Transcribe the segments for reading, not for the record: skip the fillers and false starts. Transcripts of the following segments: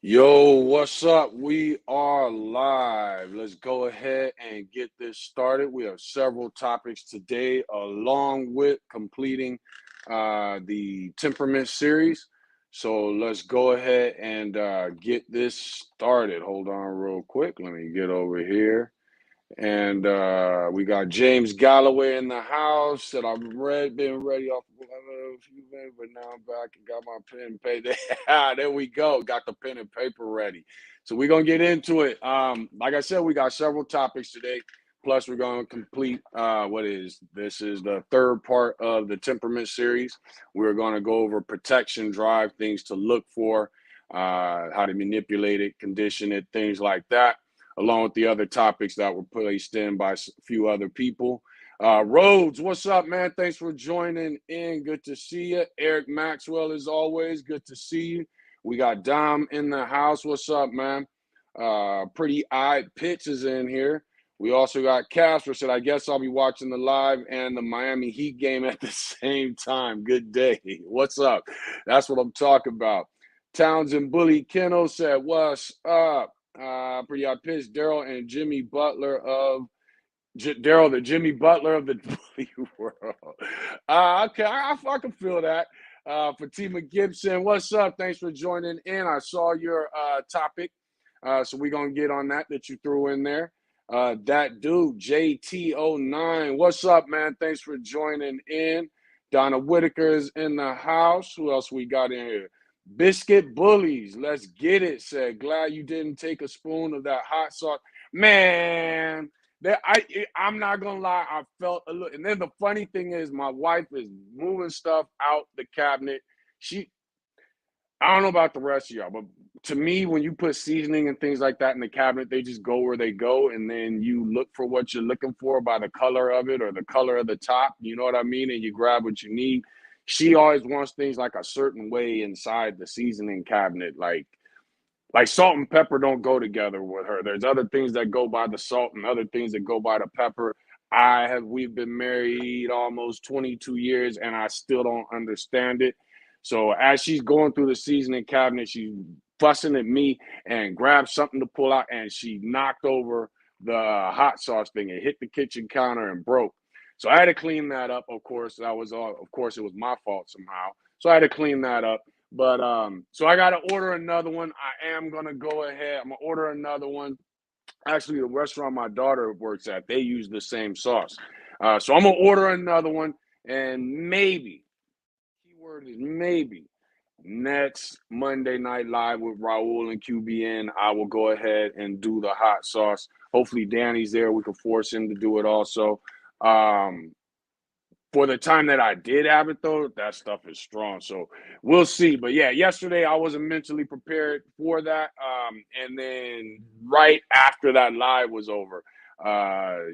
Yo, what's up? We are live. Let's go ahead and get this started. We have several topics today, along with completing the Temperament Series. So let's go ahead and get this started. Hold on, real quick. Let me get over here. And we got James Galloway in the house. Said I've been ready off a few minutes, but now I'm back and got my pen and paper. There we go. Got the pen and paper ready. So we're gonna get into it. Like I said, we got several topics today. Plus, we're gonna complete this is the third part of the temperament series. We're gonna go over protection drive, things to look for, how to manipulate it, condition it, things like that, along with the other topics that were placed in by a few other people. Rhodes, what's up, man? Thanks for joining in. Good to see you. Eric Maxwell, as always, good to see you. We got Dom in the house. What's up, man? Pretty eyed Pitch is in here. We also got Casper said, I guess I'll be watching the live and the Miami Heat game at the same time. Good day. What's up? That's what I'm talking about. Townsend Bully Kennel said, what's up? Pretty hot pitch. Daryl and Jimmy Butler of Daryl, the Jimmy Butler of the bully world. Okay, I can feel that. Fatima Gibson, what's up? Thanks for joining in. I saw your topic, so we're gonna get on that you threw in there. That dude, JT09, what's up, man? Thanks for joining in. Donna Whitaker's in the house. Who else we got in here? Biscuit Bullies, let's get it. Said, glad you didn't take a spoon of that hot sauce. Man, I'm not gonna lie, I felt a little. And then the funny thing is, my wife is moving stuff out the cabinet. I don't know about the rest of y'all, but to me, when you put seasoning and things like that in the cabinet, they just go where they go, and then you look for what you're looking for by the color of it or the color of the top. You know what I mean? And you grab what you need. She always wants things like a certain way inside the seasoning cabinet, like salt and pepper don't go together with her. There's other things that go by the salt and other things that go by the pepper. We've been married almost 22 years and I still don't understand it. So as she's going through the seasoning cabinet, she's fussing at me and grabbed something to pull out, and she knocked over the hot sauce thing. It hit the kitchen counter and broke. So I had to clean that up. Of course, of course it was my fault somehow. So I had to clean that up. But so I gotta order another one. I am gonna go ahead. I'm gonna order another one. Actually, the restaurant my daughter works at, they use the same sauce. So I'm gonna order another one, and maybe, keyword is maybe, next Monday Night Live with Raul and QBN, I will go ahead and do the hot sauce. Hopefully Danny's there. We can force him to do it also. Um, for the time that I did have it, though, that stuff is strong. So we'll see. But yeah, yesterday I wasn't mentally prepared for that. And then right after that live was over,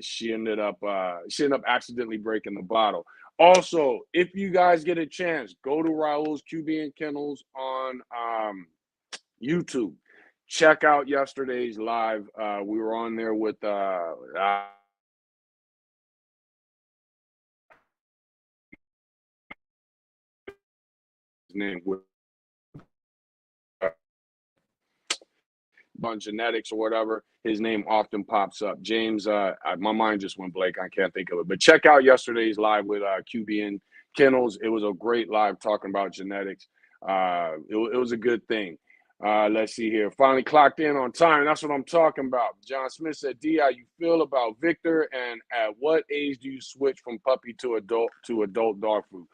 she ended up accidentally breaking the bottle. Also, if you guys get a chance, go to Raul's QB and Kennels on YouTube. Check out yesterday's live. We were on there with his name with on genetics or whatever, his name often pops up. James, my mind just went blank. I can't think of it. But check out yesterday's live with QB and Kennels. It was a great live talking about genetics. It was a good thing. Let's see here. Finally clocked in on time. That's what I'm talking about. John Smith said, D, how you feel about Victor, and at what age do you switch from puppy to adult dog food?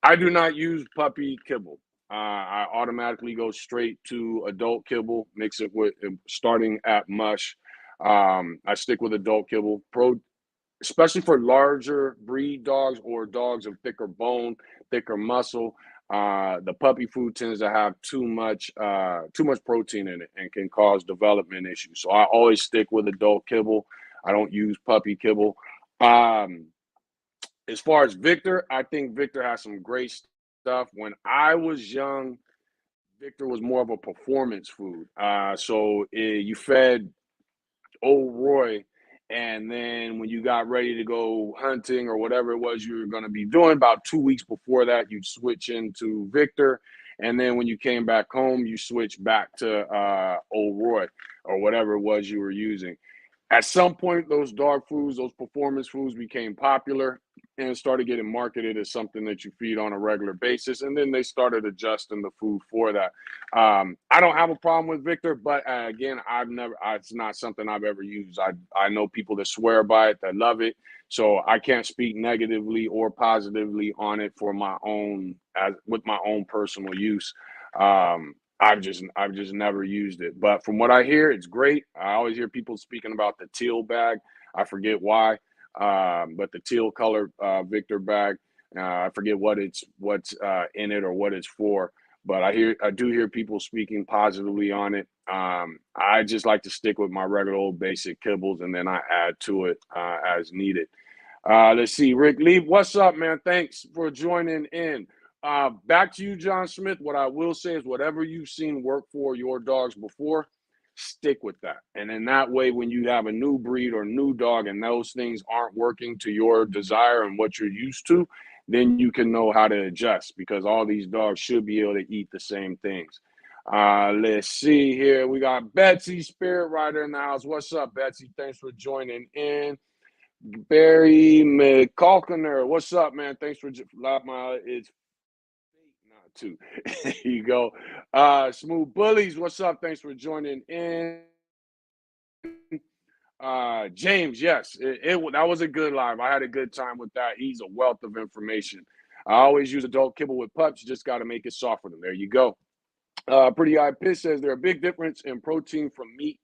I do not use puppy kibble. I automatically go straight to adult kibble, mix it with starting at mush. I stick with adult kibble, especially for larger breed dogs or dogs of thicker bone, thicker muscle. The puppy food tends to have too much protein in it and can cause development issues. So I always stick with adult kibble. I don't use puppy kibble. As far as Victor, I think Victor has some great stuff. When I was young, Victor was more of a performance food. You fed old Roy, and then when you got ready to go hunting or whatever it was you were going to be doing, about 2 weeks before that, you'd switch into Victor. And then when you came back home, you switched back to Old Roy or whatever it was you were using. At some point, those dog foods, those performance foods became popular and started getting marketed as something that you feed on a regular basis. And then they started adjusting the food for that. I don't have a problem with Victor, but again, it's not something I've ever used. I know people that swear by it, that love it. So I can't speak negatively or positively on it for my own, with my own personal use. I've just never used it. But from what I hear, it's great. I always hear people speaking about the teal bag. I forget why, but the teal color Victor bag. I forget what's in it or what it's for. But I do hear people speaking positively on it. I just like to stick with my regular old basic kibbles, and then I add to it as needed. Let's see, Rick Lee, what's up, man? Thanks for joining in. Back to you, John Smith. What I will say is whatever you've seen work for your dogs before, stick with that. And in that way, when you have a new breed or new dog and those things aren't working to your desire and what you're used to, then you can know how to adjust because all these dogs should be able to eat the same things. Let's see here. We got Betsy, Spirit Rider in the house. What's up, Betsy? Thanks for joining in. Barry McCalkiner, what's up, man? Thanks for it's not too. There you go. Smooth Bullies, what's up? Thanks for joining in. James, yes, that was a good live. I had a good time with that. He's a wealth of information. I always use adult kibble with pups. You just got to make it soft for them. There you go. Pretty Eye Piss says there a big difference in protein from meat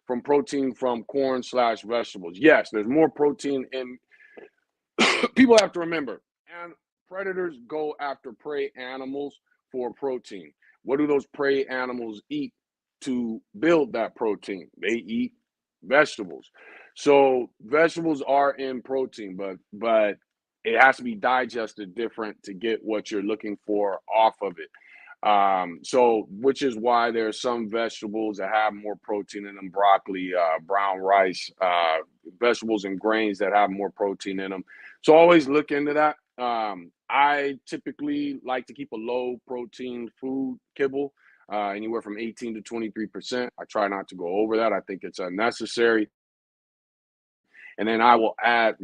from protein from corn/vegetables. Yes, there's more protein in. People have to remember, and predators go after prey animals for protein. What do those prey animals eat to build that protein? They eat vegetables. So vegetables are in protein, but it has to be digested different to get what you're looking for off of it. So which is why there are some vegetables that have more protein in them, broccoli, brown rice, vegetables and grains that have more protein in them. So always look into that. I typically like to keep a low protein food kibble, anywhere from 18 to 23%. I try not to go over that. I think it's unnecessary. And then I will add,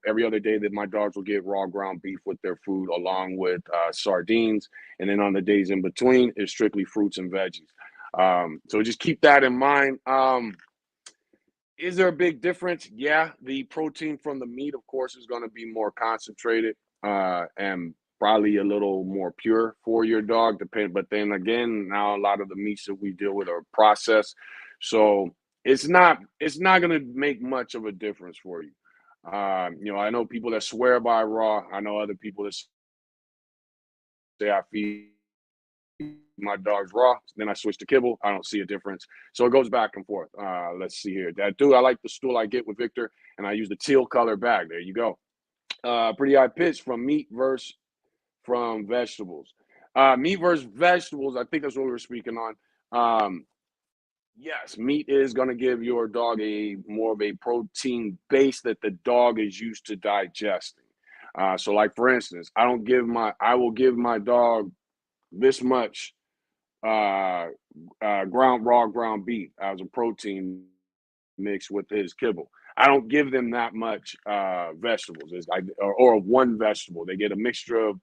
every other day that my dogs will get raw ground beef with their food along with sardines. And then on the days in between, it's strictly fruits and veggies. So just keep that in mind. Is there a big difference? Yeah, the protein from the meat, of course, is going to be more concentrated and probably a little more pure for your dog. But then again, now a lot of the meats that we deal with are processed, so it's not going to make much of a difference for you. I know people that swear by raw. I know other people that say I feed my dogs raw, then I switch to kibble. I don't see a difference. So it goes back and forth. Let's see here. I like the stool I get with Victor, and I use the teal color bag. There you go. Pretty Eye Pitch from meat versus from vegetables. Meat versus vegetables, I think that's what we were speaking on. Yes, meat is going to give your dog a more of a protein base that the dog is used to digesting. So like for instance, I will give my dog this much raw ground beef as a protein mixed with his kibble. I don't give them that much vegetables, or one vegetable. They get a mixture of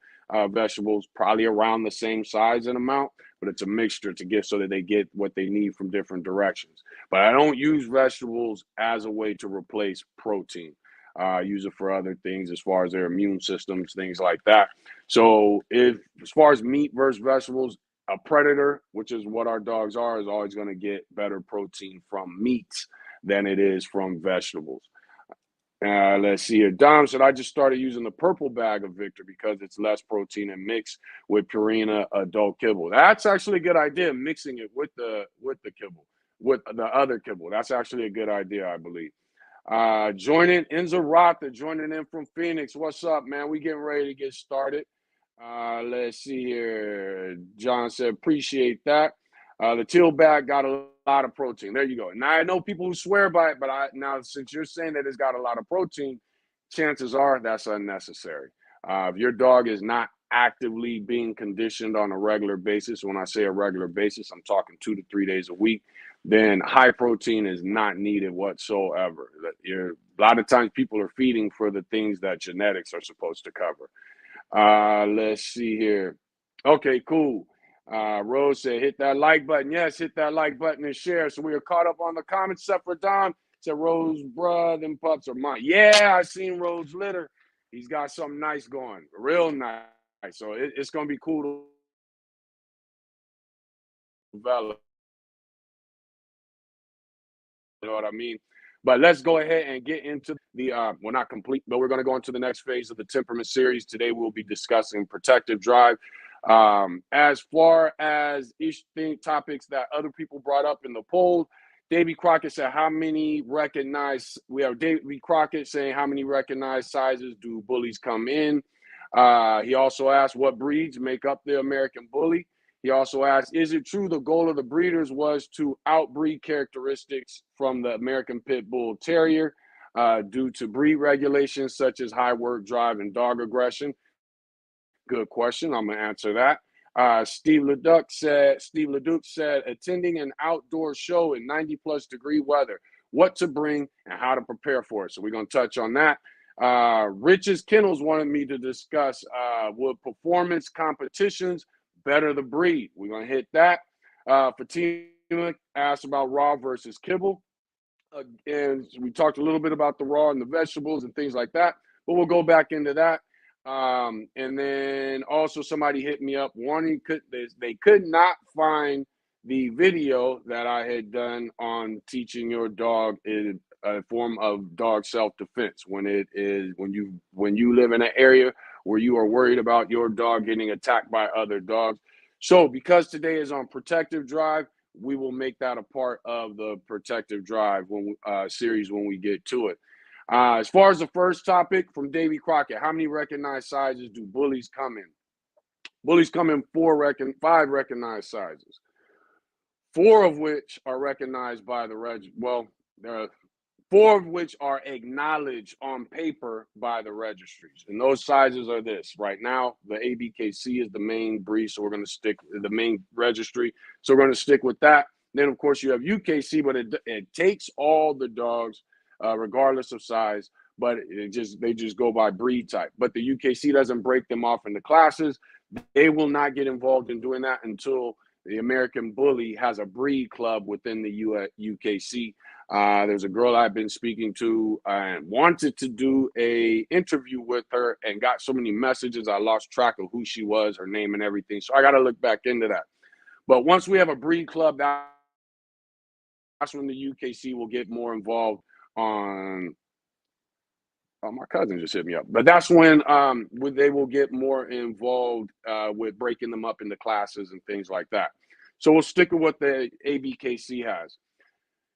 vegetables, probably around the same size and amount, but it's a mixture to get so that they get what they need from different directions. But I don't use vegetables as a way to replace protein. I use it for other things as far as their immune systems, things like that. So as far as meat versus vegetables, a predator, which is what our dogs are, is always going to get better protein from meats than it is from vegetables. Let's see here. Dom said, I just started using the purple bag of Victor because it's less protein and mixed with Purina adult kibble. That's actually a good idea, mixing it with the kibble, with the other kibble. That's actually a good idea, I believe. Joining Inzarata, joining in from Phoenix. What's up, man? We getting ready to get started. Let's see here. John said, appreciate that. The teal bag got a lot of protein. There you go. Now I know people who swear by it, but now since you're saying that it's got a lot of protein, chances are that's unnecessary. If your dog is not actively being conditioned on a regular basis, when I say a regular basis, I'm talking 2 to 3 days a week, then high protein is not needed whatsoever. A lot of times people are feeding for the things that genetics are supposed to cover. Let's see here. Okay, cool. Rose said, hit that like button. Yes, hit that like button and share. So we are caught up on the comments, except for Don. Said, Rose, bruh, them pups are mine. Yeah, I seen Rose litter. He's got something nice going, real nice. So it's going to be cool to develop. You know what I mean? But let's go ahead and get into the well, not complete, but we're going to go into the next phase of the Temperament Series. Today we'll be discussing protective drive. As far as each thing topics that other people brought up in the poll, Davy Crockett said, how many recognized, we have Davy Crockett saying, how many recognized sizes do bullies come in? He also asked, what breeds make up the American bully? He also asked, is it true the goal of the breeders was to outbreed characteristics from the American Pit Bull Terrier due to breed regulations such as high work drive and dog aggression? Good question. I'm going to answer that. Steve Leduc said, attending an outdoor show in 90 plus degree weather, what to bring and how to prepare for it. So we're going to touch on that. Rich's Kennels wanted me to discuss would performance competitions better the breed. We're going to hit that. Fatima asked about raw versus kibble. And we talked a little bit about the raw and the vegetables and things like that, but we'll go back into that. And then also somebody hit me up wanting they could not find the video that I had done on teaching your dog in a form of dog self-defense when you live in an area where you are worried about your dog getting attacked by other dogs. So because today is on protective drive, we will make that a part of the protective drive series when we get to it. As far as the first topic from Davy Crockett, how many recognized sizes do bullies come in? Bullies come in five recognized sizes, four of which are recognized by there are four of which are acknowledged on paper by the registries. And those sizes are this. Right now, the ABKC is the main breed, so we're going to stick the main registry. So we're going to stick with that. Then, of course, you have UKC, but it takes all the dogs, regardless of size, but they just go by breed type. But the UKC doesn't break them off into classes. They will not get involved in doing that until the American Bully has a breed club within the UKC. There's a girl I've been speaking to and wanted to do a interview with her and got so many messages, I lost track of who she was, her name and everything. So I got to look back into that. But once we have a breed club, that's when the UKC will get more involved on. Oh, my cousin just hit me up. But that's when they will get more involved with breaking them up into classes and things like that. So we'll stick with what the ABKC has.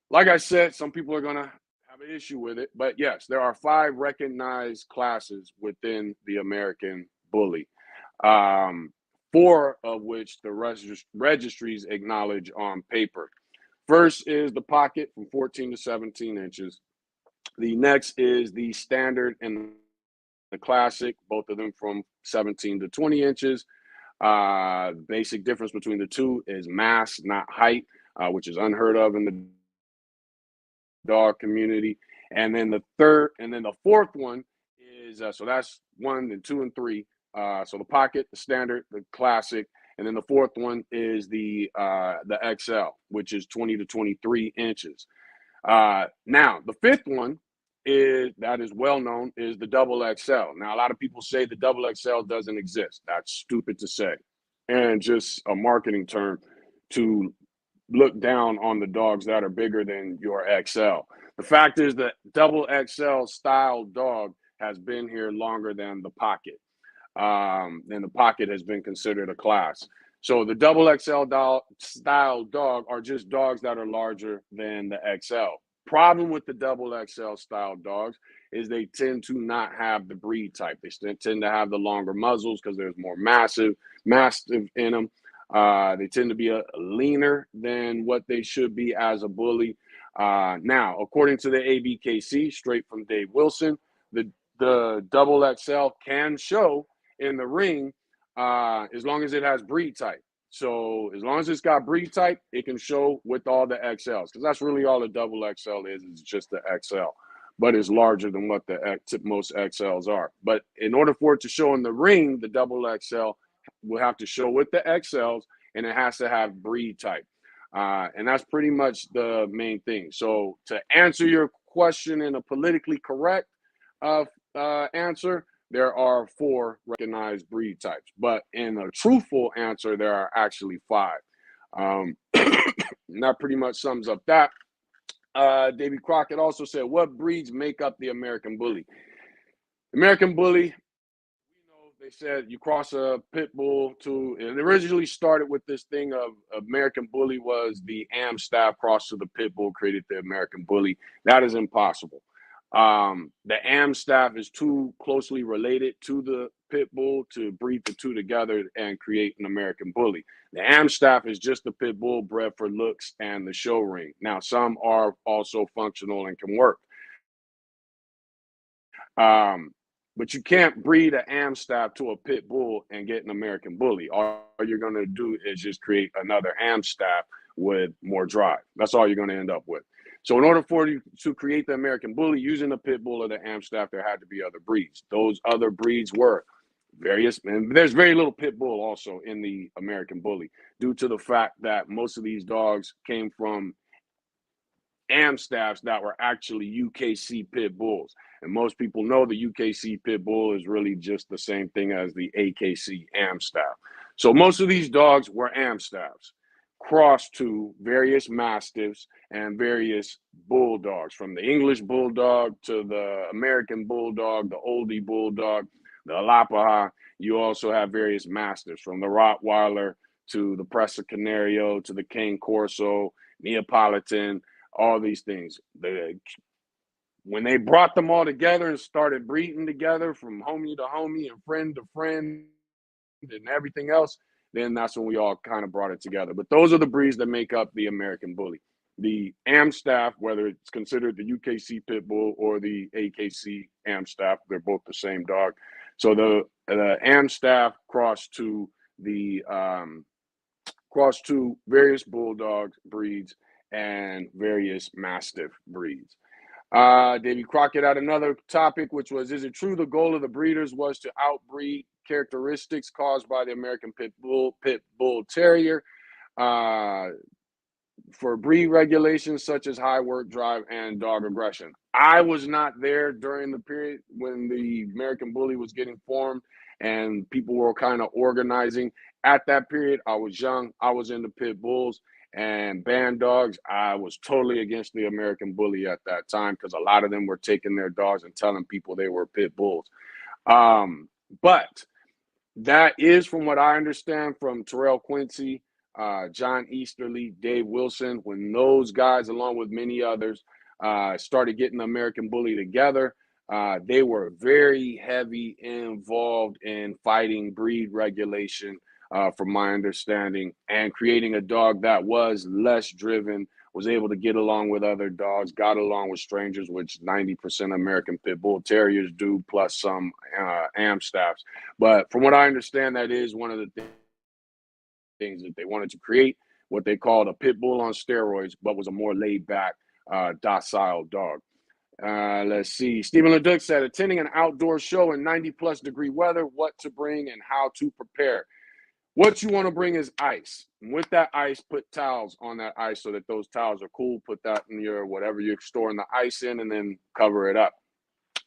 Like I said, some people are going to have an issue with it. But yes, there are 5 recognized classes within the American Bully, 4 of which the registries acknowledge on paper. First is the pocket from 14 to 17 inches. The next is the standard and the classic, both of them from 17 to 20 inches. Basic difference between the two is mass, not height, which is unheard of in the dog community. And then the fourth one is so that's 1 and 2 and 3. So the pocket, the standard, the classic, and then the fourth one is the XL, which is 20 to 23 inches. Now the fifth one that is well known is the double XL. Now a lot of people say the double XL doesn't exist. That's stupid to say, and just a marketing term to look down on the dogs that are bigger than your XL. The fact is that double XL style dog has been here longer than the pocket. And the pocket has been considered a class. So the double XL style dog are just dogs that are larger than the XL. Problem with the double XL style dogs is they tend to not have the breed type. They tend to have the longer muzzles because there's more mastiff in them. They tend to be a leaner than what they should be as a bully. Now, according to the ABKC, straight from Dave Wilson, the double XL can show in the ring as long as it has breed type. So as long as it's got breed type, it can show with all the XLs, because that's really all the double XL is. It's just the XL, but it's larger than what the most XLs are. But in order for it to show in the ring, the double XL will have to show with the XLs, and it has to have breed type. And that's pretty much the main thing. So to answer your question in a politically correct answer, there are 4 recognized breed types, but in a truthful answer, there are actually 5. And that pretty much sums up that. Davy Crockett also said, what breeds make up the American Bully? American Bully, they said you cross a pit bull to, it originally started with this thing of American Bully was the Amstaff crossed to the pit bull, created the American Bully. That is impossible. The Amstaff is too closely related to the pit bull to breed the two together and create an American Bully. The Amstaff is just the pit bull bred for looks and the show ring. Now, some are also functional and can work. But you can't breed an Amstaff to a pit bull and get an American Bully. All you're going to do is just create another Amstaff with more drive. That's all you're going to end up with. So in order for you to create the American Bully using the pit bull or the Amstaff, there had to be other breeds. Those other breeds were various, and there's very little pit bull also in the American Bully, due to the fact that most of these dogs came from Amstaffs that were actually UKC pit bulls. And most people know the UKC pit bull is really just the same thing as the AKC Amstaff. So most of these dogs were Amstaffs crossed to various Mastiffs and various bulldogs, from the English bulldog to the American bulldog, the oldie bulldog, the Alapaha. You also have various Mastiffs, from the Rottweiler to the Presa Canario to the Cane Corso, Neapolitan, all these things. When they brought them all together and started breeding together from homie to homie and friend to friend and everything else, then that's when we all kind of brought it together. But those are the breeds that make up the American Bully. The Amstaff, whether it's considered the UKC Pit Bull or the AKC Amstaff, they're both the same dog. So the Amstaff crossed to various Bulldog breeds and various Mastiff breeds. Davy Crockett had another topic, which was, is it true the goal of the breeders was to outbreed characteristics caused by the American Pit Bull Terrier for breed regulations such as high work drive and dog aggression? I was not there during the period when the American Bully was getting formed and people were kind of organizing. At that period, I was young. I was into pit bulls and Bandogs. I was totally against the American Bully at that time because a lot of them were taking their dogs and telling people they were pit bulls. But that is, from what I understand, from Terrell Quincy, John Easterly, Dave Wilson, when those guys, along with many others, started getting the American Bully together, they were very heavy involved in fighting breed regulation, from my understanding, and creating a dog that was less driven, was able to get along with other dogs, got along with strangers, which 90% American Pit Bull Terriers do, plus some Amstaffs. But from what I understand, that is one of the things that they wanted to create, what they called a pit bull on steroids, but was a more laid back, docile dog. Let's see. Stephen LeDuc said, attending an outdoor show in 90+ degree weather, what to bring and how to prepare. What you want to bring is ice. And with that ice, put towels on that ice so that those towels are cool. Put that in your whatever you're storing the ice in, and then cover it up.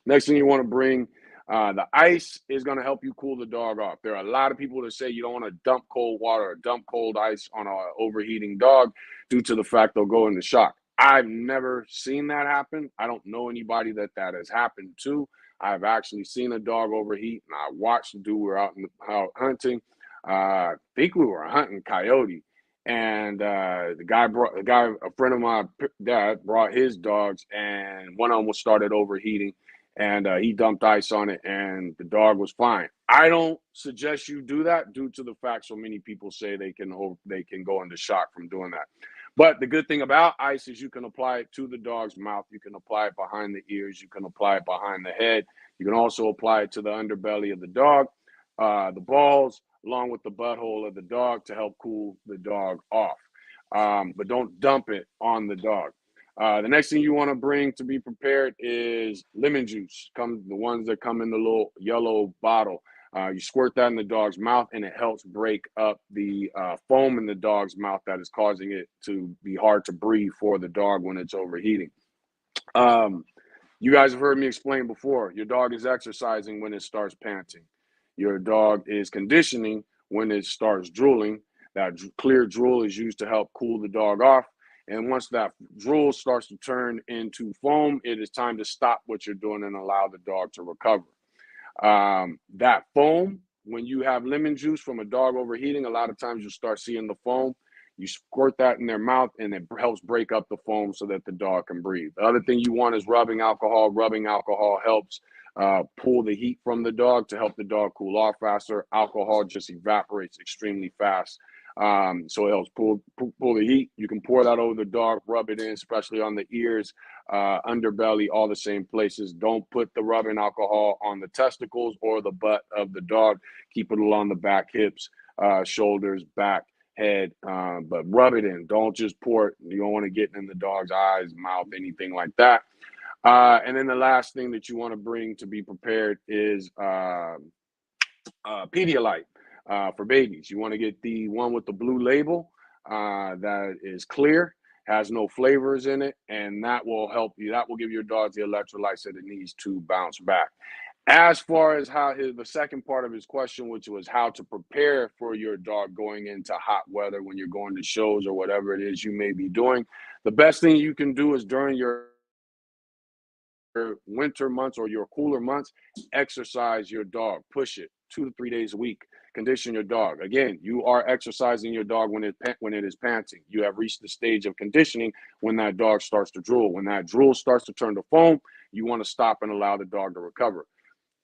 Next thing you want to bring, the ice is going to help you cool the dog off. There are a lot of people that say you don't want to dump cold water or dump cold ice on an overheating dog due to the fact they'll go into shock. I've never seen that happen. I don't know anybody that has happened to. I've actually seen a dog overheat, and I watched the dude. We were out hunting. I think we were hunting coyote, and a friend of my dad brought his dogs, and one of them started overheating, and he dumped ice on it, and the dog was fine. I don't suggest you do that due to the fact so many people say they can go into shock from doing that. But the good thing about ice is you can apply it to the dog's mouth. You can apply it behind the ears. You can apply it behind the head. You can also apply it to the underbelly of the dog, the balls, along with the butthole of the dog to help cool the dog off. But don't dump it on the dog. The next thing you want to bring to be prepared is lemon juice. The ones that come in the little yellow bottle. You squirt that in the dog's mouth, and it helps break up the foam in the dog's mouth that is causing it to be hard to breathe for the dog when it's overheating. You guys have heard me explain before, your dog is exercising when it starts panting. Your dog is conditioning when it starts drooling. That clear drool is used to help cool the dog off. And once that drool starts to turn into foam, it is time to stop what you're doing and allow the dog to recover. That foam, when you have lemon juice from a dog overheating, a lot of times you'll start seeing the foam. You squirt that in their mouth, and it helps break up the foam so that the dog can breathe. The other thing you want is rubbing alcohol. Rubbing alcohol helps pull the heat from the dog to help the dog cool off faster. Alcohol just evaporates extremely fast. So it helps pull the heat. You can pour that over the dog, rub it in, especially on the ears, underbelly, all the same places. Don't put the rubbing alcohol on the testicles or the butt of the dog. Keep it along the back, hips, shoulders, back, head, but rub it in. Don't just pour it. You don't want to get in the dog's eyes, mouth, anything like that. And then the last thing that you want to bring to be prepared is Pedialyte for babies. You want to get the one with the blue label that is clear, has no flavors in it, and that will help you. That will give your dog the electrolytes that it needs to bounce back. As far as the second part of his question, which was how to prepare for your dog going into hot weather when you're going to shows or whatever it is you may be doing, the best thing you can do is during your winter months or your cooler months, exercise your dog, push it 2 to 3 days a week, condition your dog. Again, you are exercising your dog when it is panting. You have reached the stage of conditioning when that dog starts to drool. When that drool starts to turn to foam, you want to stop and allow the dog to recover.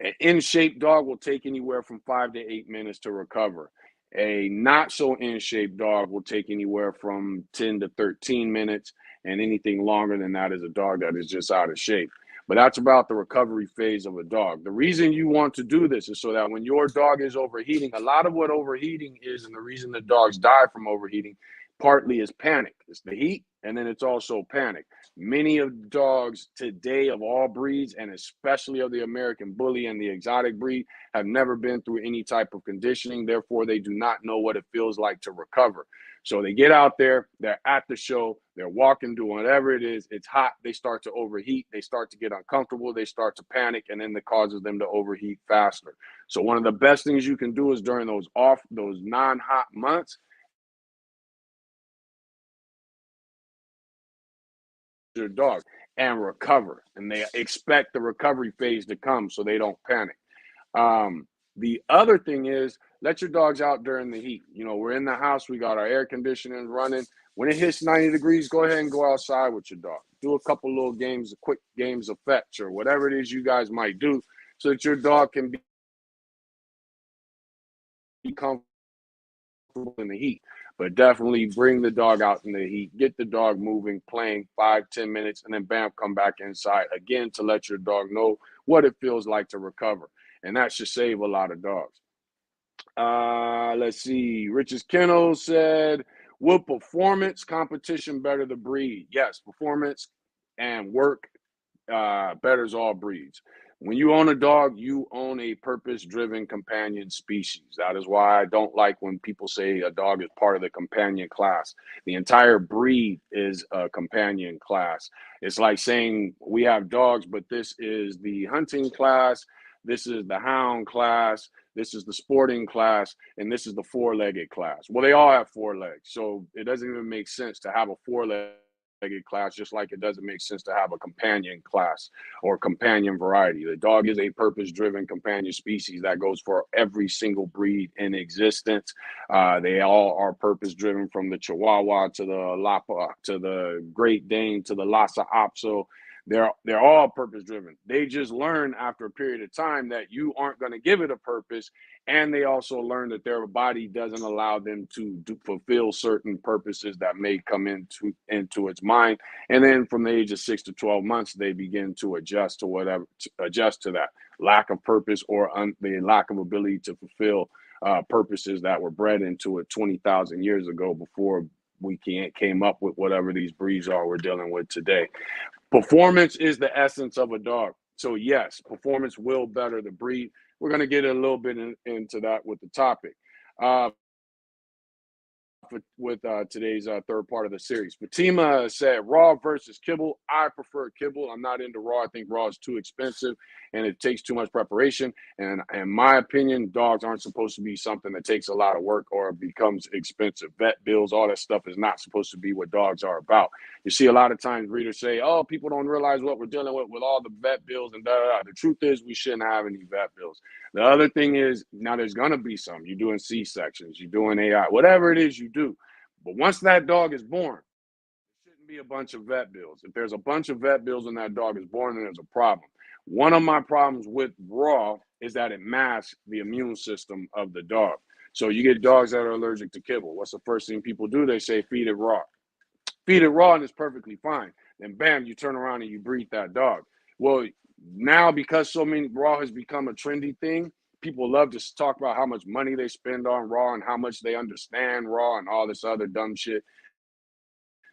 An in-shape dog will take anywhere from 5 to 8 minutes to recover. A not so in-shape dog will take anywhere from 10 to 13 minutes, and anything longer than that is a dog that is just out of shape. But that's about the recovery phase of a dog. The reason you want to do this is so that when your dog is overheating, a lot of what overheating is, and the reason the dogs die from overheating, partly is panic. It's the heat, and then it's also panic. Many of dogs today of all breeds, and especially of the American Bully and the exotic breed, have never been through any type of conditioning. Therefore, they do not know what it feels like to recover. So they get out there, they're at the show, they're walking, doing whatever it is. It's hot. They start to overheat. They start to get uncomfortable. They start to panic, and then that causes them to overheat faster. So one of the best things you can do is during those non-hot months, your dog and recover, and they expect the recovery phase to come so they don't panic. The other thing is let your dogs out during the heat. We're in the house, we got our air conditioning running. When it hits 90 degrees, go ahead and go outside with your dog. Do a couple little games, quick games of fetch or whatever it is you guys might do so that your dog can be comfortable in the heat. But definitely bring the dog out in the heat, get the dog moving, playing 5-10 minutes, and then bam, come back inside again to let your dog know what it feels like to recover. And that should save a lot of dogs. Let's see. Rich's Kennel said, will performance competition better the breed? Yes, performance and work betters all breeds. When you own a dog, you own a purpose-driven companion species. That is why I don't like when people say a dog is part of the companion class. The entire breed is a companion class. It's like saying we have dogs, but this is the hunting class, this is the hound class, this is the sporting class, and this is the four-legged class. Well, they all have four legs, so it doesn't even make sense to have a four-legged class, just like it doesn't make sense to have a companion class or companion variety. The dog is a purpose-driven companion species that goes for every single breed in existence. They all are purpose-driven, from the Chihuahua to the Lapa to the Great Dane to the Lhasa Apso. They're all purpose driven. They just learn after a period of time that you aren't going to give it a purpose, and they also learn that their body doesn't allow them to fulfill certain purposes that may come into its mind. And then from the age of 6 to 12 months, they begin to adjust to that lack of purpose or the lack of ability to fulfill purposes that were bred into it 20,000 years ago before we came up with whatever these breeds are we're dealing with today. Performance is the essence of a dog. So yes, performance will better the breed. We're going to get a little bit into that with the topic. With today's third part of the series. Fatima said raw versus kibble. I prefer kibble. I'm not into raw. I think raw is too expensive and it takes too much preparation. And in my opinion, dogs aren't supposed to be something that takes a lot of work or becomes expensive. Vet bills, all that stuff is not supposed to be what dogs are about. You see a lot of times breeders say, oh, people don't realize what we're dealing with all the vet bills and da da da. The truth is we shouldn't have any vet bills. The other thing is now there's going to be some. You're doing C-sections, you're doing AI, whatever it is you do. But once that dog is born, there shouldn't be a bunch of vet bills. If there's a bunch of vet bills when that dog is born, then there's a problem. One of my problems with raw is that it masks the immune system of the dog. So you get dogs that are allergic to kibble. What's the first thing people do? They say feed it raw. Feed it raw and it's perfectly fine. Then bam, you turn around and you breed that dog. Well, now because so many raw has become a trendy thing, people love to talk about how much money they spend on raw and how much they understand raw and all this other dumb shit.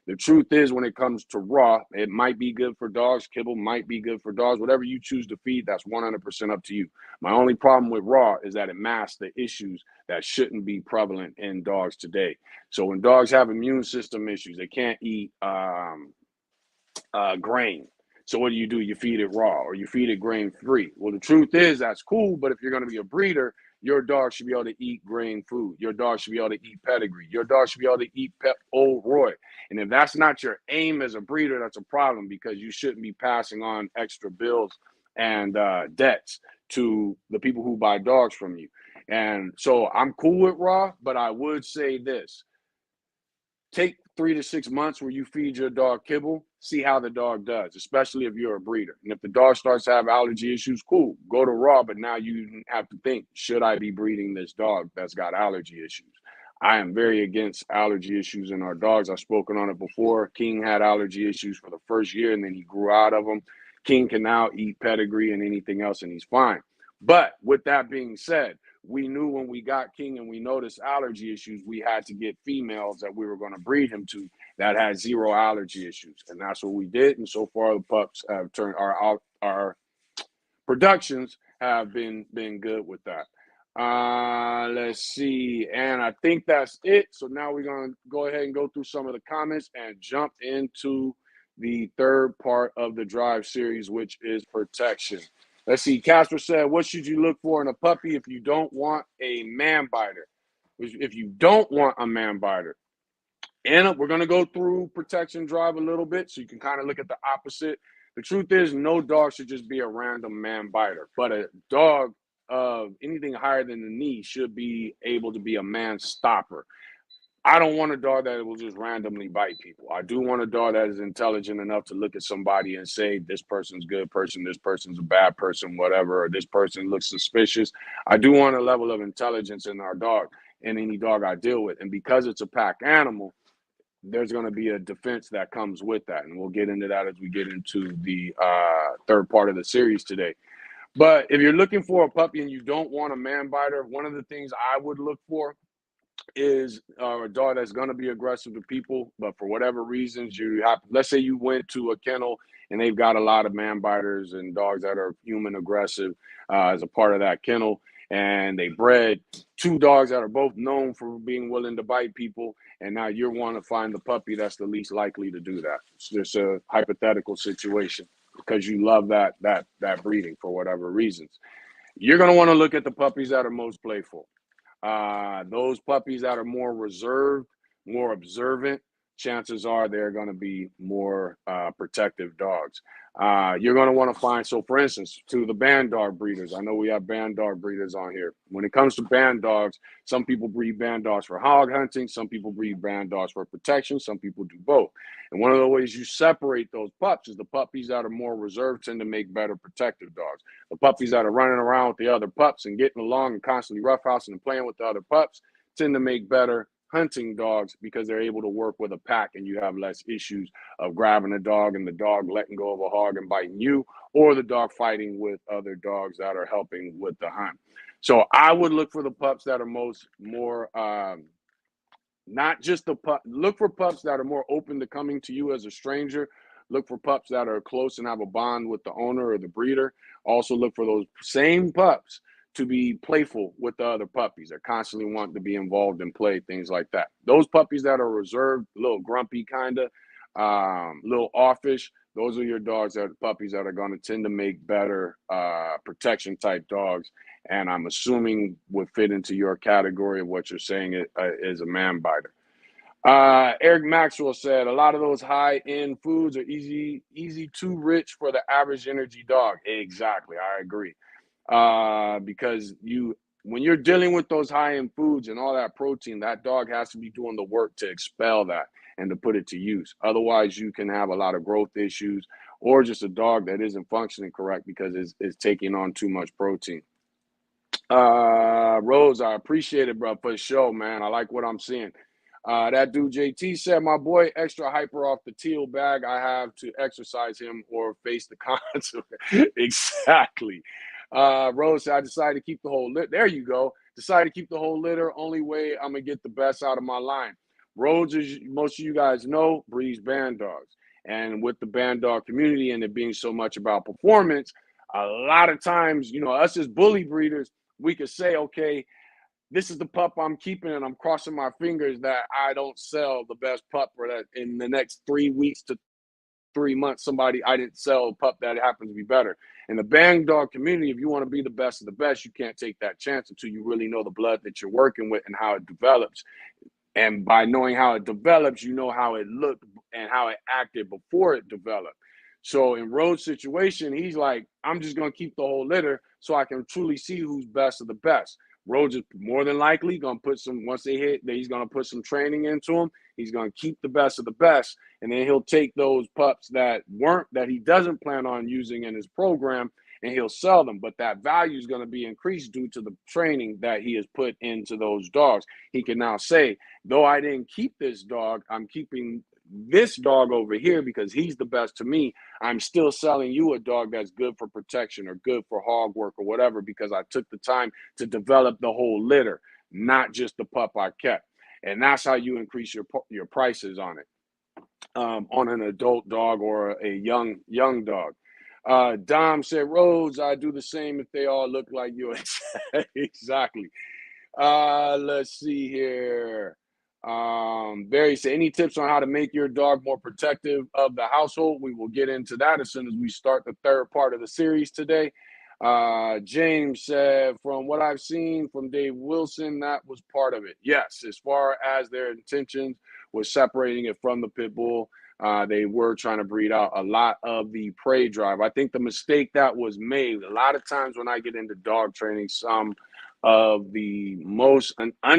The truth is, when it comes to raw, it might be good for dogs. Kibble might be good for dogs. Whatever you choose to feed, that's 100% up to you. My only problem with raw is that it masks the issues that shouldn't be prevalent in dogs today. So when dogs have immune system issues, they can't eat grain. So what do? You feed it raw or you feed it grain free. Well, the truth is that's cool, but if you're going to be a breeder, your dog should be able to eat grain food. Your dog should be able to eat pedigree. Your dog should be able to eat Old Roy. And if that's not your aim as a breeder, that's a problem because you shouldn't be passing on extra bills and debts to the people who buy dogs from you. And so I'm cool with raw, but I would say this: take 3 to 6 months where you feed your dog kibble, see how the dog does, especially if you're a breeder. And if the dog starts to have allergy issues, cool, go to raw. But now you have to think, should I be breeding this dog that's got allergy issues? I am very against allergy issues in our dogs. I've spoken on it before. King had allergy issues for the first year and then he grew out of them. King can now eat pedigree and anything else and he's fine. But with that being said, we knew when we got King and we noticed allergy issues, we had to get females that we were going to breed him to that had zero allergy issues. And that's what we did. And so far, the pups have turned our productions have been good with that. Let's see. And I think that's it. So now we're going to go ahead and go through some of the comments and jump into the third part of the drive series, which is protection. Let's see. Casper said, what should you look for in a puppy if you don't want a man biter? If you don't want a man biter. And we're going to go through protection drive a little bit so you can kind of look at the opposite. The truth is, no dog should just be a random man biter, but a dog of anything higher than the knee should be able to be a man stopper. I don't want a dog that will just randomly bite people. I do want a dog that is intelligent enough to look at somebody and say, this person's a good person, this person's a bad person, whatever, or this person looks suspicious. I do want a level of intelligence in our dog, in any dog I deal with. And because it's a pack animal, there's going to be a defense that comes with that. And we'll get into that as we get into the third part of the series today. But if you're looking for a puppy and you don't want a man biter, one of the things I would look for is a dog that's going to be aggressive to people, but for whatever reasons you have, let's say you went to a kennel and they've got a lot of man biters and dogs that are human aggressive as a part of that kennel, and they bred two dogs that are both known for being willing to bite people, and now you want to find the puppy that's the least likely to do that. It's just a hypothetical situation because you love that breeding for whatever reasons. You're going to want to look at the puppies that are most playful. Those puppies that are more reserved, more observant, chances are they're going to be more protective dogs. You're going to want to find, so for instance, to the band dog breeders, I know we have band dog breeders on here. When it comes to band dogs, some people breed band dogs for hog hunting, some people breed band dogs for protection, some people do both. And one of the ways you separate those pups is the puppies that are more reserved tend to make better protective dogs. The puppies that are running around with the other pups and getting along and constantly roughhousing and playing with the other pups tend to make better hunting dogs because they're able to work with a pack and you have less issues of grabbing a dog and the dog letting go of a hog and biting you, or the dog fighting with other dogs that are helping with the hunt. So I would look for the pups that are more not just the pup. Look for pups that are more open to coming to you as a stranger. Look for pups that are close and have a bond with the owner or the breeder. Also look for those same pups to be playful with the other puppies that constantly want to be involved and play, things like that. Those puppies that are reserved, a little grumpy kind of, little offish, those are your dogs that are puppies that are going to tend to make better protection type dogs. And I'm assuming would fit into your category of what you're saying is a man biter. Eric Maxwell said a lot of those high end foods are easy too rich for the average energy dog. Exactly, I agree. Because when you're dealing with those high end foods and all that protein, that dog has to be doing the work to expel that and to put it to use. Otherwise, you can have a lot of growth issues or just a dog that isn't functioning correct because it's taking on too much protein. Rose, I appreciate it, bro, for the show, man. I like what I'm seeing. That dude JT said, my boy extra hyper off the teal bag. I have to exercise him or face the consequences. Exactly. Rose said, I decided to keep the whole litter. There you go. Decided to keep the whole litter. Only way I'm going to get the best out of my line. Rose, as most of you guys know, breeds Bandogs. And with the Bandog community and it being so much about performance, a lot of times, us as bully breeders, we could say, okay, this is the pup I'm keeping, and I'm crossing my fingers that I don't sell the best pup, or that in the next 3 weeks to 3 months, I didn't sell a pup that happens to be better. In the bang dog community, if you want to be the best of the best, you can't take that chance until you really know the blood that you're working with and how it develops. And by knowing how it develops, you know how it looked and how it acted before it developed. So in Rhodes' situation, he's like, I'm just going to keep the whole litter so I can truly see who's best of the best. Rhodes is more than likely going to put once they hit, he's going to put some training into them. He's going to keep the best of the best. And then he'll take those pups that he doesn't plan on using in his program, and he'll sell them. But that value is going to be increased due to the training that he has put into those dogs. He can now say, though I didn't keep this dog, I'm keeping this dog over here because he's the best to me. I'm still selling you a dog that's good for protection or good for hog work or whatever because I took the time to develop the whole litter, not just the pup I kept. And that's how you increase your prices on it, on an adult dog or a young dog. Dom said, Rhodes, I do the same if they all look like you. Exactly. Let's see here. Barry said, any tips on how to make your dog more protective of the household? We will get into that as soon as we start the third part of the series today. James said, from what I've seen from Dave Wilson, that was part of it. Yes, as far as their intentions was separating it from the pit bull, they were trying to breed out a lot of the prey drive. I think the mistake that was made, a lot of times when I get into dog training, some of the most,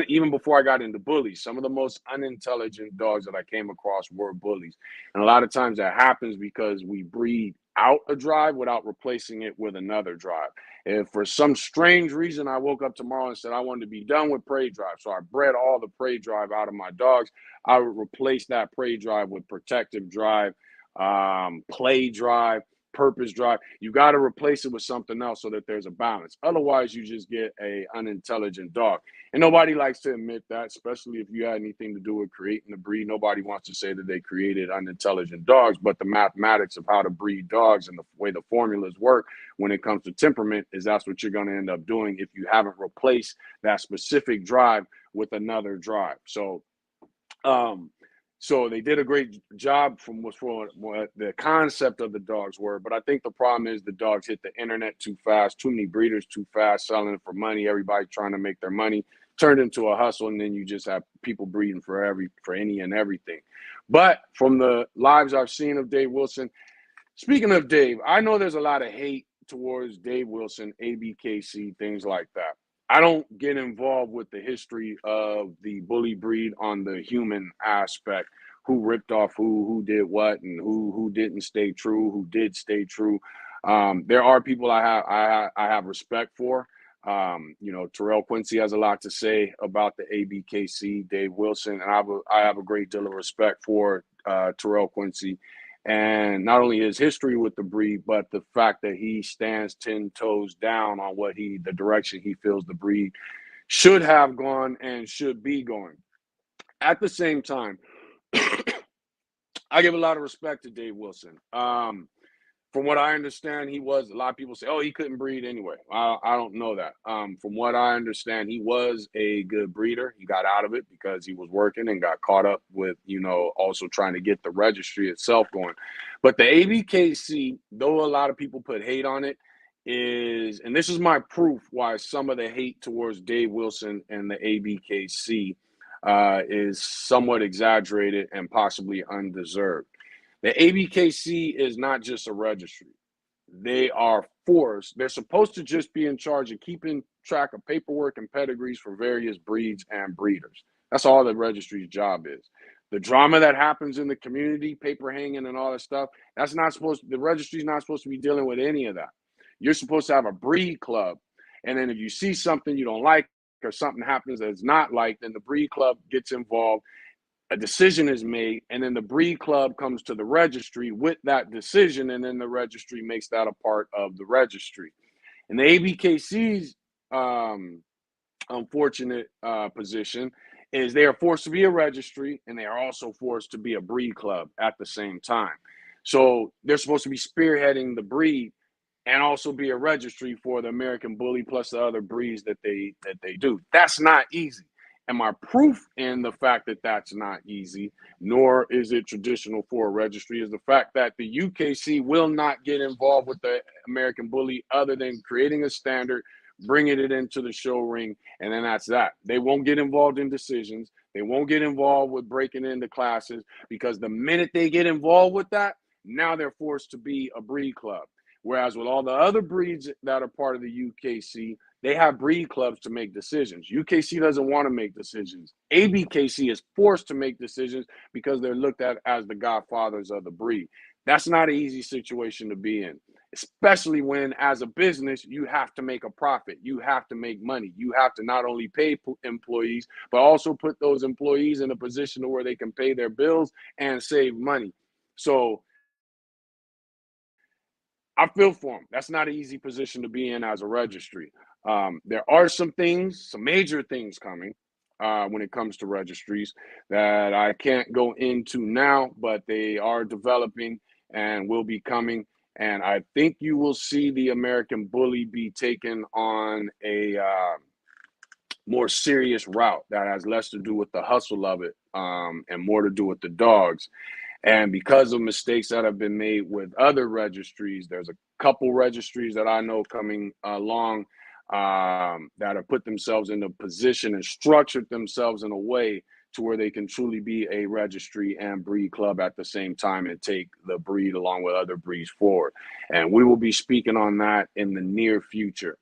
even before I got into bullies, some of the most unintelligent dogs that I came across were bullies. And a lot of times that happens because we breed out a drive without replacing it with another drive. If for some strange reason I woke up tomorrow and said I wanted to be done with prey drive, so I bred all the prey drive out of my dogs, I would replace that prey drive with protective drive, play drive, purpose drive. You got to replace it with something else so that there's a balance. Otherwise, you just get a unintelligent dog. And nobody likes to admit that, especially if you had anything to do with creating the breed. Nobody wants to say that they created unintelligent dogs, but the mathematics of how to breed dogs and the way the formulas work when it comes to temperament is that's what you're going to end up doing if you haven't replaced that specific drive with another drive. So they did a great job from what the concept of the dogs were. But I think the problem is the dogs hit the internet too fast, too many breeders too fast, selling it for money. Everybody trying to make their money, turned into a hustle. And then you just have people breeding for any and everything. But from the lives I've seen of Dave Wilson, speaking of Dave, I know there's a lot of hate towards Dave Wilson, ABKC, things like that. I don't get involved with the history of the bully breed on the human aspect, who ripped off who did what, and who didn't stay true, who did stay true. There are people I have respect for. Terrell Quincy has a lot to say about the ABKC, Dave Wilson, and I have a great deal of respect for Terrell Quincy and not only his history with the breed, but the fact that he stands 10 toes down on the direction he feels the breed should have gone and should be going. At the same time, I give a lot of respect to Dave Wilson. From what I understand, he was, a lot of people say, oh, he couldn't breed anyway. I don't know that. From what I understand, he was a good breeder. He got out of it because he was working and got caught up with, also trying to get the registry itself going. But the ABKC, though a lot of people put hate on it, and this is my proof why some of the hate towards Dave Wilson and the ABKC is somewhat exaggerated and possibly undeserved. The ABKC is not just a registry. They are forced. They're supposed to just be in charge of keeping track of paperwork and pedigrees for various breeds and breeders. That's all the registry's job is. The drama that happens in the community, paper hanging and all that stuff, the registry's not supposed to be dealing with any of that. You're supposed to have a breed club. And then if you see something you don't like or something happens that's not like, then the breed club gets involved, a decision is made, and then the breed club comes to the registry with that decision, and then the registry makes that a part of the registry. And the ABKC's unfortunate position is they are forced to be a registry, and they are also forced to be a breed club at the same time. So they're supposed to be spearheading the breed and also be a registry for the American Bully plus the other breeds that they do. That's not easy. And my proof in the fact that that's not easy, nor is it traditional for a registry, is the fact that the UKC will not get involved with the American Bully other than creating a standard, bringing it into the show ring, and then that's that. They won't get involved in decisions. They won't get involved with breaking into classes, because the minute they get involved with that, now they're forced to be a breed club. Whereas with all the other breeds that are part of the UKC, they have breed clubs to make decisions. UKC doesn't want to make decisions. ABKC is forced to make decisions because they're looked at as the godfathers of the breed. That's not an easy situation to be in, especially when, as a business, you have to make a profit. You have to make money. You have to not only pay employees, but also put those employees in a position where they can pay their bills and save money. So I feel for them. That's not an easy position to be in as a registry. There are some major things coming when it comes to registries that I can't go into now, but they are developing and will be coming. And I think you will see the American Bully be taken on a more serious route that has less to do with the hustle of it and more to do with the dogs. And because of mistakes that have been made with other registries, there's a couple registries that I know coming along that have put themselves in a position and structured themselves in a way to where they can truly be a registry and breed club at the same time and take the breed along with other breeds forward. And we will be speaking on that in the near future.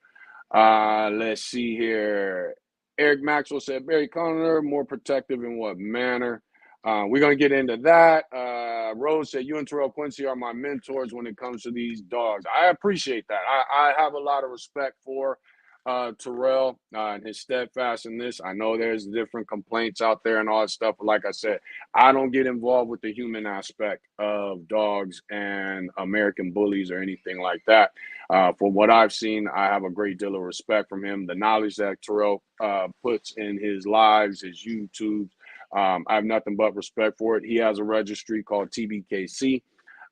Let's see here. Eric Maxwell said, Barry Connor, more protective in what manner? We're going to get into that. Rose said, you and Terrell Quincy are my mentors when it comes to these dogs. I appreciate that. I have a lot of respect for Terrell and his steadfast in this. I know there's different complaints out there and all that stuff. But like I said, I don't get involved with the human aspect of dogs and American Bullies or anything like that. From what I've seen, I have a great deal of respect from him. The knowledge that Terrell puts in his lives, his YouTube, I have nothing but respect for it. He has a registry called TBKC,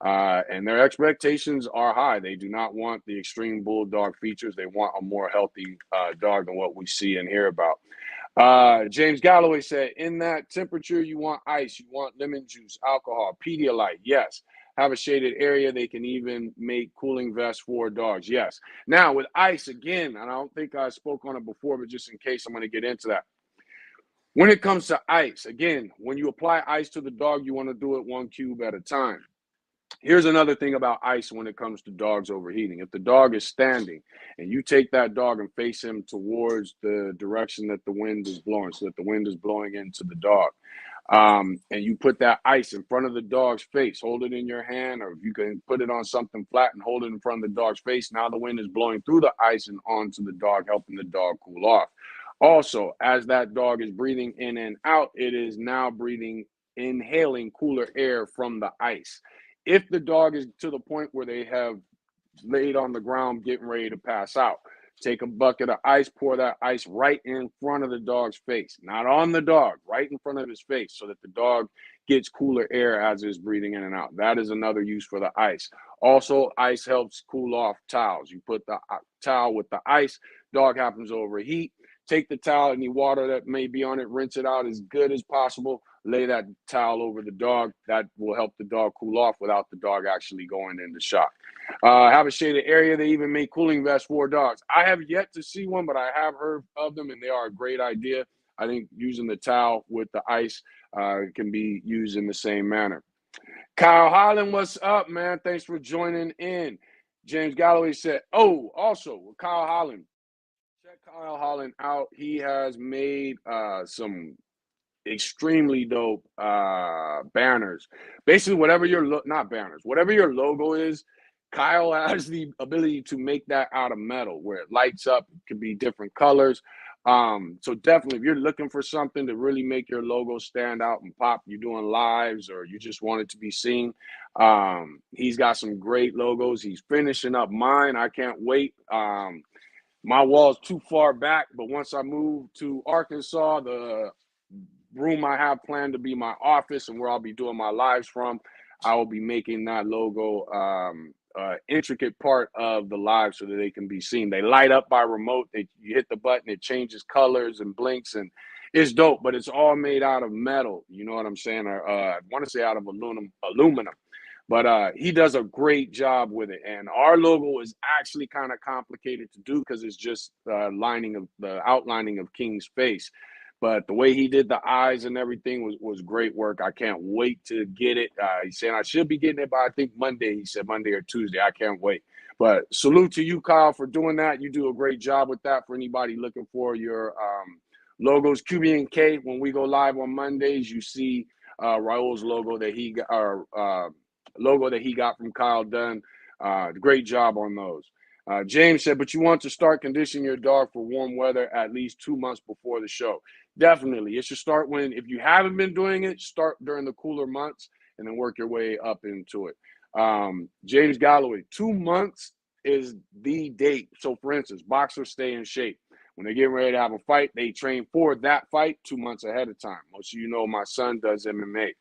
and their expectations are high. They do not want the extreme bulldog features. They want a more healthy dog than what we see and hear about. James Galloway said, in that temperature, you want ice, you want lemon juice, alcohol, Pedialyte. Yes. Have a shaded area. They can even make cooling vests for dogs. Yes. Now, with ice, again, and I don't think I spoke on it before, but just in case, I'm going to get into that. When it comes to ice, again, when you apply ice to the dog, you want to do it 1 cube at a time. Here's another thing about ice when it comes to dogs overheating. If the dog is standing and you take that dog and face him towards the direction that the wind is blowing, so that the wind is blowing into the dog, and you put that ice in front of the dog's face, hold it in your hand, or if you can put it on something flat and hold it in front of the dog's face, now the wind is blowing through the ice and onto the dog, helping the dog cool off. Also, as that dog is breathing in and out, it is now inhaling cooler air from the ice. If the dog is to the point where they have laid on the ground getting ready to pass out, take a bucket of ice, pour that ice right in front of the dog's face, not on the dog, right in front of his face, so that the dog gets cooler air as it's breathing in and out. That is another use for the ice. Also, ice helps cool off towels. You put the towel with the ice, dog happens to overheat, take the towel, any water that may be on it, rinse it out as good as possible, lay that towel over the dog. That will help the dog cool off without the dog actually going into shock. Have a shaded area. They even make cooling vests for dogs. I have yet to see one, but I have heard of them, and they are a great idea. I think using the towel with the ice can be used in the same manner. Kyle Holland, what's up, man? Thanks for joining in. James Galloway said, oh, also, Kyle Holland. Check Kyle Holland out. He has made some extremely dope banners. Basically, whatever your not banners, whatever your logo is, Kyle has the ability to make that out of metal where it lights up. It could be different colors. So definitely, if you're looking for something to really make your logo stand out and pop, you're doing lives or you just want it to be seen. He's got some great logos. He's finishing up mine. I can't wait. My wall's too far back, but once I move to Arkansas, the room I have planned to be my office and where I'll be doing my lives from, I will be making that logo intricate part of the live so that they can be seen. They light up by remote. You hit the button, it changes colors and blinks, and it's dope, but it's all made out of metal. You know what I'm saying? I want to say out of aluminum. But he does a great job with it. And our logo is actually kind of complicated to do because it's just the outlining of King's face. But the way he did the eyes and everything was great work. I can't wait to get it. He said I should be getting it by, I think, Monday. He said Monday or Tuesday. I can't wait. But salute to you, Kyle, for doing that. You do a great job with that for anybody looking for your logos. QB and K, when we go live on Mondays, you see Raul's logo that he got from Kyle Dunn. Great job on those. James said, but you want to start conditioning your dog for warm weather at least 2 months before the show. Definitely. It should start if you haven't been doing it, start during the cooler months and then work your way up into it. James Galloway, 2 months is the date. So, for instance, boxers stay in shape. When they get ready to have a fight, they train for that fight 2 months ahead of time. Most of you know my son does MMA.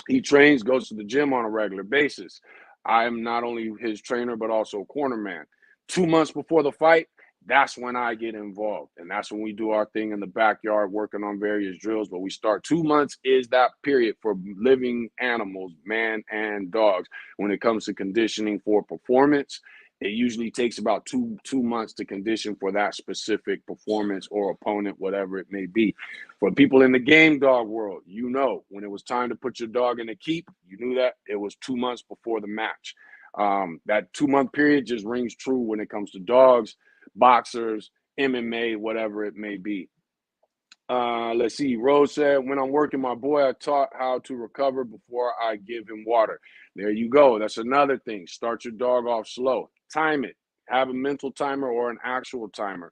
He trains, goes to the gym on a regular basis. I am not only his trainer, but also a corner man. 2 months before the fight, that's when I get involved. And that's when we do our thing in the backyard, working on various drills. But we start 2 months is that period for living animals, man and dogs, when it comes to conditioning for performance. It usually takes about two months to condition for that specific performance or opponent, whatever it may be. For people in the game dog world, you know, when it was time to put your dog in a keep, you knew that it was 2 months before the match. That 2 month period just rings true when it comes to dogs, boxers, MMA, whatever it may be. Let's see. Rose said, when I'm working my boy, I taught how to recover before I give him water. There you go. That's another thing. Start your dog off slow. Time it. Have a mental timer or an actual timer.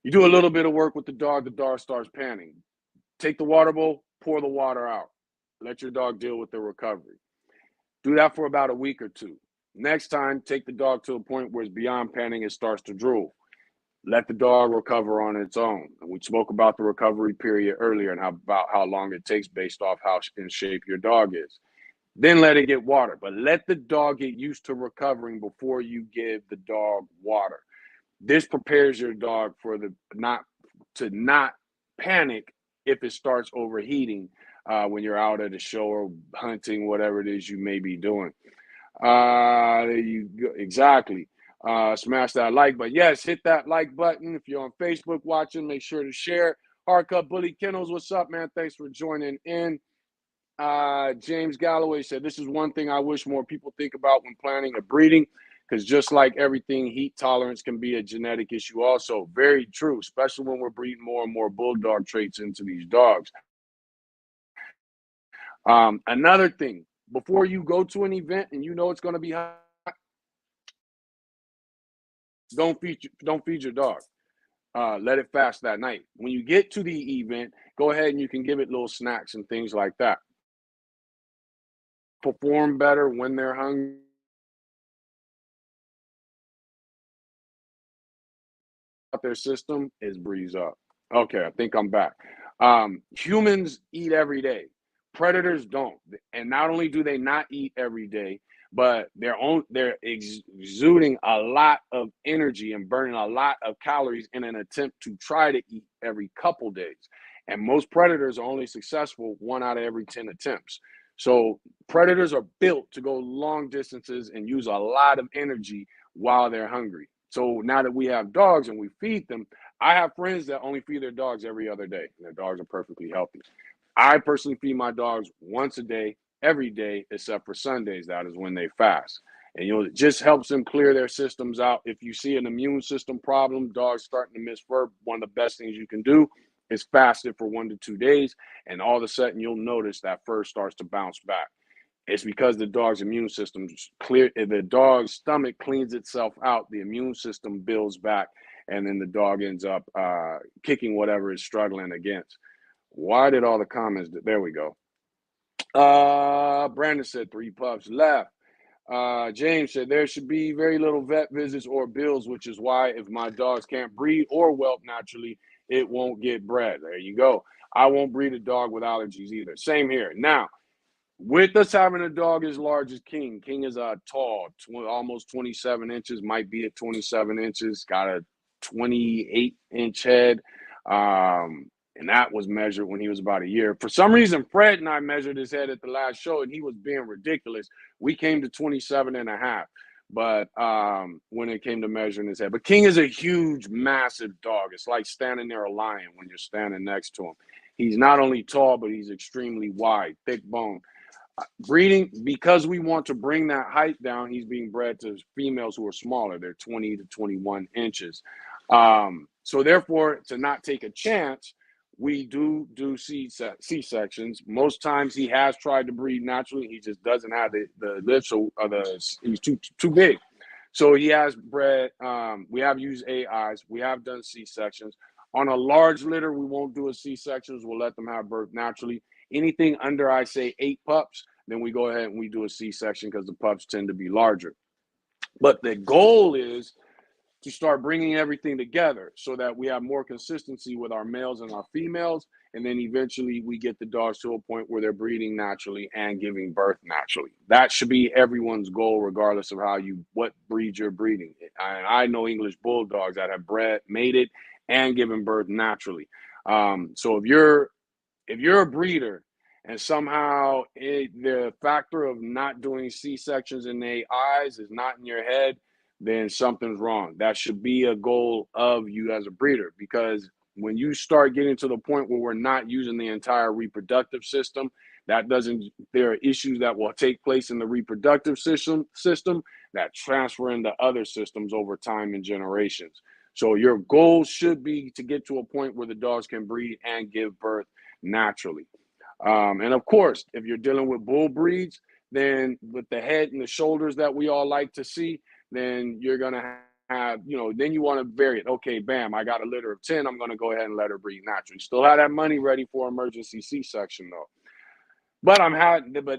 You do a little bit of work with the dog starts panting. Take the water bowl, pour the water out. Let your dog deal with the recovery. Do that for about a week or two. Next time, take the dog to a point where it's beyond panting, it starts to drool. Let the dog recover on its own. And we spoke about the recovery period earlier and about how long it takes based off how in shape your dog is. Then let it get water, but let the dog get used to recovering before you give the dog water. This prepares your dog for not panic if it starts overheating when you're out at a show or hunting, whatever it is you may be doing. There you go. Exactly. Smash that like button. Yes, hit that like button. If you're on Facebook watching, make sure to share. Hardcut Bully Kennels, what's up, man? Thanks for joining in. James Galloway said, this is one thing I wish more people think about when planning a breeding, because just like everything, heat tolerance can be a genetic issue also. Very true, especially when we're breeding more and more bulldog traits into these dogs. Another thing, before you go to an event and you know it's going to be hot, don't feed your dog. Let it fast that night. When you get to the event, go ahead and you can give it little snacks and things like that. perform better when they're hungry. Their system is breeze up. Okay, I think I'm back. Humans eat every day. Predators don't, and not only do they not eat every day, but they're exuding a lot of energy and burning a lot of calories in an attempt to try to eat every couple days. And most predators are only successful 1 out of every 10 attempts. So predators are built to go long distances and use a lot of energy while they're hungry. So now that we have dogs and we feed them, I have friends that only feed their dogs every other day. And their dogs are perfectly healthy. I personally feed my dogs once a day, every day, except for Sundays. That is when they fast. And it just helps them clear their systems out. If you see an immune system problem, dogs starting to miss fur, one of the best things you can do is fast it for 1 to 2 days. And all of a sudden, you'll notice that fur starts to bounce back. It's because the dog's immune system clear. The dog's stomach cleans itself out. The immune system builds back, and then the dog ends up kicking whatever it's struggling against. Why did all the comments? There we go. Brandon said 3 pups left. James said there should be very little vet visits or bills, which is why if my dogs can't breed or whelp naturally, it won't get bred. There you go. I won't breed a dog with allergies either. Same here. Now, with us having a dog as large as King, King is tall, almost 27 inches, might be at 27 inches, got a 28-inch head. And that was measured when he was about a year. For some reason, Fred and I measured his head at the last show, and he was being ridiculous. We came to 27 and a half. But when it came to measuring his head, but King is a huge, massive dog. It's like standing near a lion when you're standing next to him. He's not only tall, but he's extremely wide, thick bone. Breeding, because we want to bring that height down, he's being bred to females who are smaller. They're 20 to 21 inches. So therefore, to not take a chance, we do C-sections. Most times he has tried to breed naturally. He just doesn't have the lips, or he's too big. So he has bred, we have used AIs. We have done C-sections. On a large litter, we won't do a C-sections. We'll let them have birth naturally. Anything under, I say, 8 pups, then we go ahead and we do a C-section because the pups tend to be larger. But the goal is to start bringing everything together so that we have more consistency with our males and our females. And then eventually we get the dogs to a point where they're breeding naturally and giving birth naturally. That should be everyone's goal, regardless of what breed you're breeding. I know English bulldogs that have mated and given birth naturally. So if you're a breeder and somehow the factor of not doing C-sections in the eyes is not in your head, then something's wrong. That should be a goal of you as a breeder, because when you start getting to the point where we're not using the entire reproductive system, there are issues that will take place in the reproductive system that transfer into other systems over time and generations. So your goal should be to get to a point where the dogs can breed and give birth naturally. And of course, if you're dealing with bull breeds, then with the head and the shoulders that we all like to see, then you're going to have, then you want to vary it. Okay, bam, I got a litter of 10. I'm going to go ahead and let her breed naturally. Still have that money ready for emergency C-section though. But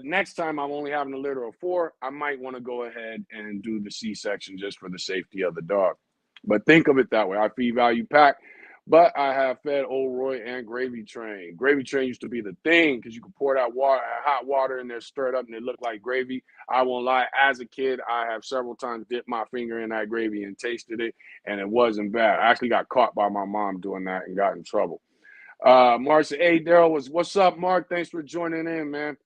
next time I'm only having a litter of 4, I might want to go ahead and do the C-section just for the safety of the dog. But think of it that way. I feed value pack, but I have fed Old Roy and Gravy Train. Gravy Train used to be the thing because you could pour that hot water in there, stir it up, and it looked like gravy. I won't lie. As a kid, I have several times dipped my finger in that gravy and tasted it, and it wasn't bad. I actually got caught by my mom doing that and got in trouble. Mark said, hey, Daryl, what's up, Mark? Thanks for joining in, man.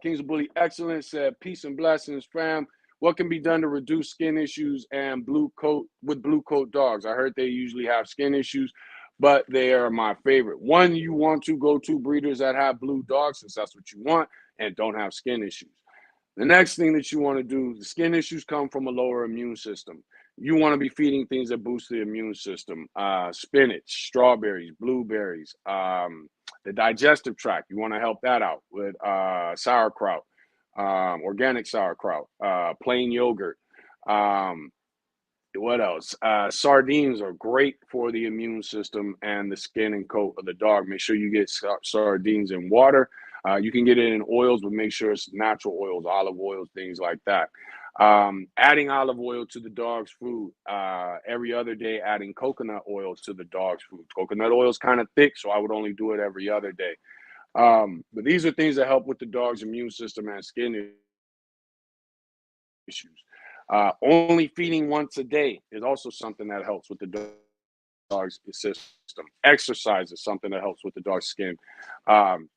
Kings of Bully Excellence said, peace and blessings, fam. What can be done to reduce skin issues and blue coat dogs? I heard they usually have skin issues, but they are my favorite. One, you want to go to breeders that have blue dogs, since that's what you want, and don't have skin issues. The next thing that you want to do, the skin issues come from a lower immune system. You want to be feeding things that boost the immune system. Spinach, strawberries, blueberries, the digestive tract. You want to help that out with sauerkraut, organic sauerkraut, plain yogurt. What else? Sardines are great for the immune system and the skin and coat of the dog. Make sure you get sardines in water. You can get it in oils, but make sure it's natural oils, olive oils, things like that. Adding olive oil to the dog's food. Every other day, adding coconut oil to the dog's food. Coconut oil is kind of thick, so I would only do it every other day. But these are things that help with the dog's immune system and skin issues. Only feeding once a day is also something that helps with the dog's system. Exercise is something that helps with the dog's skin. Um,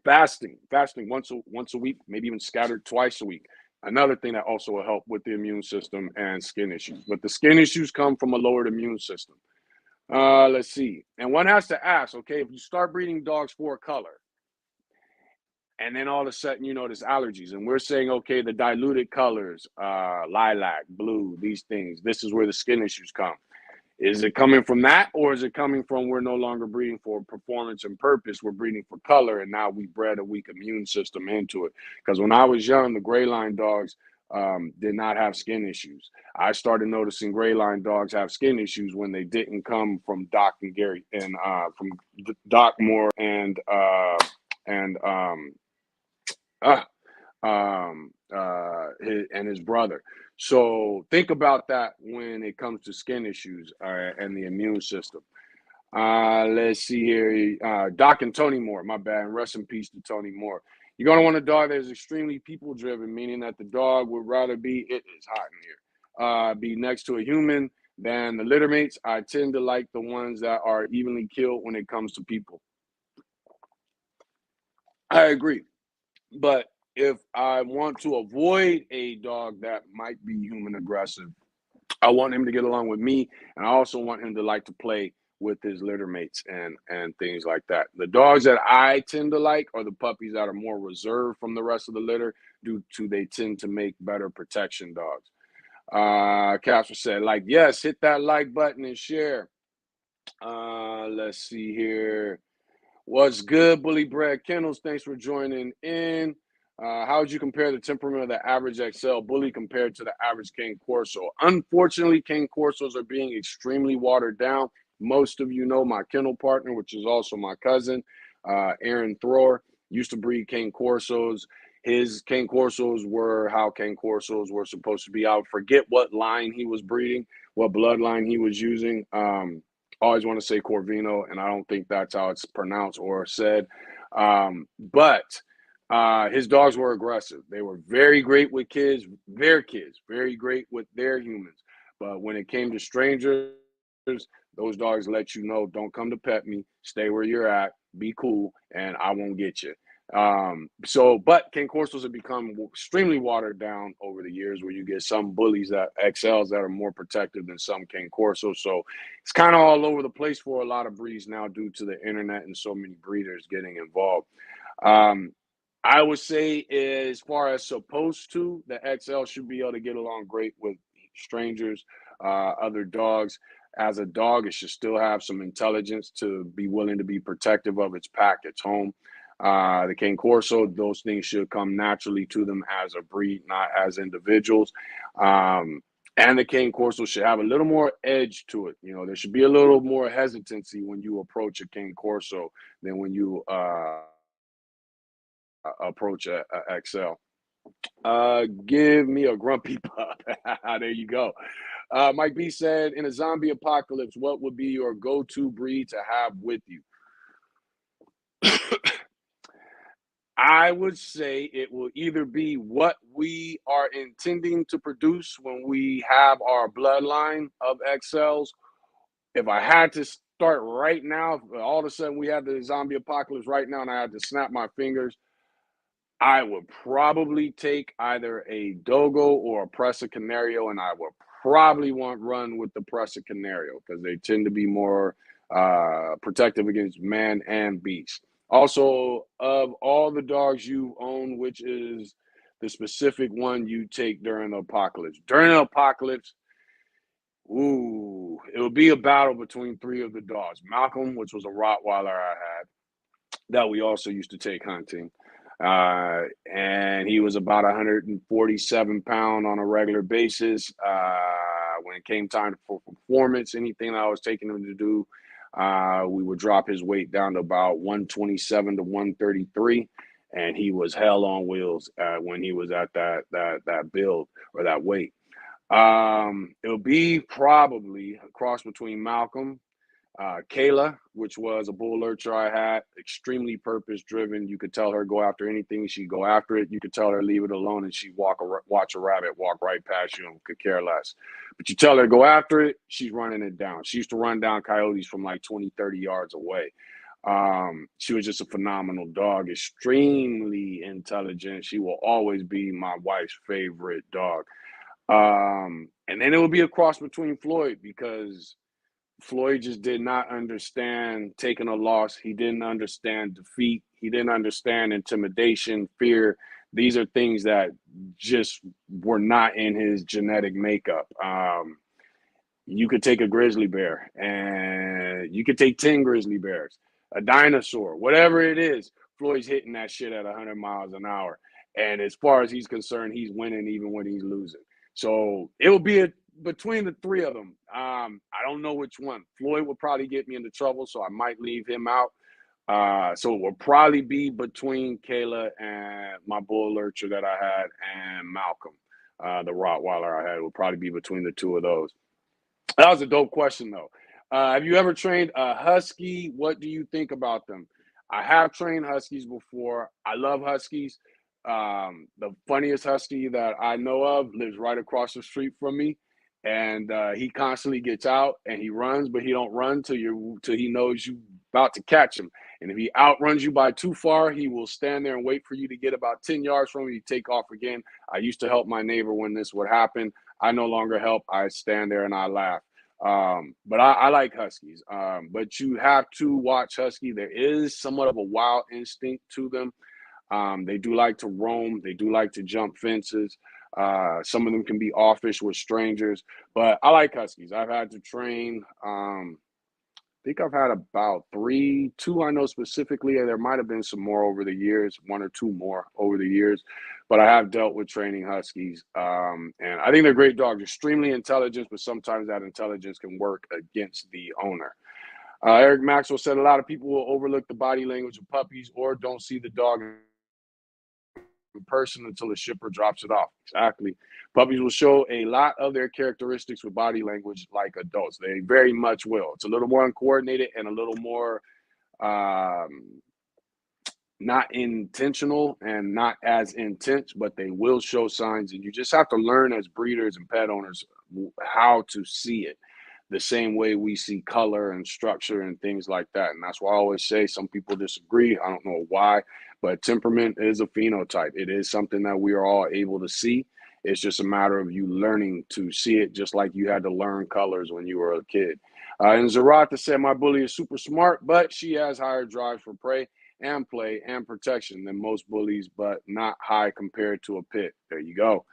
fasting once a week, maybe even scattered twice a week. Another thing that also will help with the immune system and skin issues. But the skin issues come from a lowered immune system. Let's see. And one has to ask, okay, if you start breeding dogs for a color, and then all of a sudden you notice allergies, and we're saying, okay, the diluted colors, lilac, blue, these things, this is where the skin issues come. Is it coming from that, or is it coming from we're no longer breeding for performance and purpose? We're breeding for color, and now we bred a weak immune system into it. Because when I was young, the gray line dogs did not have skin issues. I started noticing gray line dogs have skin issues when they didn't come from Doc and Gary and from Doc Moore and uh, and his brother. So think about that when it comes to skin issues and the immune system. Let's see here. Doc and Tony Moore, my bad. And rest in peace to Tony Moore. You're going to want a dog that is extremely people driven, meaning that the dog would rather be, it is hot in here, be next to a human than the litter mates. I tend to like the ones that are evenly killed when it comes to people. I agree. But if I want to avoid a dog that might be human aggressive, I want him to get along with me, and I also want him to like to play with his litter mates and things like that. The dogs that I tend to like are the puppies that are more reserved from the rest of the litter due to they tend to make better protection dogs. Casper said, like, yes, hit that like button and share. Let's see here. What's good, Bully Brad Kennels? Thanks for joining in. How would you compare the temperament of the average XL Bully compared to the average Cane Corso? Unfortunately, Cane Corsos are being extremely watered down. Most of you know my kennel partner, which is also my cousin, Aaron Thrower, used to breed Cane Corsos. His Cane Corsos were how Cane Corsos were supposed to be. I forget what line he was breeding, what bloodline he was using. Always want to say Corvino, and I don't think that's how it's pronounced or said. But his dogs were aggressive. They were very great with their kids, very great with their humans. But when it came to strangers, those dogs let you know, don't come to pet me, stay where you're at, be cool, and I won't get you. But Cane Corsos have become extremely watered down over the years, where you get some bullies that XLs that are more protective than some Cane Corsos. So it's kind of all over the place for a lot of breeds now due to the internet and so many breeders getting involved. Um, I would say, as far as supposed to, the XL should be able to get along great with strangers, other dogs. As a dog, it should still have some intelligence to be willing to be protective of its pack, its home. The Cane Corso, those things should come naturally to them as a breed, not as individuals. And the Cane Corso should have a little more edge to it. You know, there should be a little more hesitancy when you approach a Cane Corso than when you approach a XL. Give me a grumpy pup. There you go. Mike B said, in a zombie apocalypse, what would be your go-to breed to have with you? I would say it will either be what we are intending to produce when we have our bloodline of XLs. If I had to start right now, if all of a sudden we had the zombie apocalypse right now and I had to snap my fingers, I would probably take either a Dogo or a Presa Canario, and I would probably want run with the Presa Canario because they tend to be more protective against man and beast. Also, of all the dogs you own, which is the specific one you take during the apocalypse? During the apocalypse, ooh, it would be a battle between three of the dogs. Malcolm, which was a Rottweiler I had, that we also used to take hunting. And he was about 147 pounds on a regular basis. When it came time for performance, anything I was taking him to do, we would drop his weight down to about 127 to 133. and he was hell on wheels when he was at that build or that weight. It'll be probably a cross between Malcolm, Kayla, which was a bull lurcher I had, extremely purpose driven. You could tell her go after anything, she'd go after it. You could tell her leave it alone, and she'd watch a rabbit walk right past you and could care less. But you tell her go after it, she's running it down. She used to run down coyotes from like 20, 30 yards away. She was just a phenomenal dog, extremely intelligent. She will always be my wife's favorite dog. And then it would be a cross between Floyd, because Floyd just did not understand taking a loss. He didn't understand defeat. He didn't understand intimidation, fear. These are things that just were not in his genetic makeup. You could take a grizzly bear, and you could take 10 grizzly bears, a dinosaur, whatever it is. Floyd's hitting that shit at 100 miles an hour. And as far as he's concerned, he's winning even when he's losing. So it will be between the three of them. I don't know which one. Floyd would probably get me into trouble, so I might leave him out. So it will probably be between Kayla and my bull lurcher that I had and Malcolm, the Rottweiler I had. It will probably be between the two of those. That was a dope question, though. Have you ever trained a husky? What do you think about them? I have trained huskies before. I love huskies. The funniest husky that I know of lives right across the street from me, and he constantly gets out and he runs, but he don't run till he knows you about to catch him. And if he outruns you by too far, he will stand there and wait for you to get about 10 yards from you. Take off again. I used to help my neighbor when this would happen. I no longer help. I stand there and I laugh. But I like huskies. But you have to watch husky. There is somewhat of a wild instinct to them. They do like to roam. They do like to jump fences. Some of them can be offish with strangers, but I like huskies. I've had to train. I think I've had about two I know specifically, and there might have been some more over the years, one or two more over the years, but I have dealt with training huskies. And I think they're great dogs, extremely intelligent, but sometimes that intelligence can work against the owner. Eric Maxwell said a lot of people will overlook the body language of puppies or don't see the dog in person until the shipper drops it off. Exactly. Puppies will show a lot of their characteristics with body language like adults. They very much will. It's a little more uncoordinated and a little more um, not intentional and not as intense, but they will show signs. And you just have to learn as breeders and pet owners how to see it the same way we see color and structure and things like that. And that's why I always say some people disagree. I don't know why, but temperament is a phenotype. It is something that we are all able to see. It's just a matter of you learning to see it, just like you had to learn colors when you were a kid. And Zarata said, my bully is super smart, but she has higher drives for prey and play and protection than most bullies, but not high compared to a pit. There you go.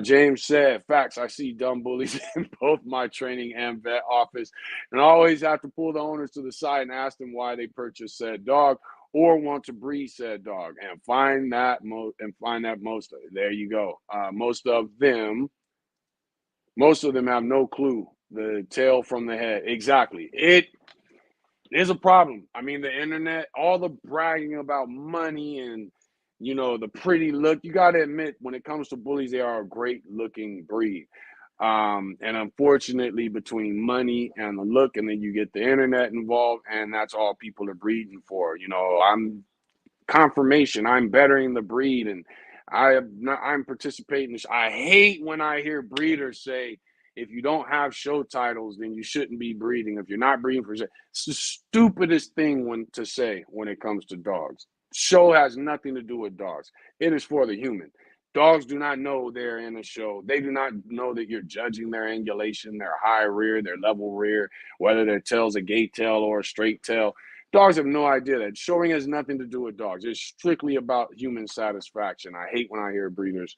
James said, facts, I see dumb bullies in both my training and vet office, and I always have to pull the owners to the side and ask them why they purchased said dog or want to breed said dog, and find that most of it. There you go. Most of them have no clue the tail from the head. Exactly. It is a problem. I mean, the internet, all the bragging about money and the pretty look. You got to admit, when it comes to bullies, they are a great looking breed. And unfortunately, between money and the look, and then you get the internet involved, and that's all people are breeding for. I'm confirmation. I'm bettering the breed, and I'm participating. I hate when I hear breeders say, if you don't have show titles, then you shouldn't be breeding. If you're not breeding for show, it's the stupidest thing to say when it comes to dogs. Show has nothing to do with dogs. It is for the human. Dogs do not know they're in a show. They do not know that you're judging their angulation, their high rear, their level rear, whether their tail's a gate tail or a straight tail. Dogs have no idea that showing has nothing to do with dogs. It's strictly about human satisfaction. I hate when I hear breeders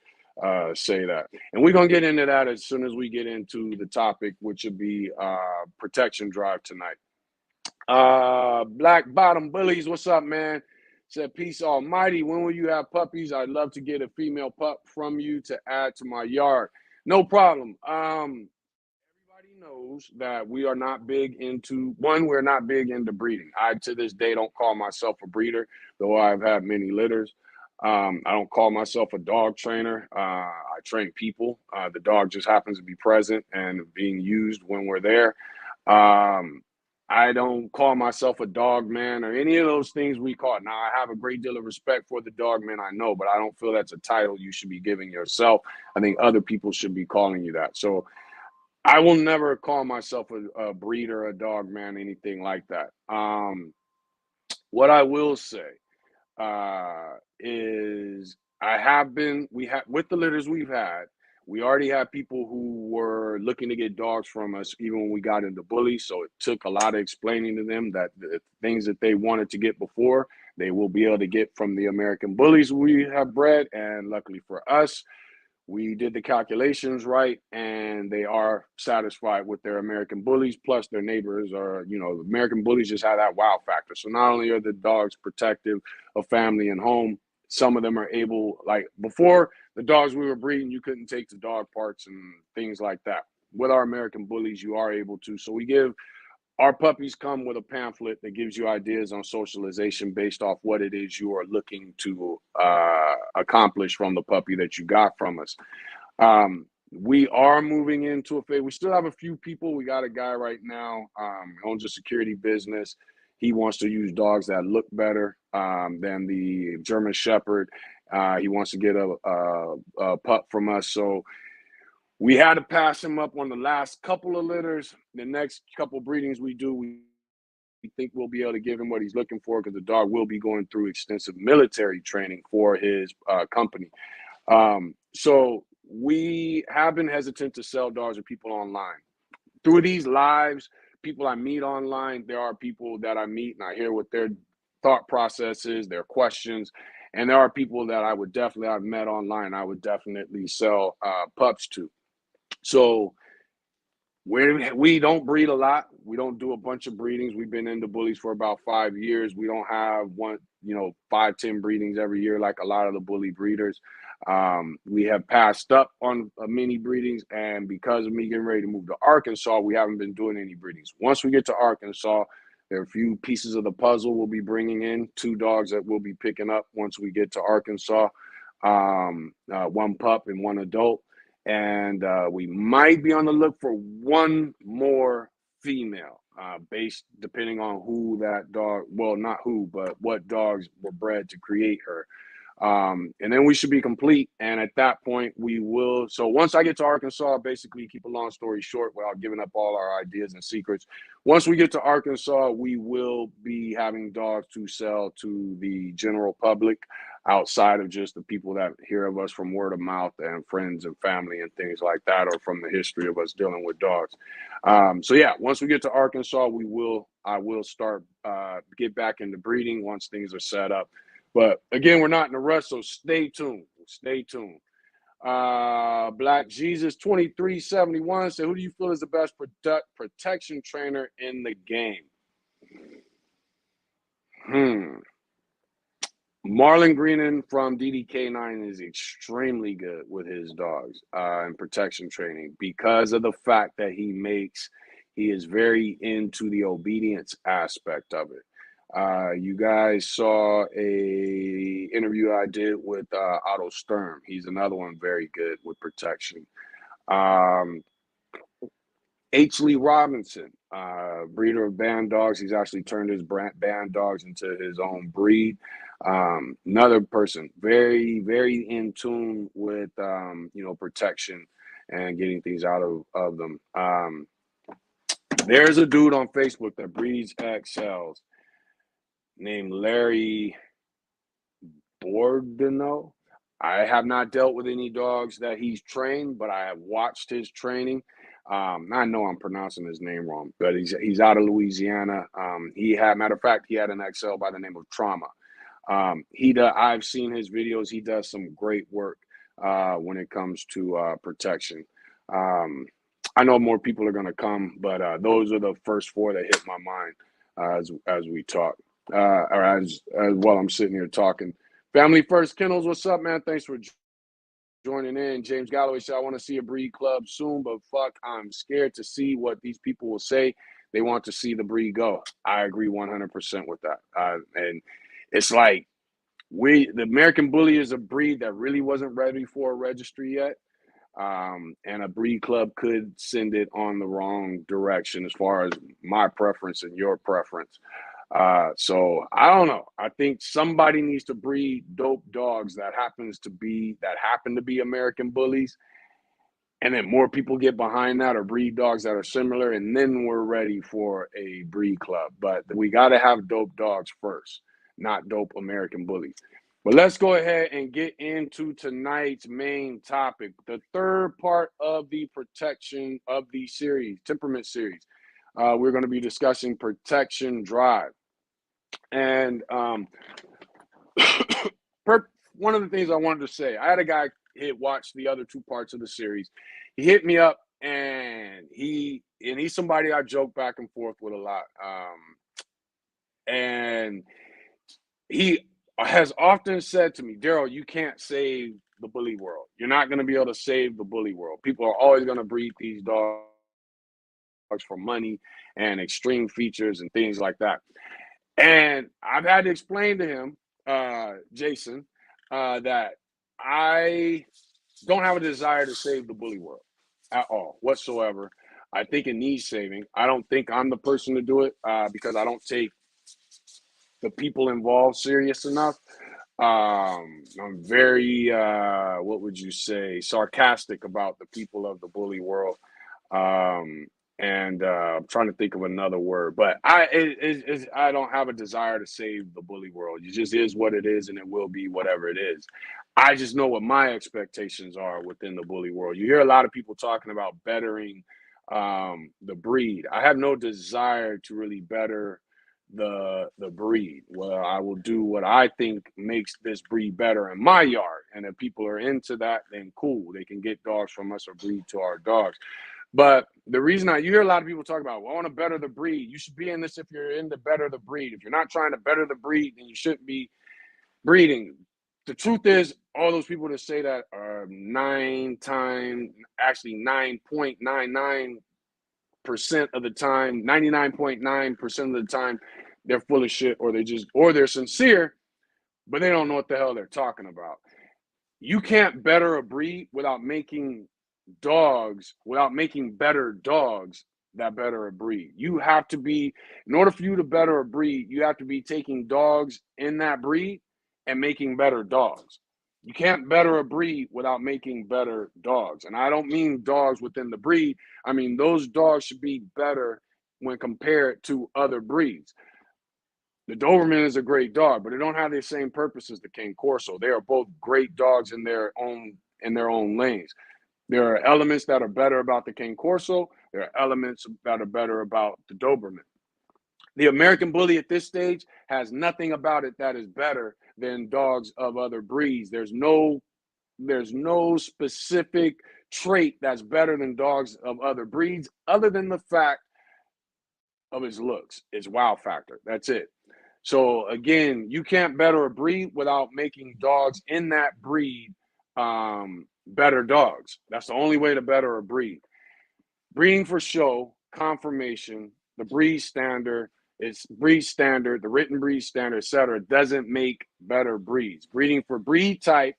say that. And we're going to get into that as soon as we get into the topic, which would be protection drive tonight. Black Bottom Bullies, what's up, man? Said, peace almighty. When will you have puppies? I'd love to get a female pup from you to add to my yard. No problem. Everybody knows that we are not big into one, we're not big into breeding. I to this day don't call myself a breeder, though I've had many litters. I don't call myself a dog trainer. I train people. The dog just happens to be present and being used when we're there. Um, I don't call myself a dog man or any of those things we call it. Now, I have a great deal of respect for the dog man, I know, but I don't feel that's a title you should be giving yourself. I think other people should be calling you that. So I will never call myself a breeder, a dog man, anything like that. What I will say is we have with the litters we've had, we already had people who were looking to get dogs from us even when we got into bullies. So it took a lot of explaining to them that the things that they wanted to get before, they will be able to get from the American bullies we have bred. And luckily for us, we did the calculations right and they are satisfied with their American bullies. Plus their neighbors are, American bullies just have that wow factor. So not only are the dogs protective of family and home, some of them are able, like before the dogs we were breeding, you couldn't take to dog parks and things like that. With our American bullies, you are able to. So we give our puppies come with a pamphlet that gives you ideas on socialization based off what it is you are looking to accomplish from the puppy that you got from us. We are moving into a phase. We still have a few people. We got a guy right now owns a security business. He wants to use dogs that look better than the German Shepherd. He wants to get a pup from us. So we had to pass him up on the last couple of litters. The next couple breedings we do, we think we'll be able to give him what he's looking for because the dog will be going through extensive military training for his company. So we have been hesitant to sell dogs to people online. Through these lives, people I meet online, there are people that I meet and I hear what their thought process is, their questions. And there are people that I've met online, I would definitely sell pups to. So we don't breed a lot. We don't do a bunch of breedings. We've been into bullies for about 5 years. We don't have 5, 10 breedings every year like a lot of the bully breeders. We have passed up on many breedings, and because of me getting ready to move to Arkansas, we haven't been doing any breedings. Once we get to Arkansas, there are a few pieces of the puzzle we'll be bringing in. 2 dogs that we'll be picking up once we get to Arkansas. One pup and one adult. And we might be on the look for one more female, based depending on who that dog. Well, not who, but what dogs were bred to create her. And then we should be complete. And at that point, we will. So once I get to Arkansas, basically, keep a long story short without giving up all our ideas and secrets. Once we get to Arkansas, we will be having dogs to sell to the general public outside of just the people that hear of us from word of mouth and friends and family and things like that, or from the history of us dealing with dogs. So yeah, once we get to Arkansas, I will start get back into breeding once things are set up. But again, we're not in a rush, so stay tuned. Stay tuned. Black Jesus 2371 said, who do you feel is the best protection trainer in the game? Marlon Greenan from DDK9 is extremely good with his dogs and protection training because of the fact that he is very into the obedience aspect of it. You guys saw a interview I did with Otto Sturm. He's another one very good with protection. H. Lee Robinson, breeder of Bandogs. He's actually turned his Bandogs into his own breed. Another person, very, very in tune with, protection and getting things out of them. There's a dude on Facebook that breeds XLs named Larry Bordino. I have not dealt with any dogs that he's trained, but I have watched his training. I know I'm pronouncing his name wrong, but he's out of Louisiana. Matter of fact, he had an XL by the name of Trauma. I've seen his videos. He does some great work when it comes to protection. I know more people are going to come, but those are the first 4 that hit my mind as we talk, or as while I'm sitting here talking. Family First Kennels, what's up, man? Thanks for joining in. James Galloway said, I want to see a breed club soon, but fuck, I'm scared to see what these people will say. They want to see the breed go. I agree 100% with that. And it's like the American Bully is a breed that really wasn't ready for a registry yet. And a breed club could send it on the wrong direction as far as my preference and your preference. So I don't know. I think somebody needs to breed dope dogs that happen to be American Bullies, and then more people get behind that or breed dogs that are similar, and then we're ready for a breed club. But we got to have dope dogs first, not dope American Bullies. But let's go ahead and get into tonight's main topic, the third part of the protection of the series, Temperament Series. We're going to be discussing Protection Drive. And one of the things I wanted to say, I had a guy watch the other two parts of the series. He hit me up, and he's somebody I joke back and forth with a lot. And he has often said to me, Daryl, you can't save the bully world. You're not going to be able to save the bully world. People are always going to breed these dogs for money and extreme features and things like that. And I've had to explain to him, Jason, that I don't have a desire to save the bully world at all, whatsoever. I think it needs saving. I don't think I'm the person to do it because I don't take the people involved serious enough. I'm very, what would you say, sarcastic about the people of the bully world. And I'm trying to think of another word, but I don't have a desire to save the bully world. It just is what it is, and it will be whatever it is. I just know what my expectations are within the bully world. You hear a lot of people talking about bettering the breed. I have no desire to really better the breed. Well, I will do what I think makes this breed better in my yard, and if people are into that, then cool. They can get dogs from us or breed to our dogs. But the reason you hear a lot of people talk about, well, I want to better the breed. You should be in this if you're in to better the breed. If you're not trying to better the breed, then you shouldn't be breeding. The truth is, all those people that say that are 9.99% of the time, 99.9% of the time, they're full of shit, or they're sincere, but they don't know what the hell they're talking about. You can't better a breed without making better dogs that better a breed. You have to be, in order for you to better a breed, you have to be taking dogs in that breed and making better dogs. You can't better a breed without making better dogs. And I don't mean dogs within the breed. I mean, those dogs should be better when compared to other breeds. The Doberman is a great dog, but they don't have the same purpose as the King Corso. They are both great dogs in their own lanes. There are elements that are better about the King Corso. There are elements that are better about the Doberman. The American Bully at this stage has nothing about it that is better than dogs of other breeds. There's no specific trait that's better than dogs of other breeds other than the fact of its looks, its wow factor. That's it. So again, you can't better a breed without making dogs in that breed better dogs. That's the only way to better a breed. Breeding for show, conformation, the breed standard, the written breed standard, etc., doesn't make better breeds. Breeding for breed type,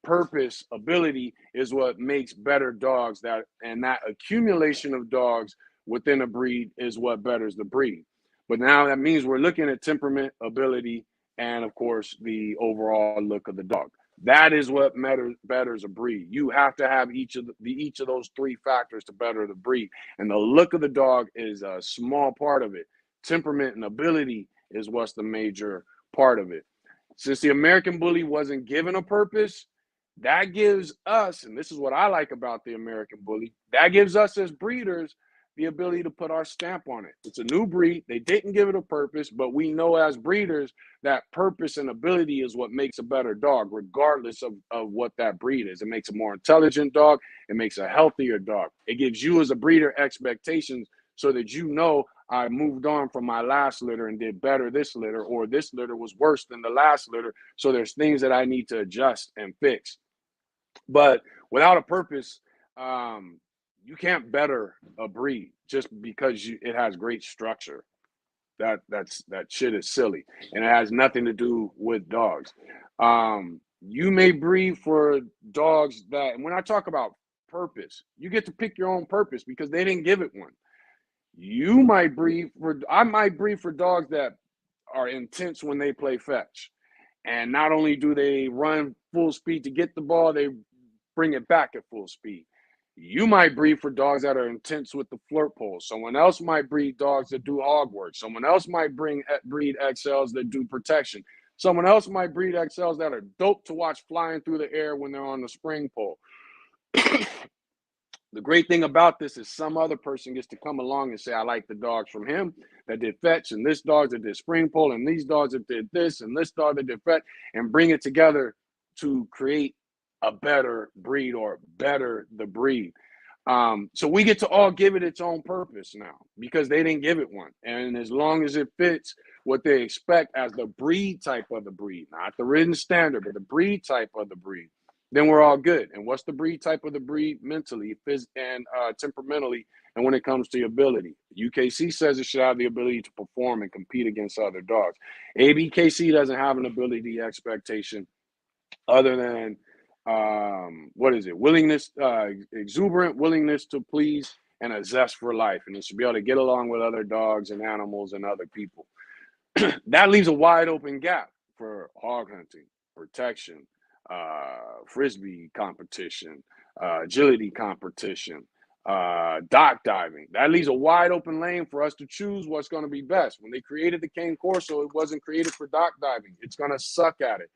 purpose, ability is what makes better dogs. That accumulation of dogs within a breed is what betters the breed. But now that means we're looking at temperament, ability, and of course the overall look of the dog. That is what betters a breed. You have to have each of those three factors to better the breed. And the look of the dog is a small part of it. Temperament and ability is what's the major part of it. Since the American Bully wasn't given a purpose, that gives us, and this is what I like about the American Bully, that gives us as breeders the ability to put our stamp on it. It's a new breed. They didn't give it a purpose, but we know as breeders that purpose and ability is what makes a better dog, regardless of what that breed is. It makes a more intelligent dog. It makes a healthier dog. It gives you as a breeder expectations so that you know I moved on from my last litter and did better this litter, or this litter was worse than the last litter. So there's things that I need to adjust and fix. But without a purpose, you can't better a breed just because it has great structure. That shit is silly, and it has nothing to do with dogs. You may breed for dogs that, and when I talk about purpose, you get to pick your own purpose because they didn't give it one. I might breed for dogs that are intense when they play fetch. And not only do they run full speed to get the ball, they bring it back at full speed. You might breed for dogs that are intense with the flirt pole. Someone else might breed dogs that do hog work. Someone else might breed XLs that do protection. Someone else might breed XLs that are dope to watch flying through the air when they're on the spring pole. The great thing about this is some other person gets to come along and say, I like the dogs from him that did fetch, and this dog that did spring pole, and these dogs that did this, and this dog that did fetch, and bring it together to create a better breed or better the breed. So we get to all give it its own purpose now because they didn't give it one. And as long as it fits what they expect as the breed type of the breed, not the written standard, but the breed type of the breed, then we're all good. And what's the breed type of the breed? Mentally, and temperamentally, and when it comes to ability. UKC says it should have the ability to perform and compete against other dogs. ABKC doesn't have an ability expectation other than what is it? Willingness, exuberant willingness to please, and a zest for life, and it should be able to get along with other dogs and animals and other people. That leaves a wide open gap for hog hunting, protection, frisbee competition, agility competition, dock diving. That leaves a wide open lane for us to choose what's going to be best. When they created the cane corso, it wasn't created for dock diving. It's going to suck at it.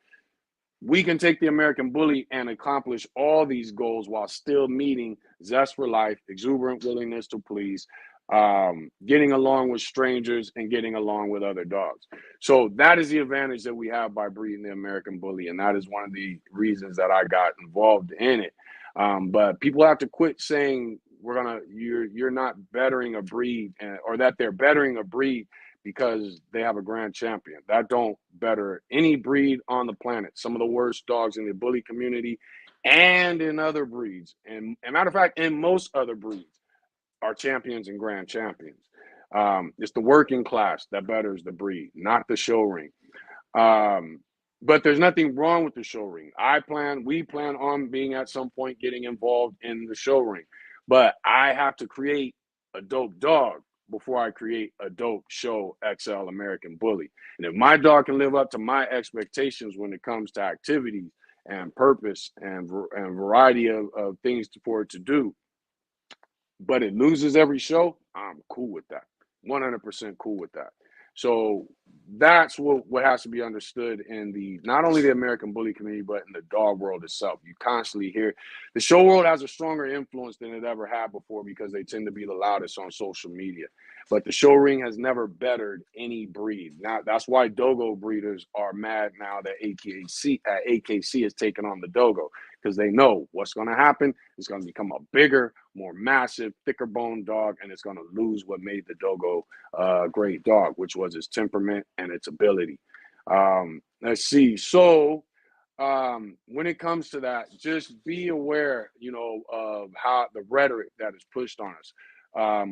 We can take the American bully and accomplish all these goals while still meeting zest for life, exuberant willingness to please, getting along with strangers, and getting along with other dogs. So that is the advantage that we have by breeding the American bully, and that is one of the reasons that I got involved in it. But people have to quit saying you're not bettering a breed, or that they're bettering a breed because they have a grand champion. That don't better any breed on the planet. Some of the worst dogs in the bully community and in other breeds, and matter of fact, in most other breeds, are champions and grand champions. It's the working class that betters the breed, not the show ring. But there's nothing wrong with the show ring. We plan on being at some point getting involved in the show ring, but I have to create a dope dog before I create a dope show XL American bully. And if my dog can live up to my expectations when it comes to activities and purpose and variety of things for it to do, but it loses every show, I'm cool with that. 100% cool with that. So that's what has to be understood in the not only the American bully community, but in the dog world itself. You constantly hear the show world has a stronger influence than it ever had before because they tend to be the loudest on social media. But the show ring has never bettered any breed. Now that's why dogo breeders are mad now that AKC has taken on the dogo, because they know what's going to happen. It's going to become a bigger, more massive, thicker bone dog, and it's going to lose what made the dogo great dog, which was its temperament and its ability. Let's see. So when it comes to that, just be aware, of how the rhetoric that is pushed on us.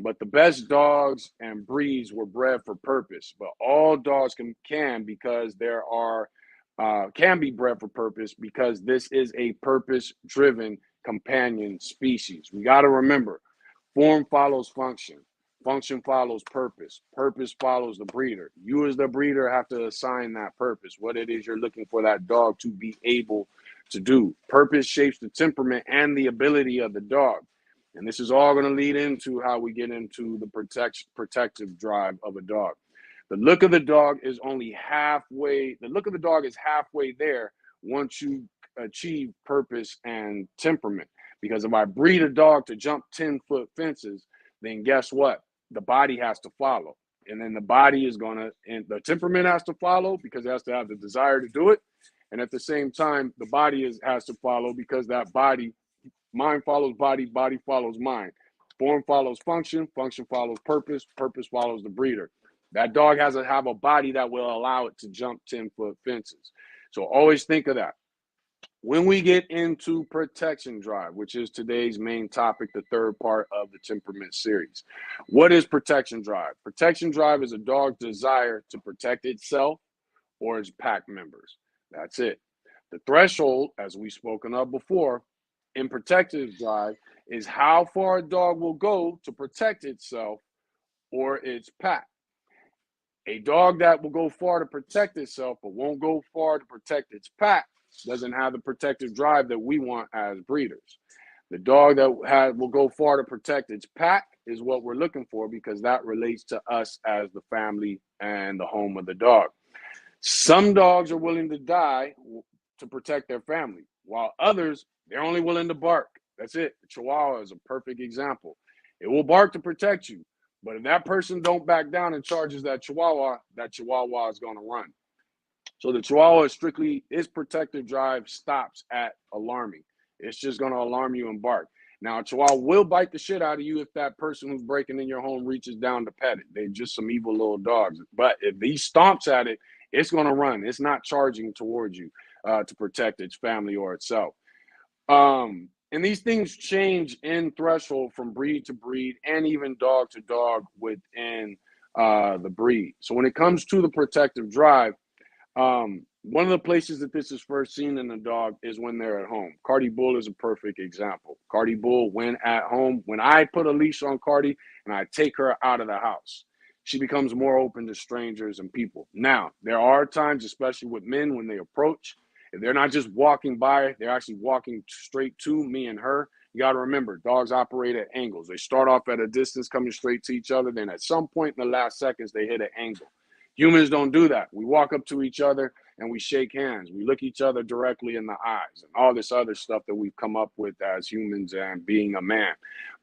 But the best dogs and breeds were bred for purpose. But all dogs can because there are can be bred for purpose because this is a purpose-driven companion species. We got to remember, form follows function. Function follows purpose. Purpose follows the breeder. You as the breeder have to assign that purpose, what it is you're looking for that dog to be able to do. Purpose shapes the temperament and the ability of the dog. And this is all going to lead into how we get into the protective drive of a dog. The look of the dog is only halfway. The look of the dog is halfway there once you achieve purpose and temperament. Because if I breed a dog to jump 10-foot fences, then guess what? The body has to follow. And then the body is going to, and the temperament has to follow because it has to have the desire to do it. And at the same time, the body has to follow because that body, mind follows body, body follows mind. Form follows function, function follows purpose, purpose follows the breeder. That dog has to have a body that will allow it to jump 10-foot fences. So always think of that. When we get into protection drive, which is today's main topic, the third part of the Temperament series, what is protection drive? Protection drive is a dog's desire to protect itself or its pack members. That's it. The threshold, as we've spoken of before, in protective drive is how far a dog will go to protect itself or its pack. A dog that will go far to protect itself but won't go far to protect its pack doesn't have the protective drive that we want as breeders. The dog that will go far to protect its pack is what we're looking for, because that relates to us as the family and the home of the dog. Some dogs are willing to die to protect their family, while others, they're only willing to bark. That's it. The Chihuahua is a perfect example. It will bark to protect you, but if that person don't back down and charges that Chihuahua is going to run. So the Chihuahua is strictly, its protective drive stops at alarming. It's just going to alarm you and bark. Now, a Chihuahua will bite the shit out of you if that person who's breaking in your home reaches down to pet it. They're just some evil little dogs. But if he stomps at it, it's going to run. It's not charging towards you to protect its family or itself. And these things change in threshold from breed to breed and even dog to dog within the breed. So when it comes to the protective drive, one of the places that this is first seen in a dog is when they're at home. Cardi Bull is a perfect example. Cardi Bull, when at home, when I put a leash on Cardi and I take her out of the house, she becomes more open to strangers and people. Now, there are times, especially with men, when they approach, if they're not just walking by, they're actually walking straight to me and her. You got to remember, dogs operate at angles. They start off at a distance coming straight to each other. Then at some point in the last seconds, they hit an angle. Humans don't do that. We walk up to each other and we shake hands. We look each other directly in the eyes and all this other stuff that we've come up with as humans and being a man.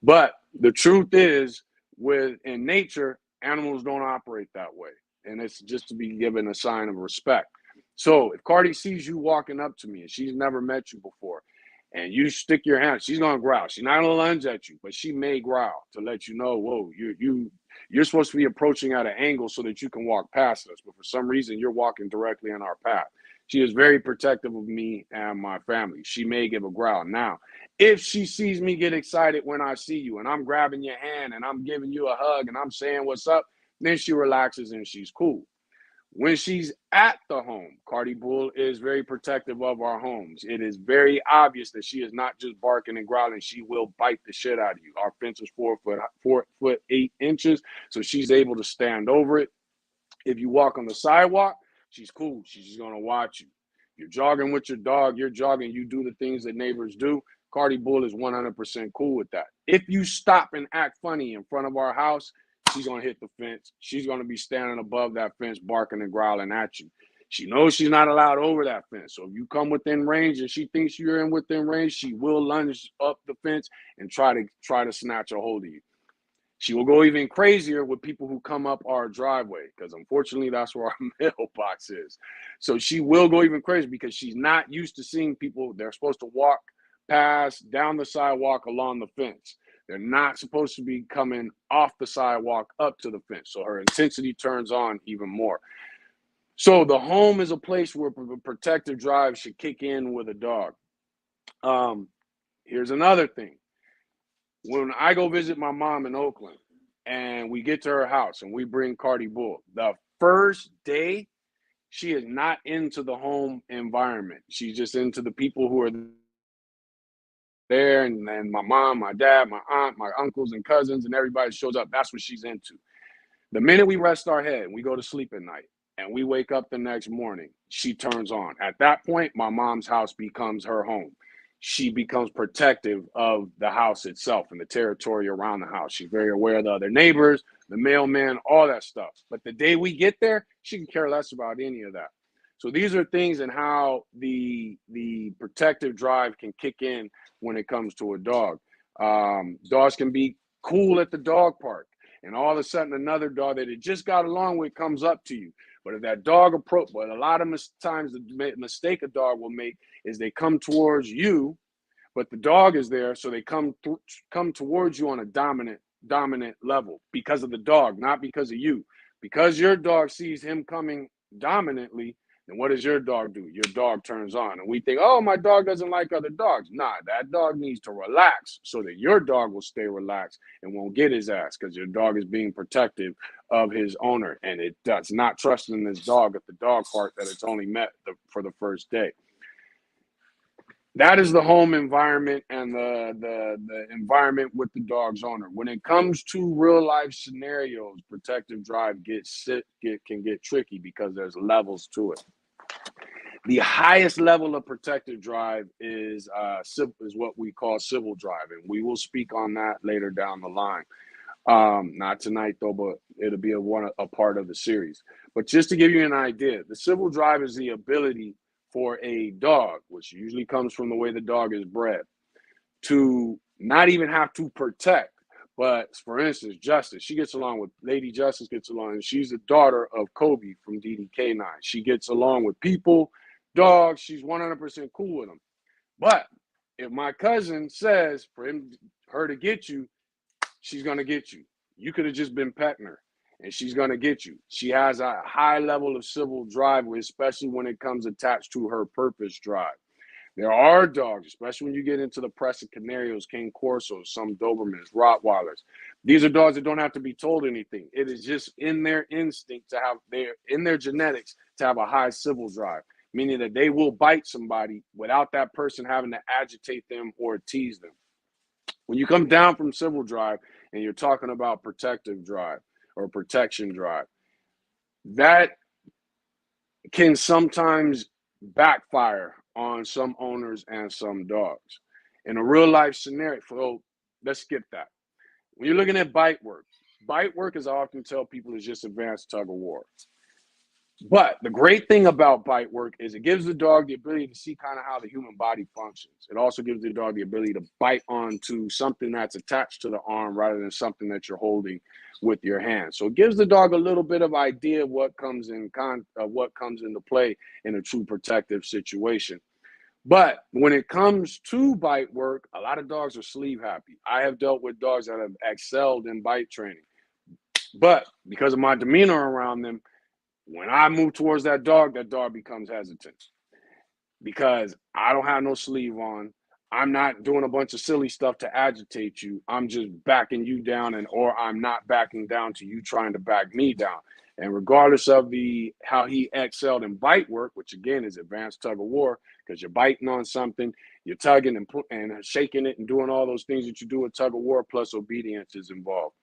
But the truth is, in nature, animals don't operate that way. And it's just to be given a sign of respect. So if Cardi sees you walking up to me and she's never met you before, and you stick your hand, she's gonna growl. She's not gonna lunge at you, but she may growl to let you know, whoa, you're supposed to be approaching at an angle so that you can walk past us. But for some reason, you're walking directly in our path. She is very protective of me and my family. She may give a growl. Now, if she sees me get excited when I see you and I'm grabbing your hand and I'm giving you a hug and I'm saying what's up, then she relaxes and she's cool. When she's at the home, Cardi Bull is very protective of our homes. It is very obvious that she is not just barking and growling. She will bite the shit out of you. Our fence is 4'8", so she's able to stand over it. If you walk on the sidewalk, she's cool. She's just gonna watch you. You're jogging with your dog. You're jogging. You do the things that neighbors do. Cardi Bull is 100% cool with that. If you stop and act funny in front of our house, she's going to hit the fence. She's going to be standing above that fence, barking and growling at you. She knows she's not allowed over that fence. So if you come within range and she thinks you're in within range, she will lunge up the fence and try to snatch a hold of you. She will go even crazier with people who come up our driveway, because unfortunately that's where our mailbox is. So she will go even crazy because she's not used to seeing people. They're supposed to walk past, down the sidewalk, along the fence. They're not supposed to be coming off the sidewalk up to the fence. So her intensity turns on even more. So the home is a place where protective drive should kick in with a dog. Here's another thing. When I go visit my mom in Oakland and we get to her house and we bring Cardi Bull, the first day, she is not into the home environment. She's just into the people who are there, and my mom, my dad, my aunt, my uncles and cousins, and everybody shows up. That's what she's into. The minute we rest our head, we go to sleep at night, and we wake up the next morning, she turns on. At that point, my mom's house becomes her home. She becomes protective of the house itself and the territory around the house. She's very aware of the other neighbors, the mailman, all that stuff. But the day we get there, she can care less about any of that. So these are things and how the protective drive can kick in when it comes to a dog. Dogs can be cool at the dog park, and all of a sudden another dog that it just got along with comes up to you. But if that dog approach, but a lot of times the mistake a dog will make is they come towards you, but the dog is there, so they come towards you on a dominant level because of the dog, not because of you. Because your dog sees him coming dominantly, And what does your dog do? Your dog turns on. And we think, oh, my dog doesn't like other dogs. Nah, that dog needs to relax so that your dog will stay relaxed and won't get his ass, because your dog is being protective of his owner. And it does not trust in this dog at the dog park that it's only met for the first day. That is the home environment and the environment with the dog's owner. When it comes to real life scenarios, protective drive can get tricky because there's levels to it. The highest level of protective drive is what we call civil drive, and we will speak on that later down the line. Not tonight though, but it'll be a part of the series. But just to give you an idea, the civil drive is the ability for a dog, which usually comes from the way the dog is bred, to not even have to protect. But for instance, Justice, she gets along with Lady Justice gets along, and she's the daughter of Kobe from DDK9. She gets along with people, dogs. She's 100% cool with them. But if my cousin says for her to get you, she's gonna get you. You could have just been petting her, and she's gonna get you. She has a high level of civil drive, especially when it comes attached to her purpose drive. There are dogs, especially when you get into the Presa Canarios, Cane Corsos, some Dobermans, Rottweilers. These are dogs that don't have to be told anything. It is just in their instinct in their genetics to have a high civil drive, meaning that they will bite somebody without that person having to agitate them or tease them. When you come down from civil drive and you're talking about protective drive or protection drive, that can sometimes backfire on some owners and some dogs. In a real life scenario, let's skip that. When you're looking at bite work, as I often tell people, is just advanced tug of war. But the great thing about bite work is it gives the dog the ability to see kind of how the human body functions. It also gives the dog the ability to bite onto something that's attached to the arm rather than something that you're holding with your hand. So it gives the dog a little bit of idea of what comes into play in a true protective situation. But when it comes to bite work, a lot of dogs are sleeve happy. I have dealt with dogs that have excelled in bite training, but because of my demeanor around them, when I move towards that dog becomes hesitant because I don't have no sleeve on. I'm not doing a bunch of silly stuff to agitate you. I'm just backing you down, or I'm not backing down to you trying to back me down. And regardless of how he excelled in bite work, which again is advanced tug of war, because you're biting on something, you're tugging and shaking it and doing all those things that you do with tug of war, plus obedience is involved.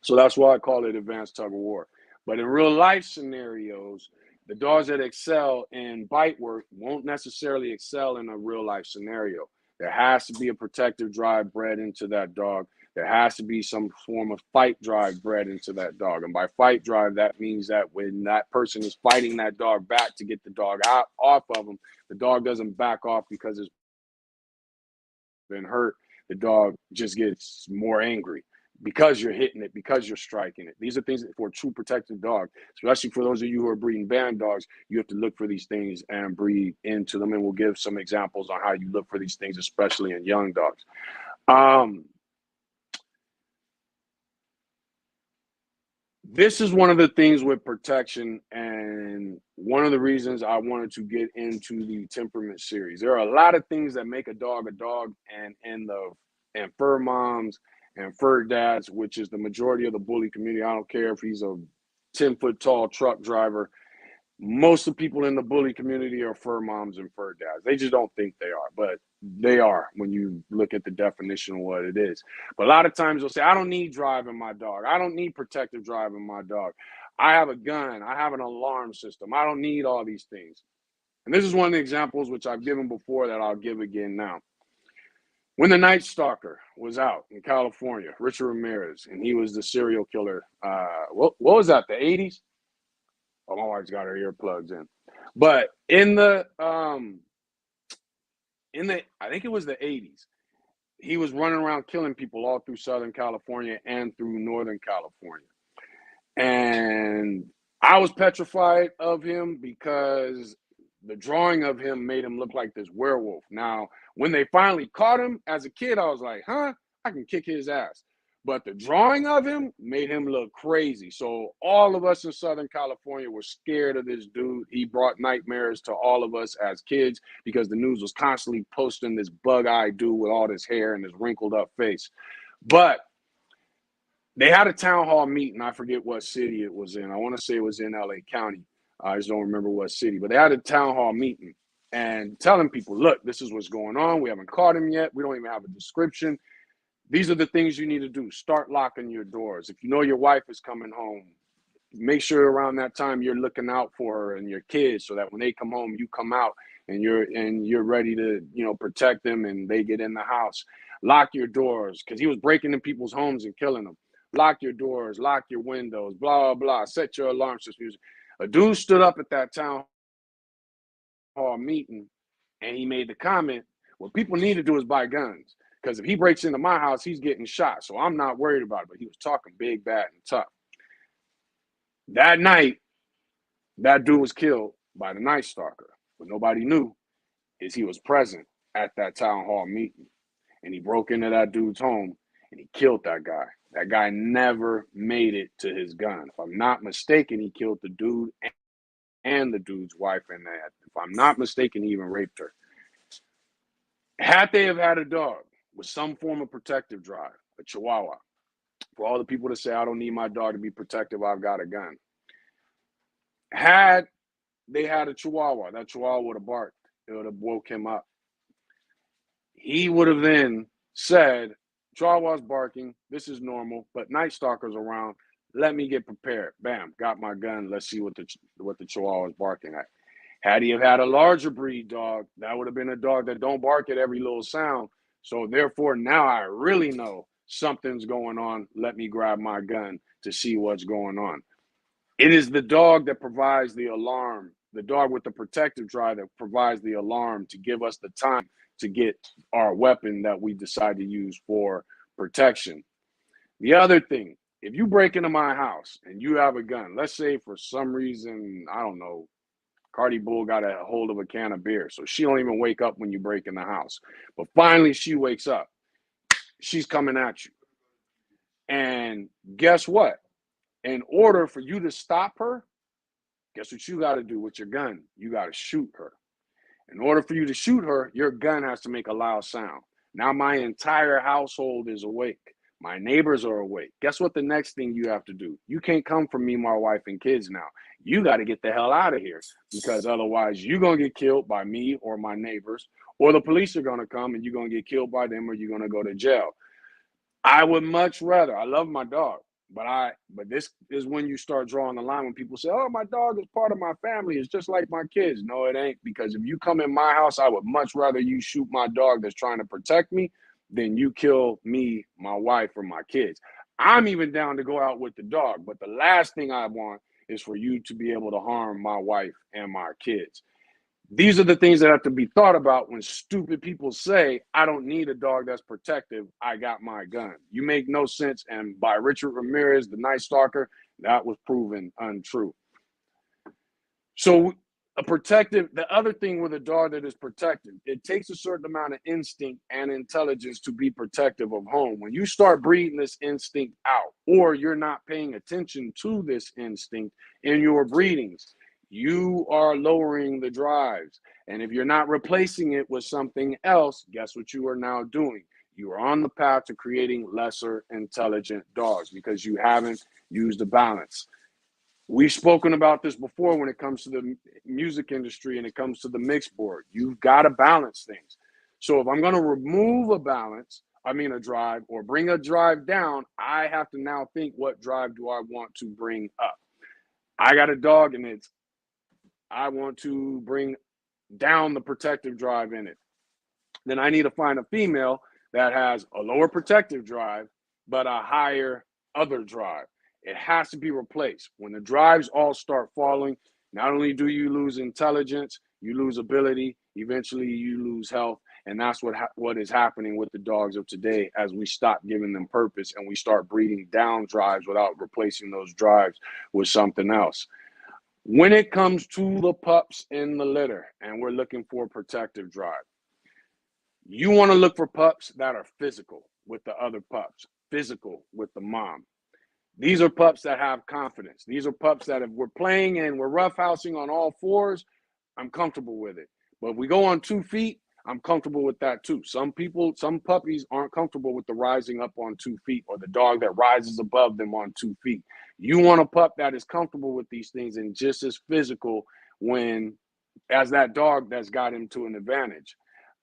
So that's why I call it advanced tug of war. But in real life scenarios, the dogs that excel in bite work won't necessarily excel in a real life scenario. There has to be a protective drive bred into that dog. There has to be some form of fight drive bred into that dog. And by fight drive, that means that when that person is fighting that dog back to get the dog off of them, the dog doesn't back off because it's been hurt. The dog just gets more angry because you're hitting it, because you're striking it. These are things that for a true protective dog, especially for those of you who are breeding Bandogs, you have to look for these things and breed into them. And we'll give some examples on how you look for these things, especially in young dogs. This is one of the things with protection, and one of the reasons I wanted to get into the Temperament series. There are a lot of things that make a dog, and fur moms and fur dads, which is the majority of the bully community. I don't care if he's a 10-foot tall truck driver. Most of the people in the bully community are fur moms and fur dads. They just don't think they are, but they are when you look at the definition of what it is. But a lot of times they'll say, I don't need drive in my dog. I don't need protective drive in my dog. I have a gun. I have an alarm system. I don't need all these things. And this is one of the examples which I've given before that I'll give again now. When the Night Stalker was out in California, Richard Ramirez, and he was the serial killer. What was that, the 80s? Oh, my wife's got her earplugs in. But I think it was the 80s, he was running around killing people all through Southern California and through Northern California. And I was petrified of him because the drawing of him made him look like this werewolf. Now, when they finally caught him as a kid, I was like, I can kick his ass. But the drawing of him made him look crazy. So all of us in Southern California were scared of this dude. He brought nightmares to all of us as kids because the news was constantly posting this bug-eyed dude with all this hair and this wrinkled up face. But they had a town hall meeting. I forget what city it was in. I want to say it was in LA County. I just don't remember what city. But they had a town hall meeting and telling people, look, this is what's going on. We haven't caught him yet. We don't even have a description. These are the things you need to do. Start locking your doors. If you know your wife is coming home, make sure around that time you're looking out for her and your kids so that when they come home, you come out and you're ready to, protect them and they get in the house. Lock your doors because he was breaking in people's homes and killing them. Lock your doors, lock your windows, blah, blah, blah. Set your alarm system. A dude stood up at that town hall meeting and he made the comment, what people need to do is buy guns. Because if he breaks into my house, he's getting shot. So I'm not worried about it. But he was talking big, bad, and tough. That night, that dude was killed by the Night Stalker. What nobody knew is he was present at that town hall meeting. And he broke into that dude's home and he killed that guy. That guy never made it to his gun. If I'm not mistaken, he killed the dude and the dude's wife. And if I'm not mistaken, he even raped her. Had they have had a dog with some form of protective drive, a Chihuahua, for all the people that say, I don't need my dog to be protective, I've got a gun. Had they had a Chihuahua, that Chihuahua would have barked. It would have woke him up. He would have then said, Chihuahua's barking, this is normal, but Night Stalker's around. Let me get prepared. Bam, got my gun. Let's see what the Chihuahua is barking at. Had he have had a larger breed dog, that would have been a dog that don't bark at every little sound. So therefore, now I really know something's going on. Let me grab my gun to see what's going on. It is the dog that provides the alarm, the dog with the protective drive that provides the alarm to give us the time to get our weapon that we decide to use for protection. The other thing, if you break into my house and you have a gun, let's say for some reason, I don't know, Cardi Bull got a hold of a can of beer, so she don't even wake up when you break in the house. But finally, she wakes up. She's coming at you. And guess what? In order for you to stop her, guess what you got to do with your gun? You got to shoot her. In order for you to shoot her, your gun has to make a loud sound. Now my entire household is awake. My neighbors are awake. Guess what the next thing you have to do? You can't come for me, my wife, and kids now. You got to get the hell out of here because otherwise you're going to get killed by me or my neighbors, or the police are going to come and you're going to get killed by them or you're going to go to jail. I would much rather, I love my dog, but this is when you start drawing the line when people say, oh, my dog is part of my family. It's just like my kids. No, it ain't, because if you come in my house, I would much rather you shoot my dog that's trying to protect me than you kill me, my wife, or my kids. I'm even down to go out with the dog, but the last thing I want is for you to be able to harm my wife and my kids. These are the things that have to be thought about when stupid people say, I don't need a dog that's protective. I got my gun. You make no sense. And by Richard Ramirez, the Night Stalker, that was proven untrue. So the other thing with a dog that is protective, it takes a certain amount of instinct and intelligence to be protective of home. When you start breeding this instinct out, or you're not paying attention to this instinct in your breedings, you are lowering the drives. And if you're not replacing it with something else, guess what you are now doing? You are on the path to creating lesser intelligent dogs because you haven't used the balance. We've spoken about this before when it comes to the music industry and it comes to the mix board. You've got to balance things. So if I'm going to remove a drive, or bring a drive down, I have to now think, what drive do I want to bring up? I got a dog and I want to bring down the protective drive in it. Then I need to find a female that has a lower protective drive, but a higher other drive. It has to be replaced. When the drives all start falling, not only do you lose intelligence, you lose ability, eventually you lose health. And that's what is happening with the dogs of today as we stop giving them purpose and we start breeding down drives without replacing those drives with something else. When it comes to the pups in the litter and we're looking for protective drive, you want to look for pups that are physical with the other pups. physical with the mom. These are pups that have confidence. These are pups that if we're playing and we're roughhousing on all fours, I'm comfortable with it. But if we go on 2 feet, I'm comfortable with that too. Some puppies aren't comfortable with the rising up on 2 feet or the dog that rises above them on 2 feet. You want a pup that is comfortable with these things and just as physical when, as that dog that's got him to an advantage.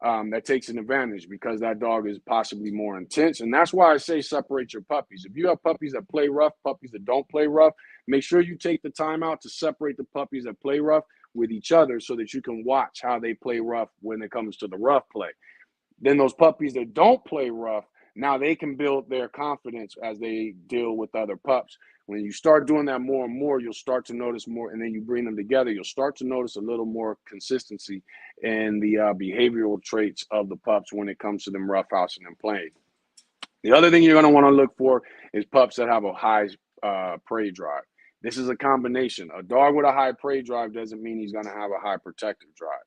That takes an advantage because that dog is possibly more intense. And that's why I say separate your puppies. If you have puppies that play rough, puppies that don't play rough, make sure you take the time out to separate the puppies that play rough with each other so that you can watch how they play rough when it comes to the rough play. Then those puppies that don't play rough, now they can build their confidence as they deal with other pups. When you start doing that more and more, you'll start to notice more, and then you bring them together, you'll start to notice a little more consistency in the behavioral traits of the pups when it comes to them roughhousing and playing. The other thing you're going to want to look for is pups that have a high prey drive. This is a combination. A dog with a high prey drive doesn't mean he's going to have a high protective drive.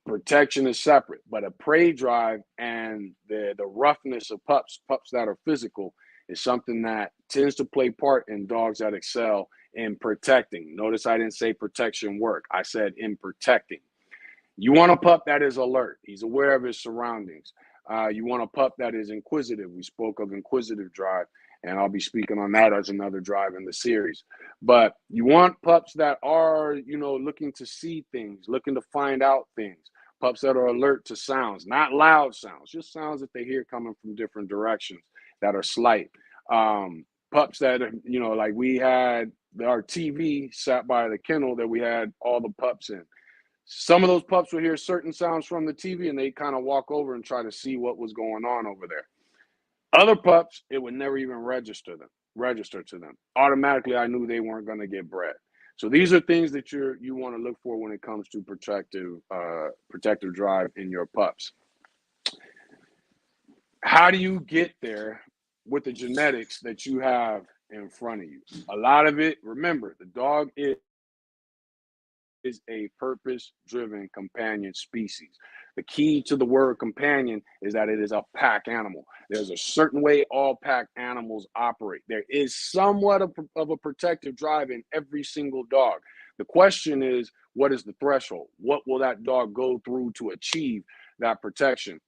Protection is separate, but a prey drive and the roughness of pups that are physical, is something that tends to play part in dogs that excel in protecting. Notice I didn't say protection work. I said in protecting. You want a pup that is alert. He's aware of his surroundings. You want a pup that is inquisitive. We spoke of inquisitive drive, and I'll be speaking on that as another drive in the series. But you want pups that are, looking to see things, looking to find out things. Pups that are alert to sounds, not loud sounds, just sounds that they hear coming from different directions that are slight. Pups that, like we had our TV sat by the kennel that we had all the pups in. Some of those pups would hear certain sounds from the TV and they kind of walk over and try to see what was going on over there. Other pups, it would never even register to them. Automatically, I knew they weren't going to get bred. So these are things that you want to look for when it comes to protective drive in your pups. How do you get there with the genetics that you have in front of you? A lot of it, remember, the dog is a purpose-driven companion species. The key to the word companion is that it is a pack animal. There's a certain way all pack animals operate. There is somewhat of a protective drive in every single dog. The question is, what is the threshold? What will that dog go through to achieve that protection?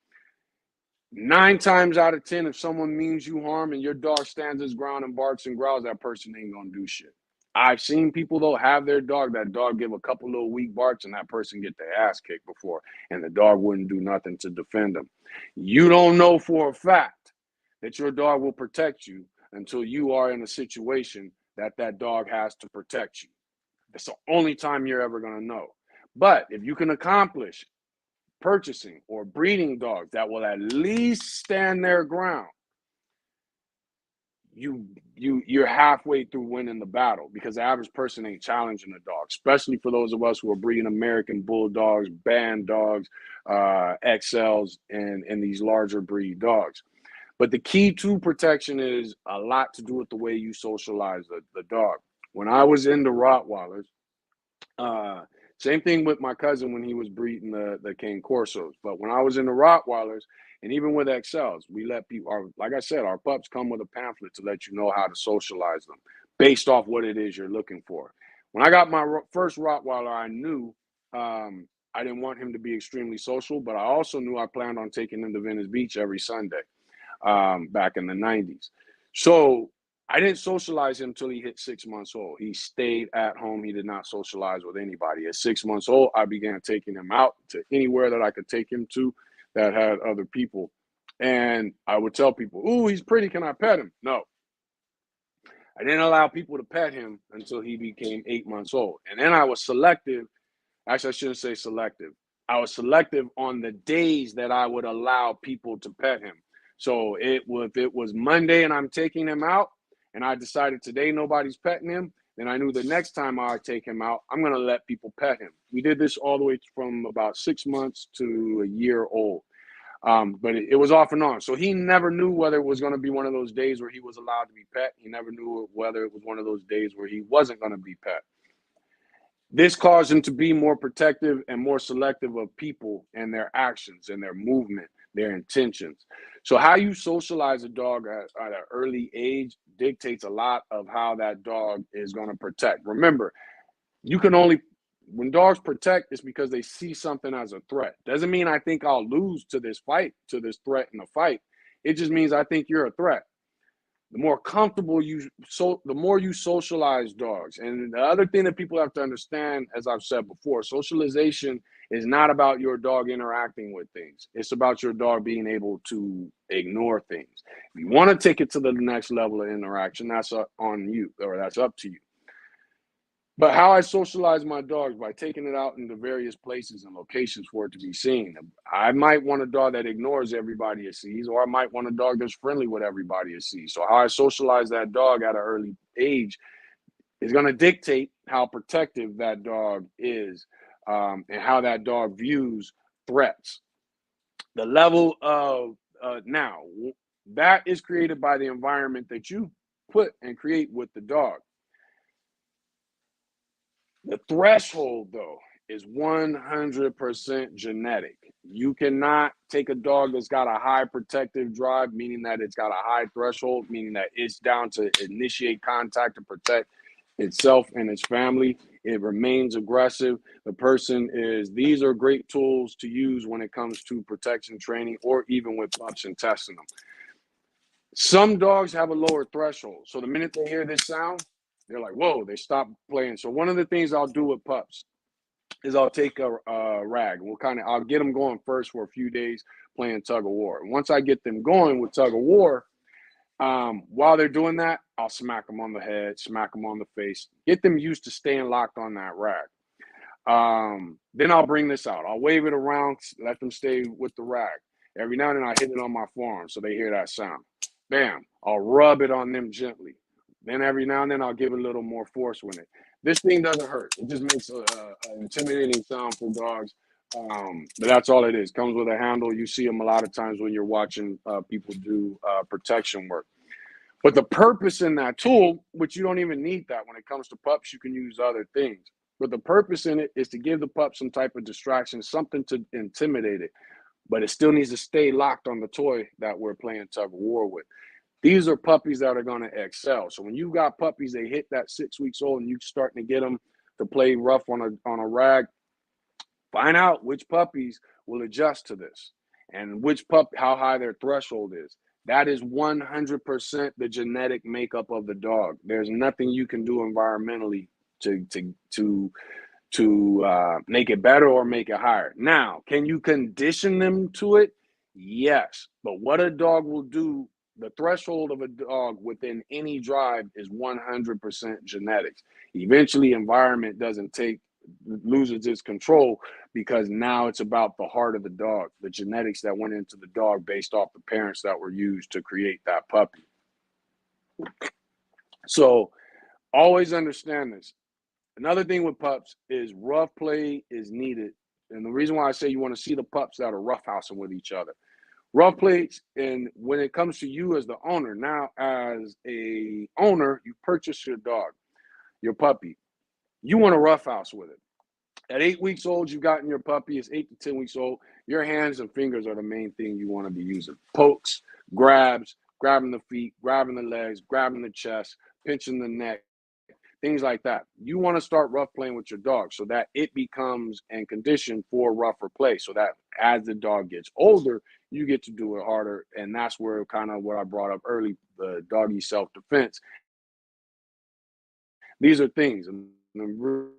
9 times out of 10, if someone means you harm and your dog stands his ground and barks and growls, that person ain't gonna do shit. I've seen people, though, have that dog give a couple little weak barks and that person get their ass kicked before, and the dog wouldn't do nothing to defend them. You don't know for a fact that your dog will protect you until you are in a situation that dog has to protect you. That's the only time you're ever going to know. But if you can accomplish purchasing or breeding dogs that will at least stand their ground, you're halfway through winning the battle, because the average person ain't challenging a dog, especially for those of us who are breeding American bulldogs, Bandogs, XLs, and these larger breed dogs. But the key to protection is a lot to do with the way you socialize the dog. When I was into Rottweilers, same thing with my cousin when he was breeding the Cane Corsos. But when I was in the Rottweilers, and even with XLs, we let people, like I said, our pups come with a pamphlet to let you know how to socialize them based off what it is you're looking for. When I got my first Rottweiler, I knew I didn't want him to be extremely social, but I also knew I planned on taking him to Venice Beach every Sunday back in the 90s. So I didn't socialize him until he hit 6 months old. He stayed at home. He did not socialize with anybody. At 6 months old, I began taking him out to anywhere that I could take him to that had other people. And I would tell people, "Ooh, he's pretty. Can I pet him?" No. I didn't allow people to pet him until he became 8 months old. And then I was selective. Actually, I shouldn't say selective. I was selective on the days that I would allow people to pet him. So if it was Monday and I'm taking him out, and I decided today nobody's petting him, then I knew the next time I take him out, I'm going to let people pet him. We did this all the way from about 6 months to a year old. But it was off and on. So he never knew whether it was going to be one of those days where he was allowed to be pet. He never knew whether it was one of those days where he wasn't going to be pet. This caused him to be more protective and more selective of people and their actions and their movement, their intentions. So, how you socialize a dog at an early age dictates a lot of how that dog is going to protect. Remember, you can only, when dogs protect, it's because they see something as a threat. Doesn't mean I think I'll lose to this fight, to this threat in a fight. It just means I think you're a threat. The more comfortable the more you socialize dogs. And the other thing that people have to understand, as I've said before, socialization is not about your dog interacting with things. It's about your dog being able to ignore things. If you want to take it to the next level of interaction, that's on you, or that's up to you. But how I socialize my dogs, by taking it out into various places and locations for it to be seen. I might want a dog that ignores everybody it sees, or I might want a dog that's friendly with everybody it sees. So how I socialize that dog at an early age is going to dictate how protective that dog is, and how that dog views threats. The level of now that is created by the environment that you put and create with the dog. The threshold, though, is 100% genetic. You cannot take a dog that's got a high protective drive, meaning that it's got a high threshold, meaning that it's down to initiate contact to protect itself and its family. It remains aggressive. The person is, these are great tools to use when it comes to protection training, or even with pups and testing them. Some dogs have a lower threshold. So the minute they hear this sound, they're like, whoa, they stop playing. So one of the things I'll do with pups is I'll take a rag. I'll get them going first for a few days playing tug of war. And once I get them going with tug of war, while they're doing that, I'll smack them on the head, smack them on the face, get them used to staying locked on that rag. Then I'll bring this out. I'll wave it around, let them stay with the rag. Every now and then I hit it on my forearm so they hear that sound. Bam, I'll rub it on them gently. Then every now and then I'll give it a little more force with it. This thing doesn't hurt. It just makes an intimidating sound for dogs. But that's all it is. Comes with a handle. You see them a lot of times when you're watching people do protection work. But the purpose in that tool, which you don't even need that when it comes to pups, you can use other things. But the purpose in it is to give the pup some type of distraction, something to intimidate it. But it still needs to stay locked on the toy that we're playing tug of war with. These are puppies that are going to excel. So when you got puppies, they hit that 6 weeks old, and you're starting to get them to play rough on a rag, find out which puppies will adjust to this, and how high their threshold is. That is 100% the genetic makeup of the dog. There's nothing you can do environmentally to make it better or make it higher. Now, can you condition them to it? Yes. But what a dog will do, the threshold of a dog within any drive is 100% genetics. Eventually, environment loses its control, because now it's about the heart of the dog, the genetics that went into the dog based off the parents that were used to create that puppy. So always understand this. Another thing with pups is rough play is needed. And the reason why I say you want to see the pups that are roughhousing with each other. Rough plays, and when it comes to you as the owner, now as a owner, you purchase your dog, your puppy. You want to roughhouse with it. At 8 weeks old, you've gotten your puppy. It's 8 to 10 weeks old. Your hands and fingers are the main thing you want to be using. Pokes, grabs, grabbing the feet, grabbing the legs, grabbing the chest, pinching the neck, things like that. You want to start rough playing with your dog so that it becomes and conditioned for rougher play, so that as the dog gets older, you get to do it harder. And that's where kind of what I brought up early, the doggy self-defense. These are things. And the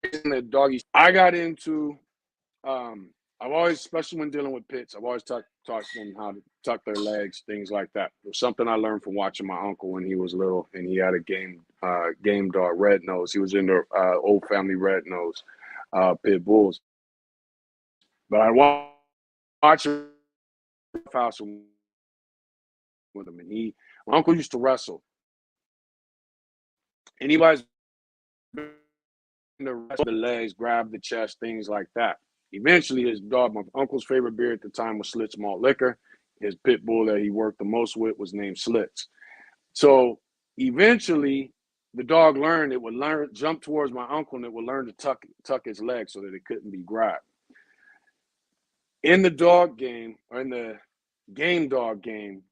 reason that doggy, I got into, I've always, especially when dealing with pits, I've always taught them how to tuck their legs, things like that. It was something I learned from watching my uncle when he was little, and he had a game dog, red nose. He was in the old family red nose pit bulls. But I watched him house with him, and my uncle used to wrestle. Anybody's been to wrestle the legs, grab the chest, things like that. Eventually, his dog, my uncle's favorite beer at the time was Slits Malt Liquor. His pit bull that he worked the most with was named Slits. So eventually, the dog learned, it would learn jump towards my uncle, and it would learn to tuck its leg so that it couldn't be grabbed. In the dog game, or in the game dog game,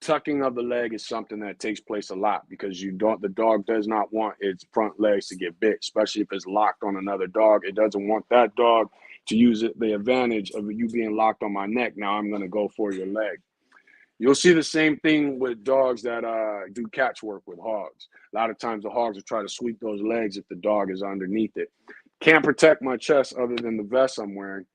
tucking of the leg is something that takes place a lot because the dog does not want its front legs to get bit, especially if it's locked on another dog. It doesn't want that dog to use the advantage of you being locked on my neck. Now I'm going to go for your leg. You'll see the same thing with dogs that do catch work with hogs. A lot of times the hogs will try to sweep those legs if the dog is underneath it. Can't protect my chest other than the vest I'm wearing.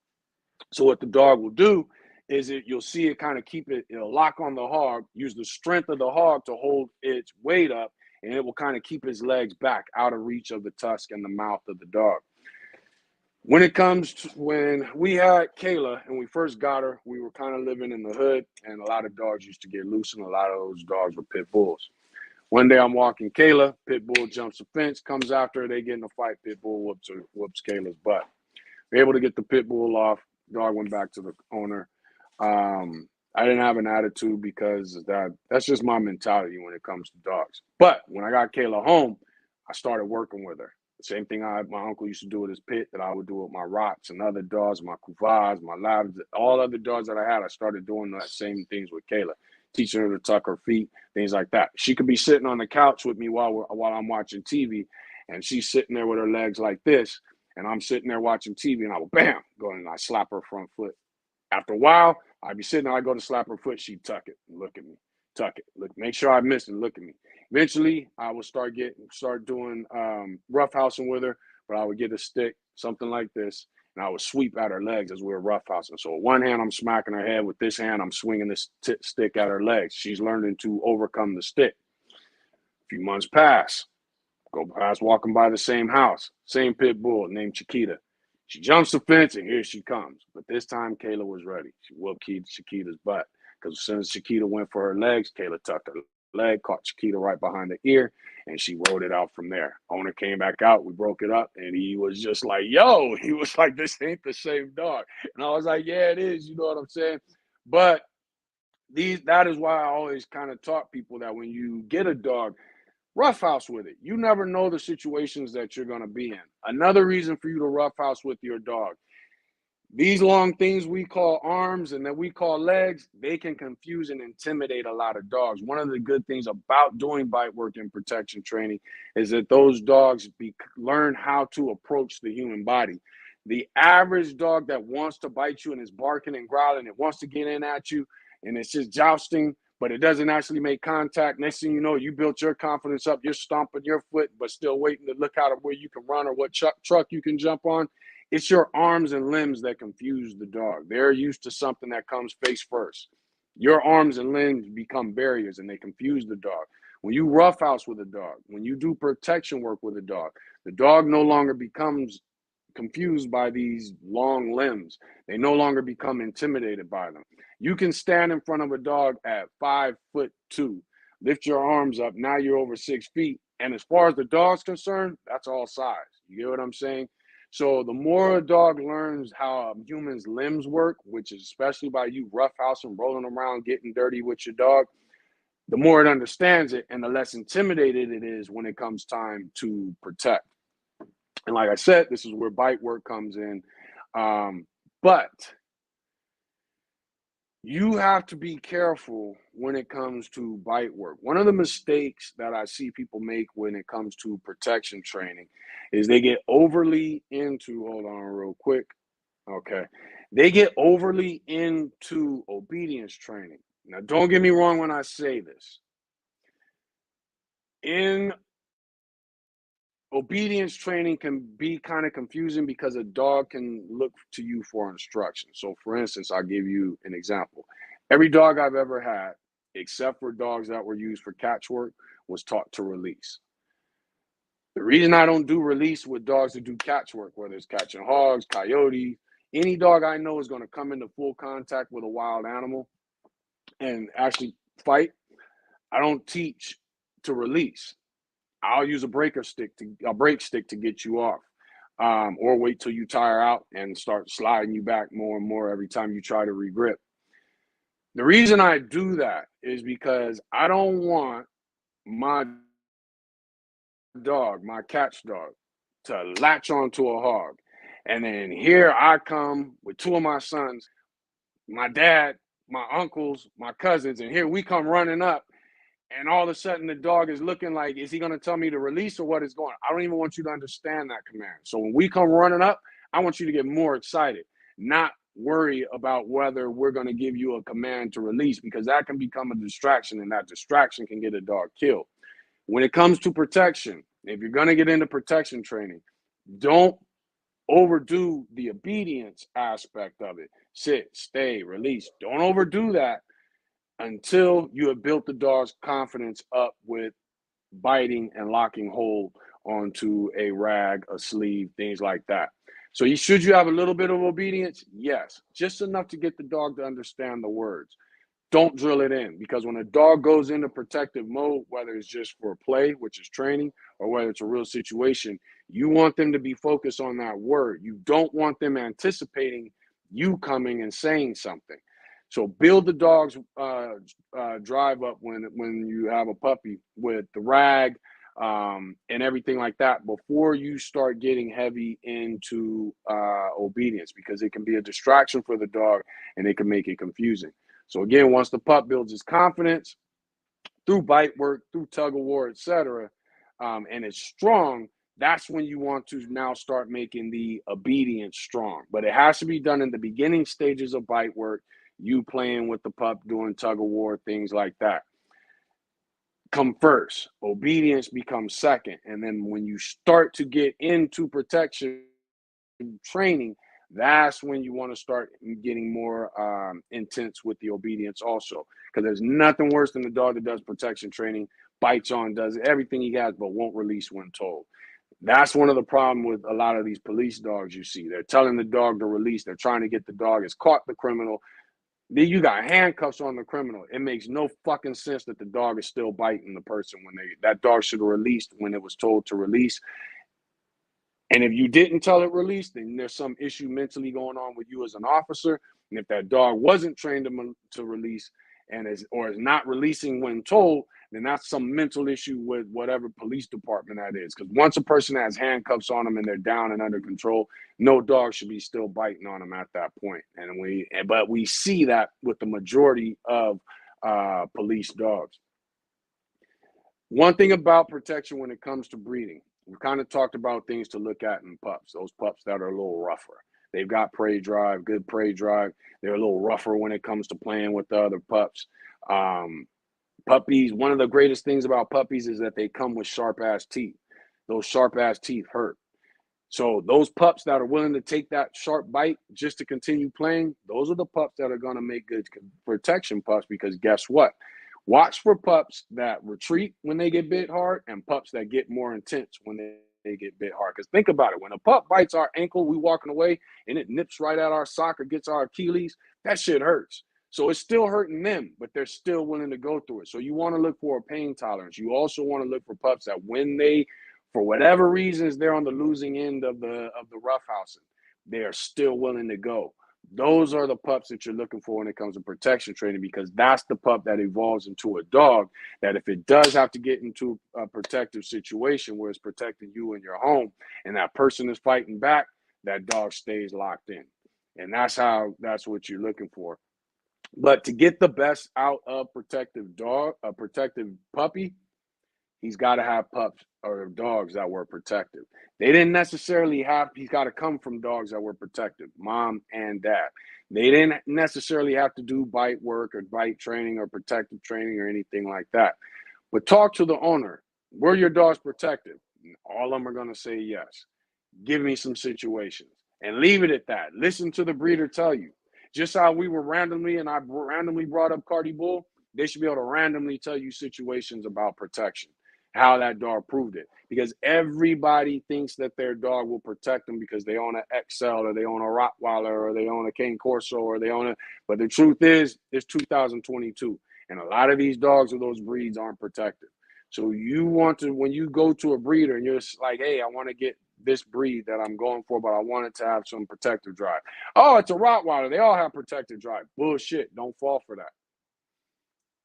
So what the dog will do is you'll see it kind of it'll lock on the hog, use the strength of the hog to hold its weight up, and it will kind of keep his legs back out of reach of the tusk and the mouth of the dog. When it comes to when we had Kayla and we first got her, we were kind of living in the hood, and a lot of dogs used to get loose, and a lot of those dogs were pit bulls. One day I'm walking Kayla, pit bull jumps a fence, comes after her, they get in a fight, pit bull whoops Kayla's butt. We're able to get the pit bull off. Dog went back to the owner. I didn't have an attitude because that's just my mentality when it comes to dogs. But when I got Kayla home, I started working with her. The same thing my uncle used to do with his pit that I would do with my Rots and other dogs, my Kuvas, my Labs, all other dogs that I had. I started doing that same things with Kayla, teaching her to tuck her feet, things like that. She could be sitting on the couch with me while I'm watching TV, and she's sitting there with her legs like this, and I'm sitting there watching TV, and I will bam, go and I slap her front foot. After a while, I'd be sitting there, I go to slap her foot, she'd tuck it and look at me, tuck it, look, make sure I miss it, look at me. Eventually, I would start doing roughhousing with her, but I would get a stick, something like this, and I would sweep at her legs as we were roughhousing. So with one hand, I'm smacking her head. With this hand, I'm swinging this stick at her legs. She's learning to overcome the stick. A few months pass. Go past walking by the same house, same pit bull named Chiquita. She jumps the fence, and here she comes. But this time, Kayla was ready. She whooped Chiquita's butt. Because as soon as Chiquita went for her legs, Kayla tucked her leg, caught Chiquita right behind the ear, and she rode it out from there. Owner came back out. We broke it up, and he was just like, yo. He was like, this ain't the same dog. And I was like, yeah, it is. You know what I'm saying? But that is why I always kind of taught people that when you get a dog, roughhouse with it. You never know the situations that you're going to be in. Another reason for you to roughhouse with your dog. These long things we call arms and that we call legs, they can confuse and intimidate a lot of dogs. One of the good things about doing bite work and protection training is that those dogs learn how to approach the human body. The average dog that wants to bite you and is barking and growling, it wants to get in at you, and it's just jousting, but it doesn't actually make contact. Next thing you know, you built your confidence up. You're stomping your foot, but still waiting to look out of where you can run or what truck you can jump on. It's your arms and limbs that confuse the dog. They're used to something that comes face first. Your arms and limbs become barriers and they confuse the dog. When you roughhouse with a dog, when you do protection work with a dog, the dog no longer becomes confused by these long limbs. They no longer become intimidated by them. You can stand in front of a dog at 5'2", lift your arms up. Now you're over 6 feet. And as far as the dog's concerned, that's all size. You get what I'm saying? So the more a dog learns how a human's limbs work, which is especially by you roughhousing, rolling around, getting dirty with your dog, the more it understands it and the less intimidated it is when it comes time to protect. And like I said, this is where bite work comes in. But you have to be careful when it comes to bite work. One of the mistakes that I see people make when it comes to protection training is they get overly into, hold on real quick. Okay. They get overly into obedience training. Now, don't get me wrong when I say this. In obedience training can be kind of confusing because a dog can look to you for instructions. So, for instance, I'll give you an example. Every dog I've ever had, except for dogs that were used for catch work, was taught to release. The reason I don't do release with dogs that do catch work, whether it's catching hogs, coyotes, any dog I know is going to come into full contact with a wild animal and actually fight, I don't teach to release. I'll use a break stick to get you off, or wait till you tire out and start sliding you back more and more every time you try to regrip. The reason I do that is because I don't want my dog, my catch dog, to latch onto a hog. And then here I come with two of my sons, my dad, my uncles, my cousins, and here we come running up. And all of a sudden, the dog is looking like, is he going to tell me to release or what is going on? I don't even want you to understand that command. So when we come running up, I want you to get more excited, not worry about whether we're going to give you a command to release, because that can become a distraction, and that distraction can get a dog killed. When it comes to protection, if you're going to get into protection training, don't overdo the obedience aspect of it. Sit, stay, release. Don't overdo that until you have built the dog's confidence up with biting and locking hold onto a rag, a sleeve, things like that. So should you have a little bit of obedience? Yes, just enough to get the dog to understand the words. Don't drill it in, because when a dog goes into protective mode, whether it's just for play, which is training, or whether it's a real situation, you want them to be focused on that word. You don't want them anticipating you coming and saying something. So build the dog's drive up when you have a puppy with the rag and everything like that before you start getting heavy into obedience, because it can be a distraction for the dog and it can make it confusing. So again, once the pup builds his confidence through bite work, through tug of war, etc., and it's strong, that's when you want to now start making the obedience strong. But it has to be done in the beginning stages of bite work, you playing with the pup, doing tug of war, things like that. Come first. Obedience becomes second. And then when you start to get into protection training, that's when you want to start getting more intense with the obedience also, because there's nothing worse than the dog that does protection training, bites on, does everything he has, but won't release when told. That's one of the problem with a lot of these police dogs you see. They're telling the dog to release. They're trying to get the dog has caught the criminal. Then you got handcuffs on the criminal. It makes no fucking sense that the dog is still biting the person when that dog should have released when it was told to release. And if you didn't tell it release, then there's some issue mentally going on with you as an officer. And if that dog wasn't trained to release is not releasing when told, then that's some mental issue with whatever police department that is. Because once a person has handcuffs on them and they're down and under control, no dog should be still biting on them at that point. But we see that with the majority of police dogs. One thing about protection when it comes to breeding, we kind of talked about things to look at in pups, those pups that are a little rougher. They've got prey drive, good prey drive. They're a little rougher when it comes to playing with the other pups. Puppies, one of the greatest things about puppies is that they come with sharp-ass teeth. Those sharp-ass teeth hurt. So those pups that are willing to take that sharp bite just to continue playing, those are the pups that are going to make good protection pups, because guess what? Watch for pups that retreat when they get bit hard and pups that get more intense when they get bit hard. Because think about it. When a pup bites our ankle, we walking away and it nips right at our sock or gets our Achilles, that shit hurts. So it's still hurting them, but they're still willing to go through it. So you want to look for a pain tolerance. You also want to look for pups that when they, for whatever reasons, they're on the losing end of the roughhousing, they are still willing to go. Those are the pups that you're looking for when it comes to protection training, because that's the pup that evolves into a dog that if it does have to get into a protective situation where it's protecting you in your home and that person is fighting back, that dog stays locked in. And that's what you're looking for. But to get the best out of protective dog, a protective puppy, he's got to have pups or dogs that were protective. They didn't necessarily he's got to come from dogs that were protective, mom and dad. They didn't necessarily have to do bite work or bite training or protective training or anything like that. But talk to the owner. Were your dogs protective? All of them are going to say yes. Give me some situations and leave it at that. Listen to the breeder tell you. Just how we were I randomly brought up Cardi Bull, they should be able to randomly tell you situations about protection, how that dog proved it. Because everybody thinks that their dog will protect them because they own an XL or they own a Rottweiler or they own a Cane Corso or they own but the truth is, it's 2022. And a lot of these dogs of those breeds aren't protected. So you want to, when you go to a breeder and you're just like, hey, I want to get this breed that I'm going for, but I want it to have some protective drive. Oh, it's a Rottweiler. They all have protective drive. Bullshit. Don't fall for that.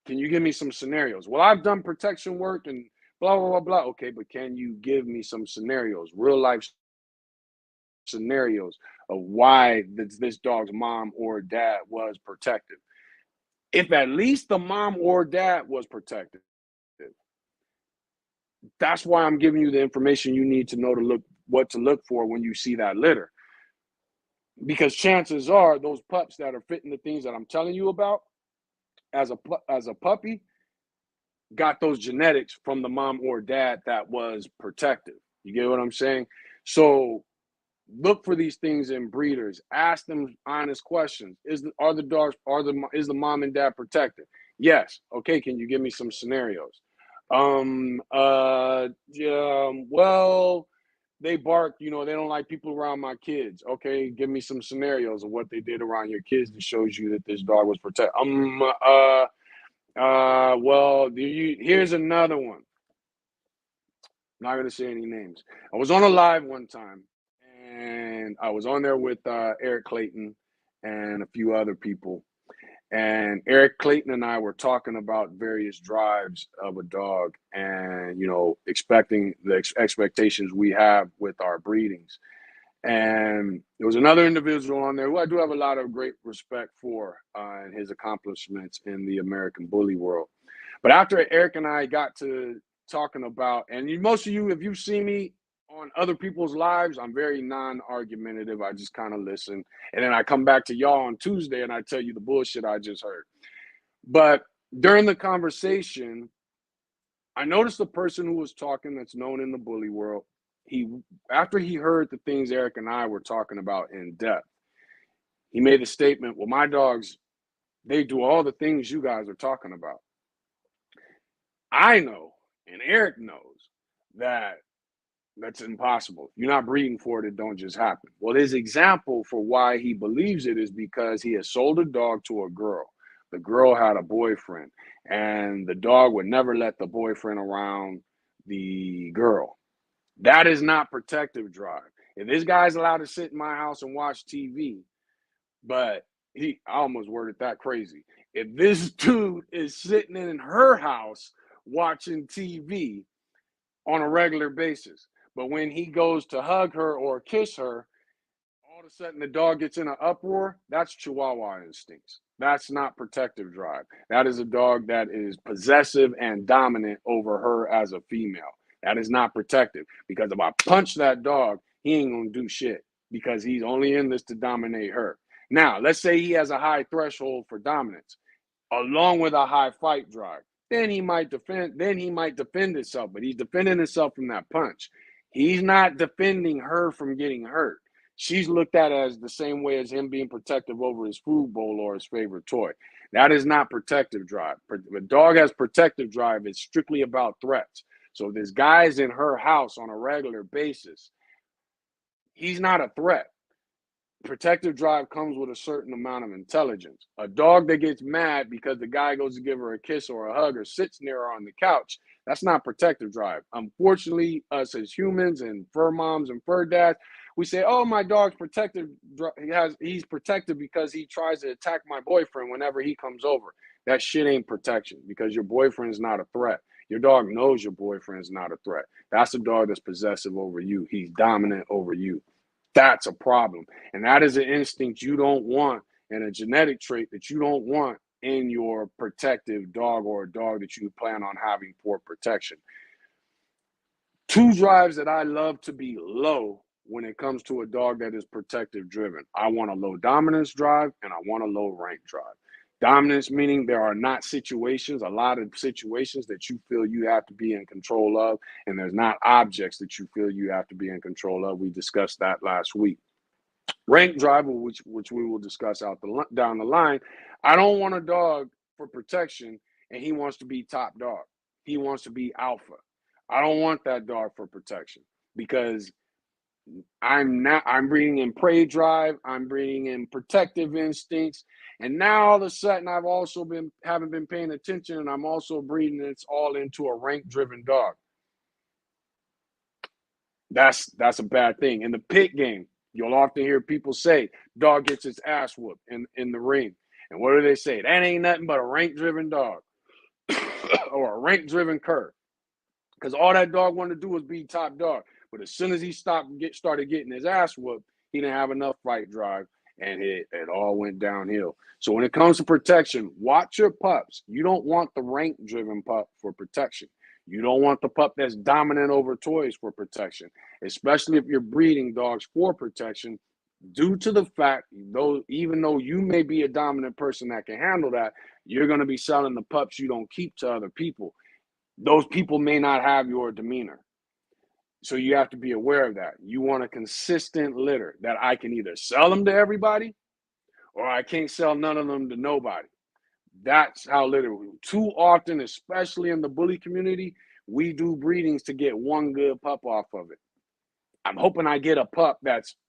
Can you give me some scenarios? Well, I've done protection work and blah, blah, blah, blah. Okay, but can you give me some scenarios, real life scenarios of why this dog's mom or dad was protective? If at least the mom or dad was protective, that's why I'm giving you the information you need to know to look what to look for when you see that litter. Because chances are those pups that are fitting the things that I'm telling you about as a puppy got those genetics from the mom or dad that was protective. You get what I'm saying? So look for these things in breeders. Ask them honest questions. Is the mom and dad protected? Yes. Okay. Can you give me some scenarios? Well, they bark. You know, they don't like people around my kids. Okay, give me some scenarios of what they did around your kids that shows you that this dog was protected. Well, here's another one. I'm not gonna say any names. I was on a live one time, and I was on there with Eric Clayton and a few other people. And Eric Clayton and I were talking about various drives of a dog, and expecting the expectations we have with our breedings. And there was another individual on there who I do have a lot of great respect for and his accomplishments in the American bully world. But after Eric and I got to talking about, and most of you, if you've seen me on other people's lives, I'm very non-argumentative. I just kind of listen. And then I come back to y'all on Tuesday and I tell you the bullshit I just heard. But during the conversation, I noticed the person who was talking that's known in the bully world. After he heard the things Eric and I were talking about in depth, he made the statement, well, my dogs, they do all the things you guys are talking about. I know, and Eric knows, that that's impossible. You're not breeding for it. It don't just happen. Well, his example for why he believes it is because he has sold a dog to a girl. The girl had a boyfriend, and the dog would never let the boyfriend around the girl. That is not protective drive. If this guy's allowed to sit in my house and watch TV, but I almost worded that crazy. If this dude is sitting in her house watching TV on a regular basis, but when he goes to hug her or kiss her, all of a sudden the dog gets in an uproar, that's Chihuahua instincts. That's not protective drive. That is a dog that is possessive and dominant over her as a female. That is not protective, because if I punch that dog, he ain't gonna do shit because he's only in this to dominate her. Now, let's say he has a high threshold for dominance along with a high fight drive. Then he might defend himself, but he's defending himself from that punch. He's not defending her from getting hurt. She's looked at as the same way as him being protective over his food bowl or his favorite toy. That is not protective drive. If a dog has protective drive, it's strictly about threats. So this guy's in her house on a regular basis. He's not a threat. Protective drive comes with a certain amount of intelligence. A dog that gets mad because the guy goes to give her a kiss or a hug or sits near her on the couch, that's not protective drive. Unfortunately, us as humans and fur moms and fur dads, we say, oh, my dog's protective. He's protective because he tries to attack my boyfriend whenever he comes over. That shit ain't protection, because your boyfriend's not a threat. Your dog knows your boyfriend's not a threat. That's a dog that's possessive over you. He's dominant over you. That's a problem. And that is an instinct you don't want, and a genetic trait that you don't want in your protective dog, or a dog that you plan on having for protection. Two drives that I love to be low when it comes to a dog that is protective driven. I want a low dominance drive and I want a low rank drive. Dominance meaning there are not a lot of situations that you feel you have to be in control of, and there's not objects that you feel you have to be in control of. We discussed that last week. Rank drive, which we will discuss down the line. I don't want a dog for protection and he wants to be top dog. He wants to be alpha. I don't want that dog for protection, because I'm breeding in prey drive, I'm breeding in protective instincts, and now all of a sudden I've also haven't been paying attention, and I'm also breeding it's all into a rank driven dog. That's a bad thing. In the pit game, you'll often hear people say dog gets its ass whooped in the ring. And what do they say? That ain't nothing but a rank driven dog or a rank driven cur. because all that dog wanted to do was be top dog. But as soon as he started getting his ass whooped, he didn't have enough fight drive, and it all went downhill. So when it comes to protection, watch your pups. You don't want the rank-driven pup for protection. You don't want the pup that's dominant over toys for protection, especially if you're breeding dogs for protection, due to the fact, though, even though you may be a dominant person that can handle that, you're going to be selling the pups you don't keep to other people. Those people may not have your demeanor. So you have to be aware of that. You want a consistent litter that I can either sell them to everybody or I can't sell none of them to nobody. That's how litter. Too often, especially in the bully community, we do breedings to get one good pup off of it. I'm hoping I get a pup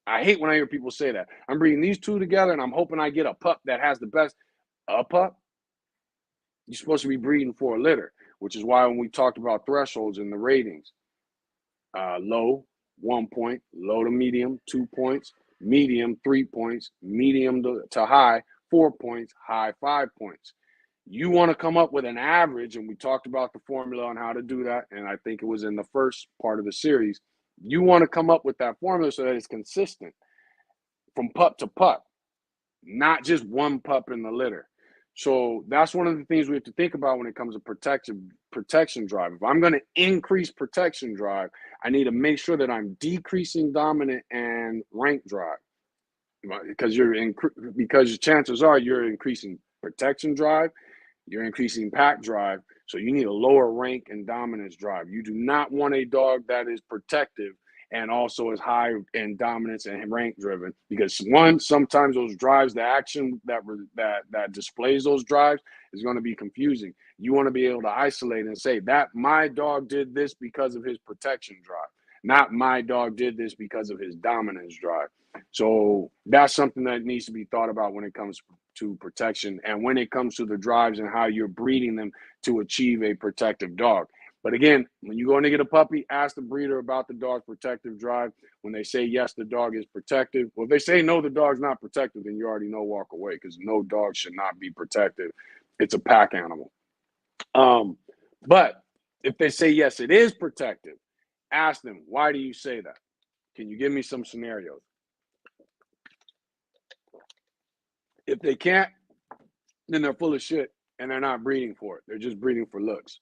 I hate when I hear people say that. I'm breeding these two together and I'm hoping I get a pup that has the best. A pup? You're supposed to be breeding for a litter, which is why when we talked about thresholds in the ratings, low, 1 point, low to medium, 2 points, medium, 3 points, medium to high, 4 points, high, 5 points. You want to come up with an average, and we talked about the formula on how to do that, and I think it was in the first part of the series. You want to come up with that formula so that it's consistent from pup to pup, not just one pup in the litter. So that's one of the things we have to think about when it comes to protection drive. If I'm going to increase protection drive, I need to make sure that I'm decreasing dominant and rank drive, because because chances are you're increasing protection drive, you're increasing pack drive, so you need a lower rank and dominance drive. You do not want a dog that is protective and also is high in dominance and rank driven, because one, sometimes those drives, the action that displays those drives is going to be confusing. You want to be able to isolate and say that my dog did this because of his protection drive, not my dog did this because of his dominance drive. So that's something that needs to be thought about when it comes to protection, and when it comes to the drives and how you're breeding them to achieve a protective dog. But again, when you're going to get a puppy, ask the breeder about the dog's protective drive. When they say yes, the dog is protective. Well, if they say no, the dog's not protective, then you already know, walk away, because no dog should not be protective. It's a pack animal. But if they say yes, it is protective, ask them, why do you say that? Can you give me some scenarios? If they can't, then they're full of shit and they're not breeding for it. They're just breeding for looks.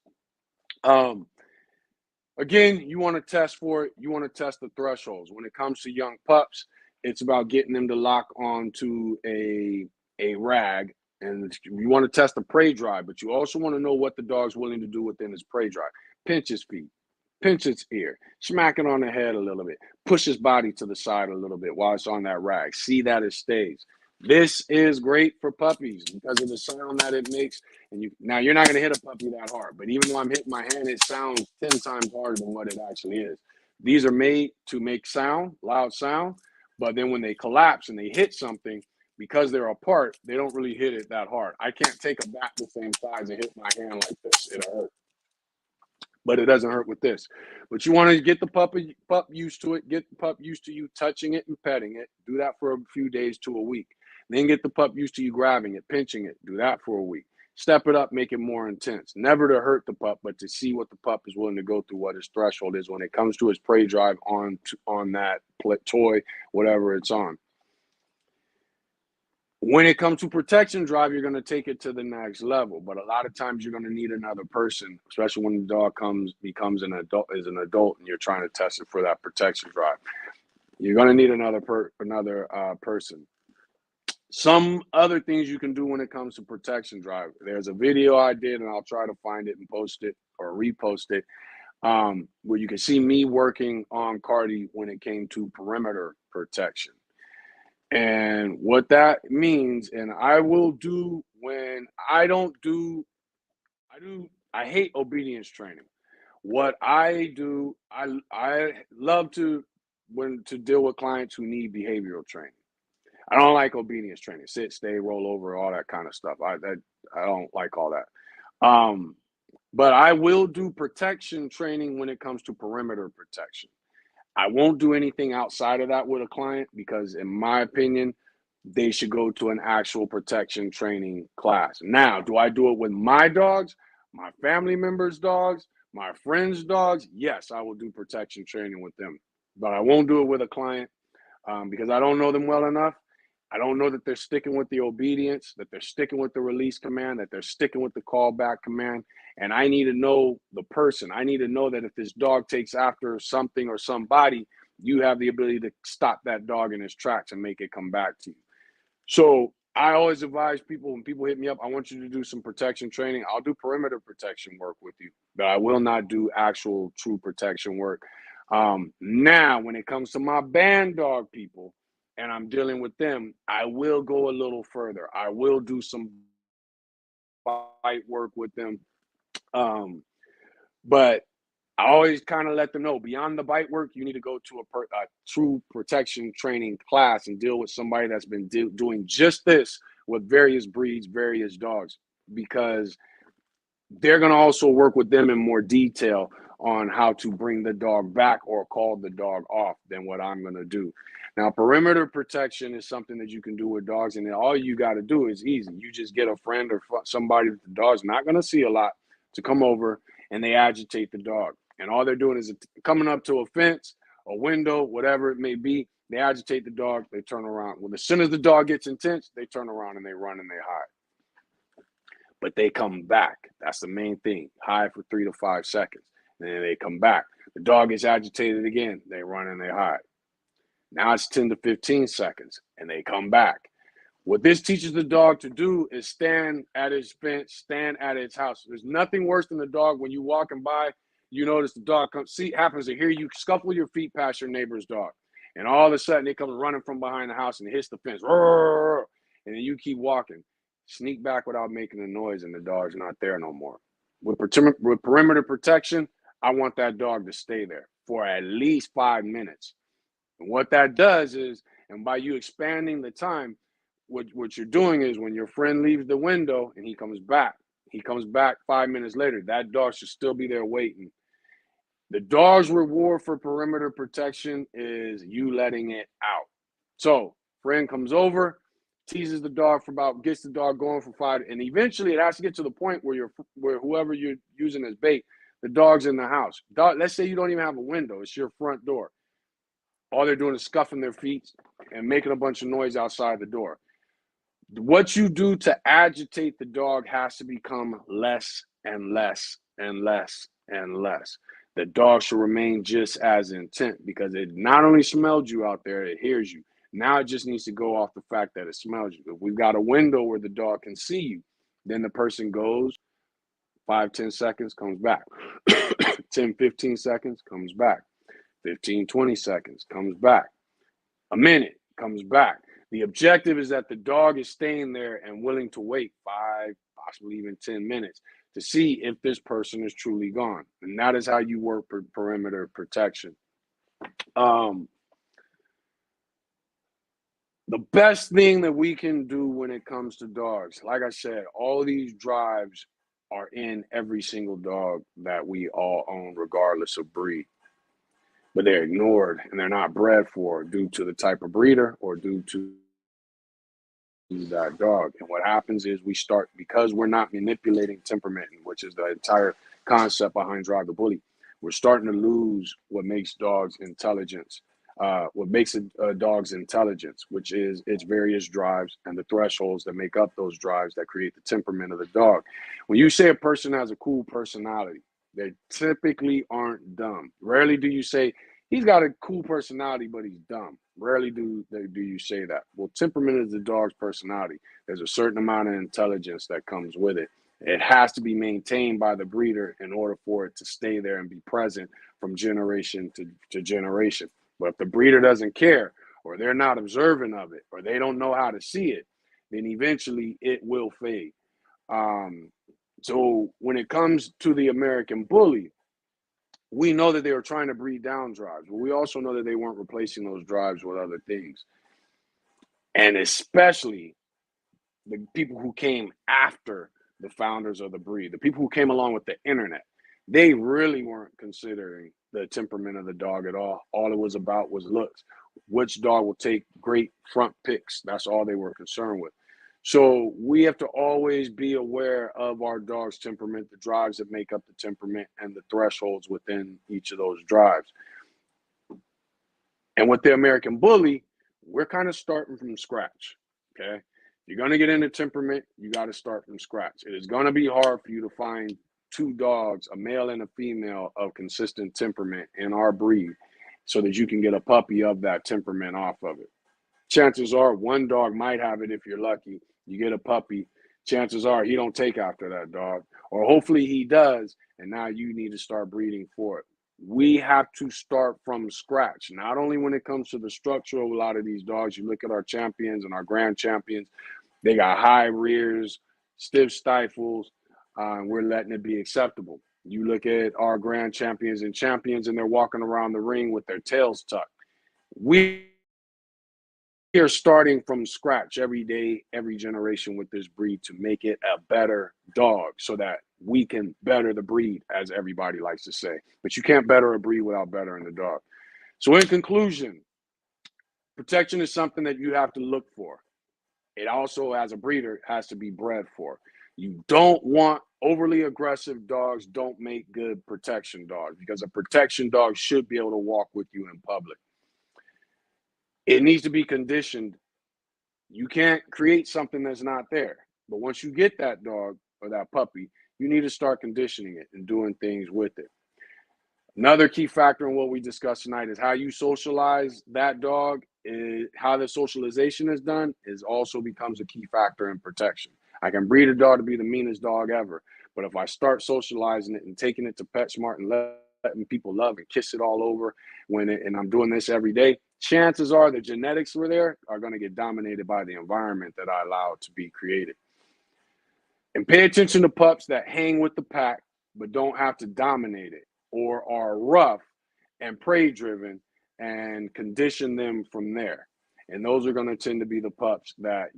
Again, you want to test for it. You want to test the thresholds. When it comes to young pups, it's about getting them to lock onto a rag, and you want to test the prey drive, but you also want to know what the dog's willing to do within his prey drive. Pinch his feet, pinch its ear, smack it on the head a little bit, push his body to the side a little bit while it's on that rag. See that it stays. This is great for puppies because of the sound that it makes. And now you're not going to hit a puppy that hard, but even though I'm hitting my hand, it sounds 10 times harder than what it actually is. These are made to make sound, loud sound, but then when they collapse and they hit something, because they're apart, they don't really hit it that hard. I can't take a bat the same size and hit my hand like this. It'll hurt. But it doesn't hurt with this. But you want to get the pup used to it, get the pup used to you touching it and petting it. Do that for a few days to a week. Then get the pup used to you grabbing it, pinching it. Do that for a week. Step it up, make it more intense. Never to hurt the pup, but to see what the pup is willing to go through, what his threshold is when it comes to his prey drive on that toy, whatever it's on. When it comes to protection drive, you're going to take it to the next level. But a lot of times you're going to need another person, especially when the dog becomes an adult, and you're trying to test it for that protection drive. You're going to need another person. Some other things you can do when it comes to protection drive. There's a video I did, and I'll try to find it and post it or repost it, where you can see me working on Cardi when it came to perimeter protection. And what that means, and I will do when I don't do, I hate obedience training. What I do, I love to deal with clients who need behavioral training. I don't like obedience training, sit, stay, roll over, all that kind of stuff. I don't like all that. But I will do protection training when it comes to perimeter protection. I won't do anything outside of that with a client because, in my opinion, they should go to an actual protection training class. Now, do I do it with my dogs, my family members' dogs, My friends' dogs, yes, I will do protection training with them, but I won't do it with a client because I don't know them well enough. I don't know that they're sticking with the obedience, that they're sticking with the release command, that they're sticking with the callback command. And I need to know the person. I need to know that if this dog takes after something or somebody, you have the ability to stop that dog in its tracks and make it come back to you. So I always advise people when people hit me up, I want you to do some protection training. I'll do perimeter protection work with you, but I will not do actual true protection work. Now, when it comes to my band dog people and I'm dealing with them, I will go a little further. I will do some bite work with them. But I always kind of let them know beyond the bite work, you need to go to a true protection training class and deal with somebody that's been doing just this with various breeds, various dogs, because they're going to also work with them in more detail on how to bring the dog back or call the dog off than what I'm going to do. Now, perimeter protection is something that you can do with dogs, and all you got to do is easy. You just get a friend or somebody that the dog's not going to see a lot to come over, and they agitate the dog. And all they're doing is coming up to a fence, a window, whatever it may be. They agitate the dog. They turn around. Well, as soon as the dog gets intense, they turn around and they run and they hide. But they come back. That's the main thing. Hide for 3 to 5 seconds. And then they come back. The dog gets agitated again. They run and they hide. Now it's 10 to 15 seconds and they come back. What this teaches the dog to do is stand at its fence, stand at its house. There's nothing worse than the dog when you walking by, you notice the dog happens to hear you scuffle your feet past your neighbor's dog. And all of a sudden it comes running from behind the house and hits the fence. And then you keep walking. Sneak back without making a noise and the dog's not there no more. With perimeter protection, I want that dog to stay there for at least 5 minutes. And what that does is, and by you expanding the time, what you're doing is when your friend leaves the window and he comes back 5 minutes later, that dog should still be there waiting. The dog's reward for perimeter protection is you letting it out. So friend comes over, teases the dog for gets the dog going for 5, and eventually it has to get to the point where whoever you're using as bait, the dog's in the house. Let's say you don't even have a window, it's your front door. All they're doing is scuffing their feet and making a bunch of noise outside the door. What you do to agitate the dog has to become less and less and less and less. The dog should remain just as intent because it not only smelled you out there, it hears you. Now it just needs to go off the fact that it smells you. If we've got a window where the dog can see you, then the person goes 5-10 seconds, comes back. 10-15 seconds, comes back. 15-20 seconds, comes back. A minute, comes back. The objective is that the dog is staying there and willing to wait 5, possibly even 10 minutes to see if this person is truly gone. And that is how you work perimeter protection. The best thing that we can do when it comes to dogs, like I said, all these drives are in every single dog that we all own, regardless of breed. But they're ignored and they're not bred for due to the type of breeder or due to that dog. And what happens is we start, because we're not manipulating temperament, which is the entire concept behind Drive the Bully, we're starting to lose what makes dogs intelligence, what makes a dog's intelligence, which is its various drives and the thresholds that make up those drives that create the temperament of the dog. When you say a person has a cool personality, they typically aren't dumb. Rarely do you say, he's got a cool personality, but he's dumb. Rarely do you say that. Well, temperament is the dog's personality. There's a certain amount of intelligence that comes with it. It has to be maintained by the breeder in order for it to stay there and be present from generation to generation. But if the breeder doesn't care, or they're not observant of it, or they don't know how to see it, then eventually it will fade. So when it comes to the American Bully, we know that they were trying to breed down drives, but we also know that they weren't replacing those drives with other things. And especially the people who came after the founders of the breed, the people who came along with the internet, they really weren't considering the temperament of the dog at all. All it was about was looks. Which dog will take great front picks? That's all they were concerned with. So we have to always be aware of our dog's temperament, the drives that make up the temperament, and the thresholds within each of those drives. And with the American Bully, we're kind of starting from scratch. Okay. You're going to get into temperament, you got to start from scratch. It is going to be hard for you to find two dogs, a male and a female, of consistent temperament in our breed so that you can get a puppy of that temperament off of it. Chances are one dog might have it if you're lucky. You get a puppy, chances are he don't take after that dog, or hopefully he does, and now you need to start breeding for it. We have to start from scratch, not only when it comes to the structure of a lot of these dogs. You look at our champions and our grand champions, they got high rears, stiff stifles, and we're letting it be acceptable. You look at our grand champions and they're walking around the ring with their tails tucked. We are starting from scratch every day, every generation with this breed to make it a better dog so that we can better the breed, as everybody likes to say. But you can't better a breed without bettering the dog. So, in conclusion, protection is something that you have to look for. It also, as a breeder, has to be bred for. You don't want overly aggressive dogs, don't make good protection dogs, because a protection dog should be able to walk with you in public. It needs to be conditioned. You can't create something that's not there. But once you get that dog or that puppy, you need to start conditioning it and doing things with it. Another key factor in what we discussed tonight is how you socialize that dog. How the socialization is done is also becomes a key factor in protection. I can breed a dog to be the meanest dog ever, but if I start socializing it and taking it to PetSmart and letting people love and kiss it all over and I'm doing this every day, chances are the genetics were there are going to get dominated by the environment that I allow to be created. And pay attention to pups that hang with the pack but don't have to dominate it, or are rough and prey driven, and condition them from there. And those are going to tend to be the pups that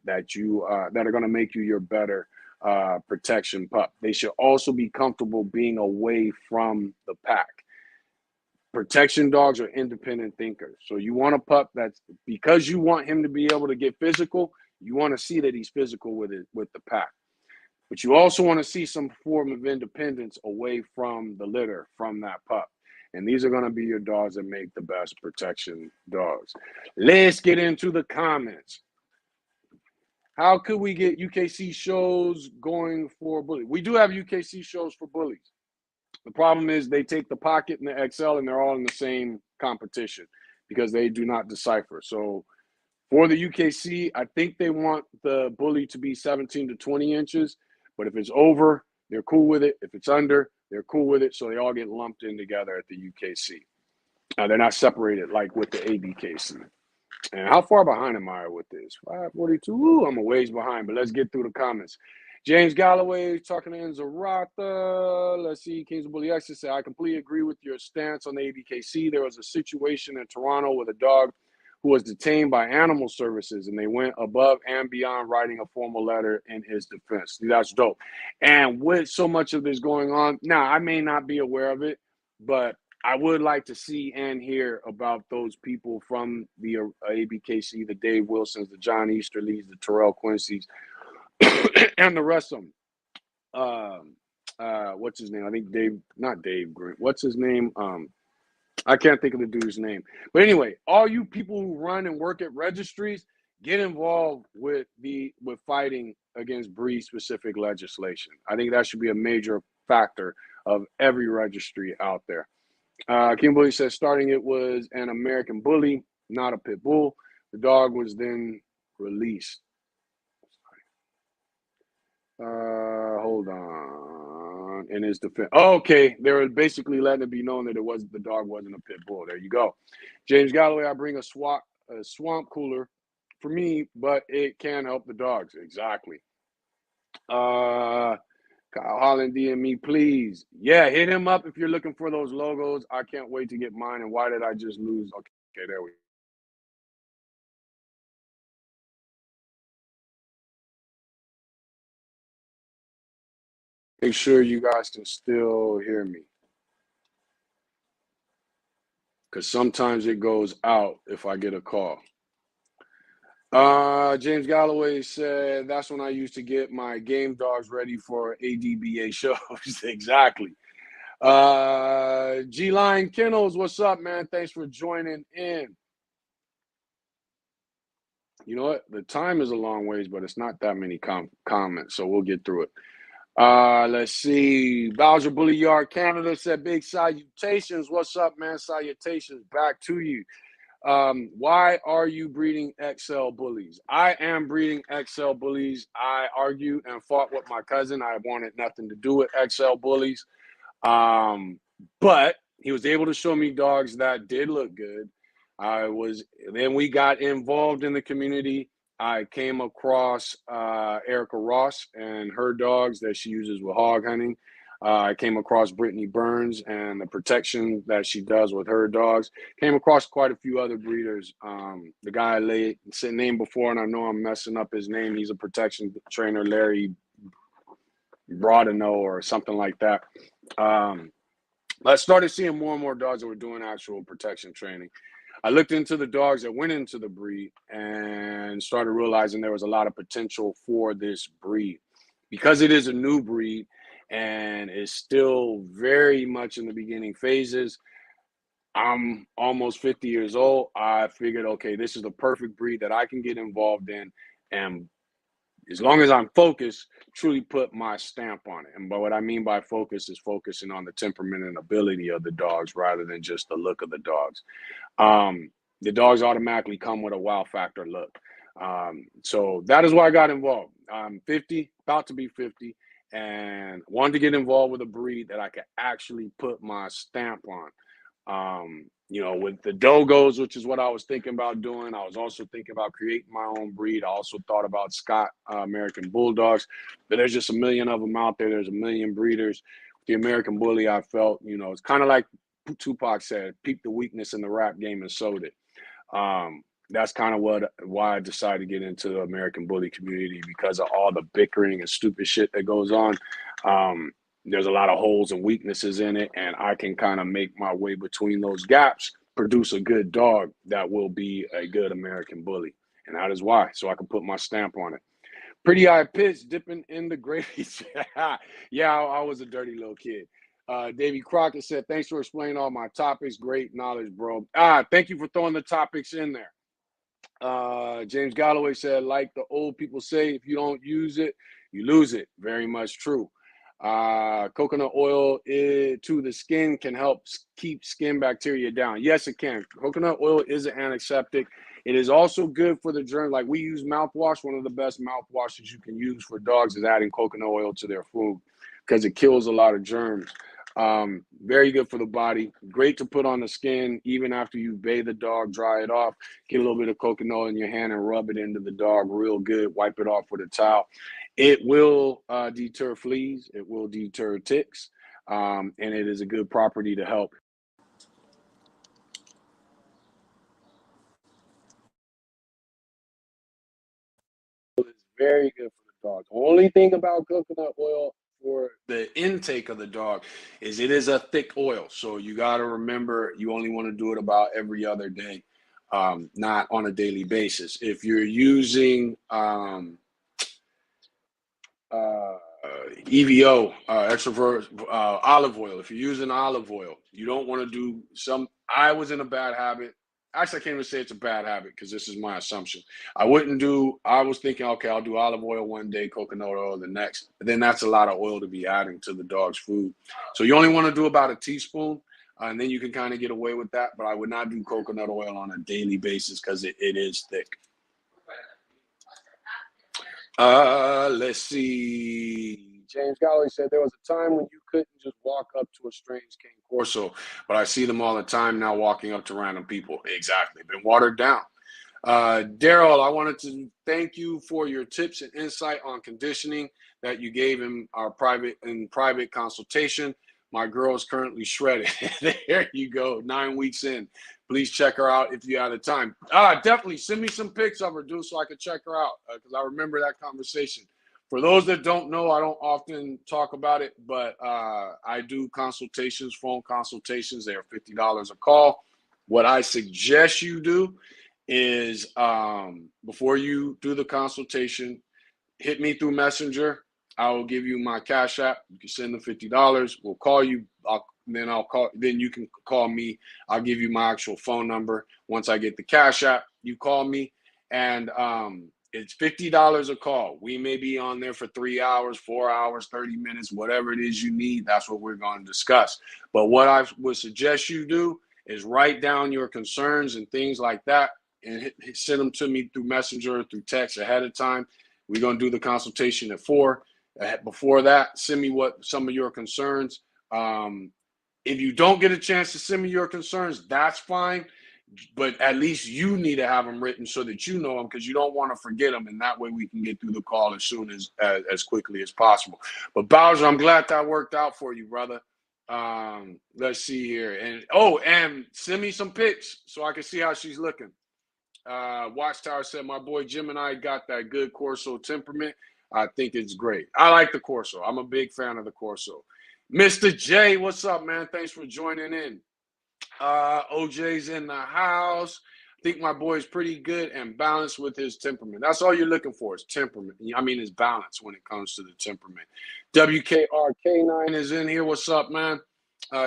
are going to make you your better protection pup. They should also be comfortable being away from the pack. Protection dogs are independent thinkers. So you want a pup that's, because you want him to be able to get physical, you want to see that he's physical with the pack. But you also want to see some form of independence away from the litter, from that pup. And these are going to be your dogs that make the best protection dogs. Let's get into the comments. How could we get UKC shows going for bullies? We do have UKC shows for bullies. The problem is they take the Pocket and the XL and they're all in the same competition because they do not decipher. So for the UKC, I think they want the bully to be 17 to 20 inches. But if it's over, they're cool with it. If it's under, they're cool with it. So they all get lumped in together at the UKC. They're not separated like with the ABKC. And how far behind am I with this? 542. Ooh, I'm a ways behind, but let's get through the comments. James Galloway talking to Enzarata. Let's see. Kings of Bully X say, I completely agree with your stance on the ABKC. There was a situation in Toronto with a dog who was detained by animal services, and they went above and beyond writing a formal letter in his defense. That's dope. And with so much of this going on, now I may not be aware of it, but I would like to see and hear about those people from the ABKC, the Dave Wilsons, the John Easterleys, the Terrell Quincy's, and the rest of them. What's his name? I think not Dave Green. What's his name? I can't think of the dude's name. But anyway, all you people who run and work at registries, get involved with fighting against breed-specific legislation. I think that should be a major factor of every registry out there. King Bully says, starting it was an American Bully, not a pit bull. The dog was then released. Hold on. In his defense. Oh, okay. They were basically letting it be known that the dog wasn't a pit bull. There you go. James Galloway, I bring a swamp cooler for me, but it can help the dogs. Exactly. Kyle Holland, DM me, please. Yeah, hit him up if you're looking for those logos. I can't wait to get mine. And why did I just lose? Okay, there we go. Make sure you guys can still hear me, because sometimes it goes out if I get a call. James Galloway said that's when I used to get my game dogs ready for ADBA shows. Exactly. G Line Kennels, what's up, man? Thanks for joining in. You know what? The time is a long ways, but it's not that many comments, so we'll get through it. Let's see. Bowser Bully Yard Canada said big salutations. What's up, man? Salutations back to you. Why are you breeding XL bullies? I am breeding XL bullies. I argued and fought with my cousin. I wanted nothing to do with XL bullies. But he was able to show me dogs that did look good. Then we got involved in the community. I came across Erica Ross and her dogs that she uses with hog hunting. I came across Brittany Burns and the protection that she does with her dogs. Came across quite a few other breeders. The guy I said name before, and I know I'm messing up his name. He's a protection trainer, Larry Broadeno or something like that. I started seeing more and more dogs that were doing actual protection training. I looked into the dogs that went into the breed and started realizing there was a lot of potential for this breed. Because it is a new breed and is still very much in the beginning phases, I'm almost 50 years old. I figured, okay, this is the perfect breed that I can get involved in, and as long as I'm focused, truly put my stamp on it. And by what I mean by focus is focusing on the temperament and ability of the dogs rather than just the look of the dogs. The dogs automatically come with a wow factor look. So that is why I got involved. I'm 50, about to be 50, and wanted to get involved with a breed that I could actually put my stamp on. With the Dogos, which is what I was thinking about doing. I was also thinking about creating my own breed. I also thought about Scott American Bulldogs, but there's just a million of them out there. There's a million breeders. The American Bully, I felt, it's kind of like Tupac said, peep the weakness in the rap game and sowed it. That's kind of why I decided to get into the American Bully community, because of all the bickering and stupid shit that goes on. There's a lot of holes and weaknesses in it, and I can kind of make my way between those gaps, produce a good dog that will be a good American Bully. And that is why, so I can put my stamp on it. Pretty Eye Pitch dipping in the gravy. Yeah, I was a dirty little kid. Davey Crockett said, thanks for explaining all my topics. Great knowledge, bro. Thank you for throwing the topics in there. James Galloway said, like the old people say, if you don't use it, you lose it. Very much true. Coconut oil to the skin can help keep skin bacteria down. Yes, it can. Coconut oil is an antiseptic. It is also good for the germ. Like we use mouthwash. One of the best mouthwashes you can use for dogs is adding coconut oil to their food because it kills a lot of germs. Very good for the body. Great to put on the skin even after you bathe the dog, dry it off. Get a little bit of coconut oil in your hand and rub it into the dog real good. Wipe it off with a towel. It will deter fleas. It will deter ticks. And it is a good property to help. It's very good for the dog. The only thing about coconut oil for the intake of the dog is it is a thick oil. So you got to remember you only want to do it about every other day, not on a daily basis. If you're using EVO, extra olive oil. If you're using olive oil, you don't want to do some. I was in a bad habit. Actually, I can't even say it's a bad habit because this is my assumption. I was thinking, okay, I'll do olive oil one day, coconut oil the next. But then that's a lot of oil to be adding to the dog's food. So you only want to do about a teaspoon, and then you can kind of get away with that. But I would not do coconut oil on a daily basis because it is thick. Let's see. James Galloway said there was a time when you couldn't just walk up to a strange cane corso, but I see them all the time now walking up to random people. Exactly. Been watered down. Daryl, I wanted to thank you for your tips and insight on conditioning that you gave in our private consultation. My girl is currently shredded. There you go. 9 weeks in. Please check her out if you have the time. Definitely send me some pics of her, dude, so I can check her out because I remember that conversation. For those that don't know, I don't often talk about it, but I do consultations, phone consultations. They are $50 a call. What I suggest you do is before you do the consultation, hit me through Messenger. I will give you my Cash App. You can send the $50. We'll call you. Then you can call me. I'll give you my actual phone number. Once I get the Cash App, you call me, and it's $50 a call. We may be on there for 3 hours, 4 hours, 30 minutes, whatever it is you need. That's what we're going to discuss. But what I would suggest you do is write down your concerns and things like that, and send them to me through Messenger or through text ahead of time. We're going to do the consultation at 4. Before that, send me what some of your concerns. If you don't get a chance to send me your concerns, that's fine. But at least you need to have them written so that you know them, because you don't want to forget them, and that way we can get through the call as quickly as possible. But Bowser, I'm glad that worked out for you, brother. Let's see here, and send me some pics so I can see how she's looking. Watchtower said, my boy Gemini got that good Corso temperament. I think it's great. I like the Corso. I'm a big fan of the Corso. Mr. J, what's up, man? Thanks for joining in. OJ's in the house. I think my boy's pretty good and balanced with his temperament. That's all you're looking for is temperament. I mean, it's balance when it comes to the temperament. WKRK9 is in here. What's up, man?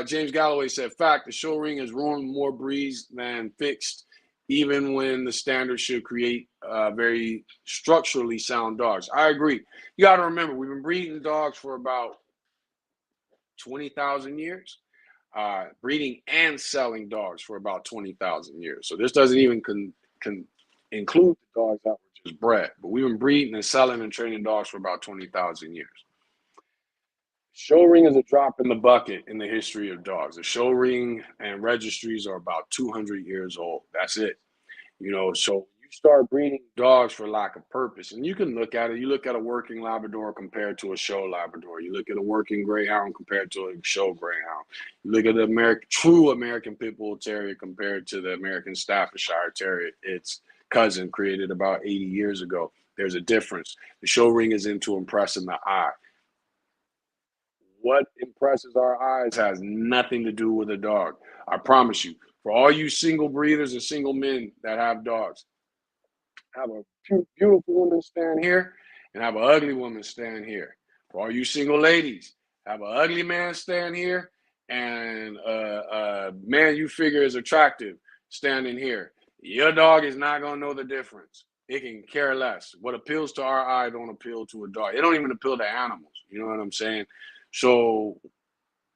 James Galloway said, fact, the show ring has ruined more breeds than fixed, even when the standard should create very structurally sound dogs. I agree. You got to remember, we've been breeding dogs for about 20,000 years. Breeding and selling dogs for about 20,000 years. So this doesn't even include the dogs that were just bred. But we've been breeding and selling and training dogs for about 20,000 years. Show ring is a drop in the bucket in the history of dogs. The show ring and registries are about 200 years old. That's it. So you start breeding dogs for lack of purpose, and you can look at it. You look at a working Labrador compared to a show Labrador. You look at a working Greyhound compared to a show Greyhound. You look at the true American Pit Bull Terrier compared to the American Staffordshire Terrier, its cousin, created about 80 years ago. There's a difference. The show ring is into impressing the eye. What impresses our eyes has nothing to do with a dog. I promise you. For all you single breeders and single men that have dogs, have a beautiful woman stand here and have an ugly woman stand here. For all you single ladies, have an ugly man stand here and a man you figure is attractive standing here. Your dog is not going to know the difference. It can care less. What appeals to our eye don't appeal to a dog. It don't even appeal to animals. You know what I'm saying? So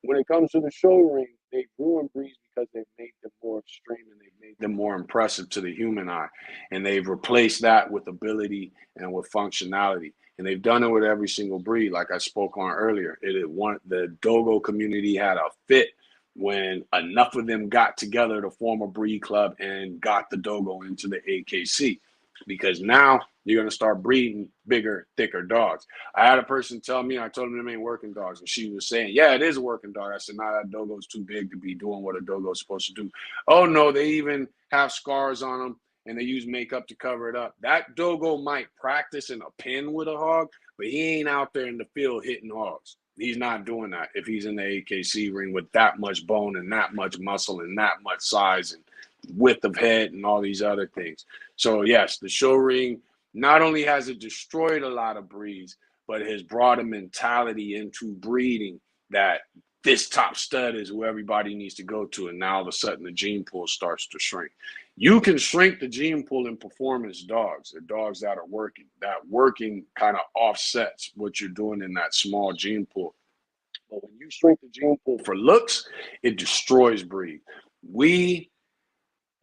when it comes to the show ring, they've ruined breeds because they've made them more extreme and they've made them more impressive to the human eye. And they've replaced that with ability and with functionality. And they've done it with every single breed, like I spoke on earlier. The Dogo community had a fit when enough of them got together to form a breed club and got the Dogo into the AKC. Because now you're going to start breeding bigger, thicker dogs. I had a person tell me, I told them them ain't working dogs. And she was saying, yeah, it is a working dog. I said, nah, that Dogo's too big to be doing what a Dogo's supposed to do. Oh, no, they even have scars on them and they use makeup to cover it up. That Dogo might practice in a pen with a hog, but he ain't out there in the field hitting hogs. He's not doing that if he's in the AKC ring with that much bone and that much muscle and that much size and width of head and all these other things. So yes, the show ring, not only has it destroyed a lot of breeds, but it has brought a mentality into breeding that this top stud is who everybody needs to go to. And now all of a sudden the gene pool starts to shrink. You can shrink the gene pool in performance dogs, the dogs that are working. That working kind of offsets what you're doing in that small gene pool. But when you shrink the gene pool for looks, it destroys breed.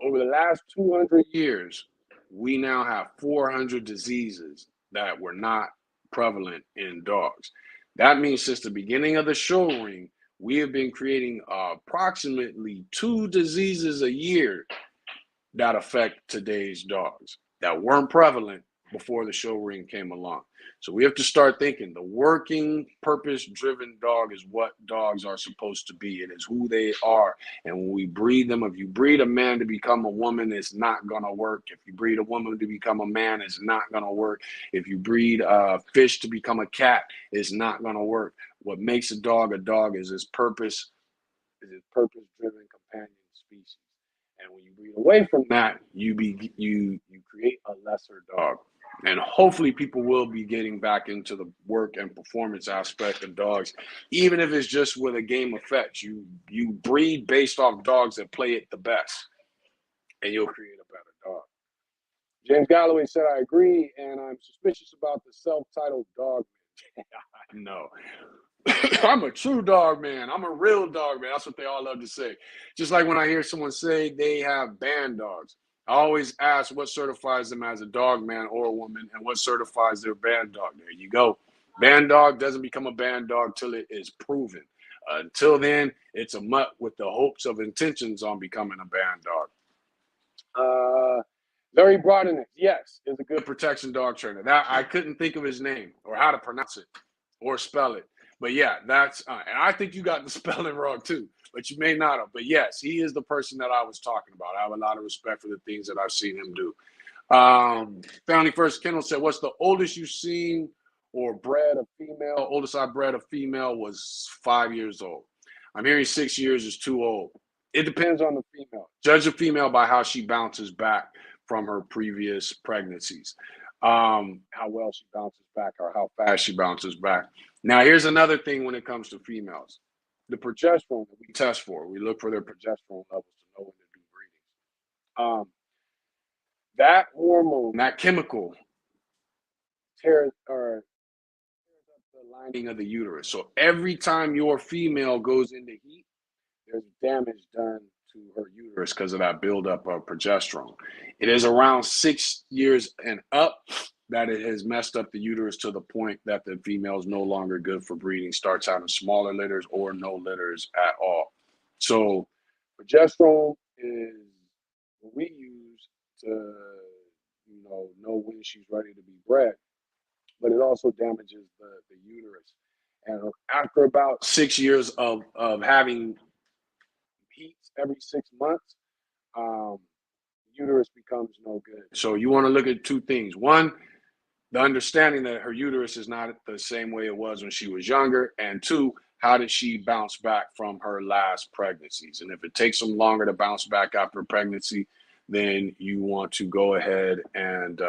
Over the last 200 years, we now have 400 diseases that were not prevalent in dogs. That means since the beginning of the show ring, we have been creating approximately 2 diseases a year that affect today's dogs that weren't prevalent before the show ring came along. So we have to start thinking the working, purpose-driven dog is what dogs are supposed to be. It is who they are. And when we breed them, if you breed a man to become a woman, it's not going to work. If you breed a woman to become a man, it's not going to work. If you breed a fish to become a cat, it's not going to work. What makes a dog is its purpose-driven companion species. And when you breed away from that, you create a lesser dog. And hopefully people will be getting back into the work and performance aspect of dogs, even if it's just with a game effect. You breed based off dogs that play it the best, and you'll create a better dog. James Galloway said, I agree, and I'm suspicious about the self-titled dog. No. I'm a true dog man. I'm a real dog man. That's what they all love to say. Just like when I hear someone say they have band dogs, I always ask what certifies them as a dog man or a woman and what certifies their band dog. There you go. Band dog doesn't become a band dog till it is proven. Until then, it's a mutt with the hopes of intentions on becoming a band dog. Larry Broadening, yes, is a good protection dog trainer. That I couldn't think of his name or how to pronounce it or spell it. But yeah, that's and I think you got the spelling wrong too, but you may not have. But yes, he is the person that I was talking about. I have a lot of respect for the things that I've seen him do. Family First Kendall said, "What's the oldest you've seen or bred a female? Oldest I bred a female was 5 years old. I'm hearing 6 years is too old. It depends on the female. Judge a female by how she bounces back from her previous pregnancies, how well she bounces back or how fast she bounces back. Now, here's another thing when it comes to females. The progesterone that we test for, we look for their progesterone levels to know when to do breeding. That hormone, that chemical, tears up the lining of the uterus. So every time your female goes into heat, there's damage done to her uterus because of that buildup of progesterone. It is around 6 years and up that it has messed up the uterus to the point that the female is no longer good for breeding, starts having smaller litters or no litters at all. So progesterone is what we use to, know when she's ready to be bred, but it also damages the uterus. And after about 6 years of having heats every 6 months, uterus becomes no good. So you want to look at two things. One, the understanding that her uterus is not the same way it was when she was younger. And two, how did she bounce back from her last pregnancies? And if it takes them longer to bounce back after pregnancy, then you want to go ahead and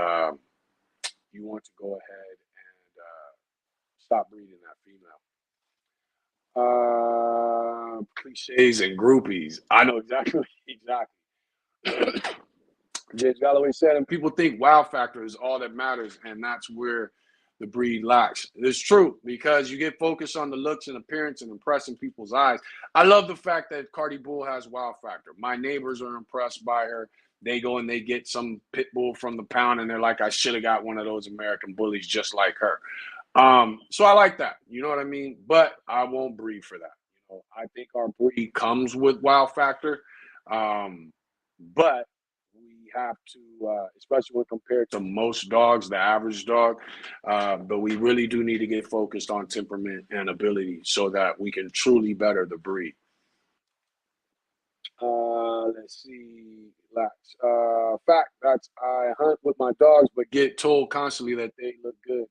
stop breeding that female. Cliches and groupies. I know exactly. James Galloway said, and people think wow factor is all that matters, and that's where the breed lacks. It's true because you get focused on the looks and appearance and impressing people's eyes. I love the fact that Cardi Bull has wow factor. My neighbors are impressed by her. They go and they get some pit bull from the pound, and they're like, I should have got one of those American bullies just like her. So I like that. You know what I mean? But I won't breed for that. I think our breed comes with wow factor, but we have to, especially when compared to most dogs, the average dog. But we really do need to get focused on temperament and ability so that we can truly better the breed. Let's see. Fact, that's I hunt with my dogs, but get told constantly that they look good,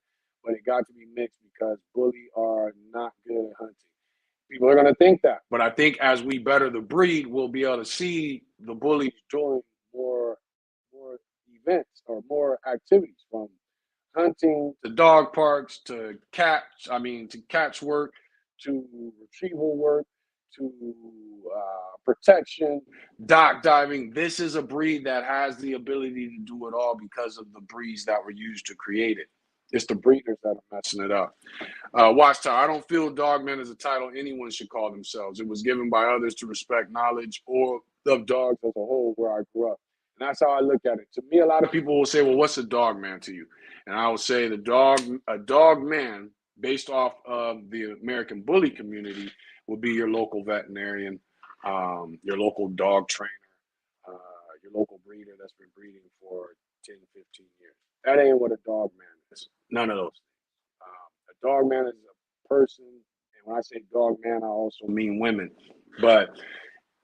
but it got to be mixed because bully are not good at hunting. People are going to think that, but I think as we better the breed, we'll be able to see the bullies doing more events or more activities, from hunting to dog parks to catch work to retrieval work to protection, dock diving. This is a breed that has the ability to do it all because of the breeds that were used to create it. It's the breeders that are messing it up. Watchtower, I don't feel dogman is a title anyone should call themselves. It was given by others to respect knowledge or of dogs as a whole where I grew up. And that's how I look at it. To me, a lot of people will say, well, what's a dog man to you? And I will say a dog man, based off of the American bully community, will be your local veterinarian, your local dog trainer, your local breeder that's been breeding for 10, 15 years. That ain't what a dog man is. None of those things. A dog man is a person, and when I say dog man, I also mean women. But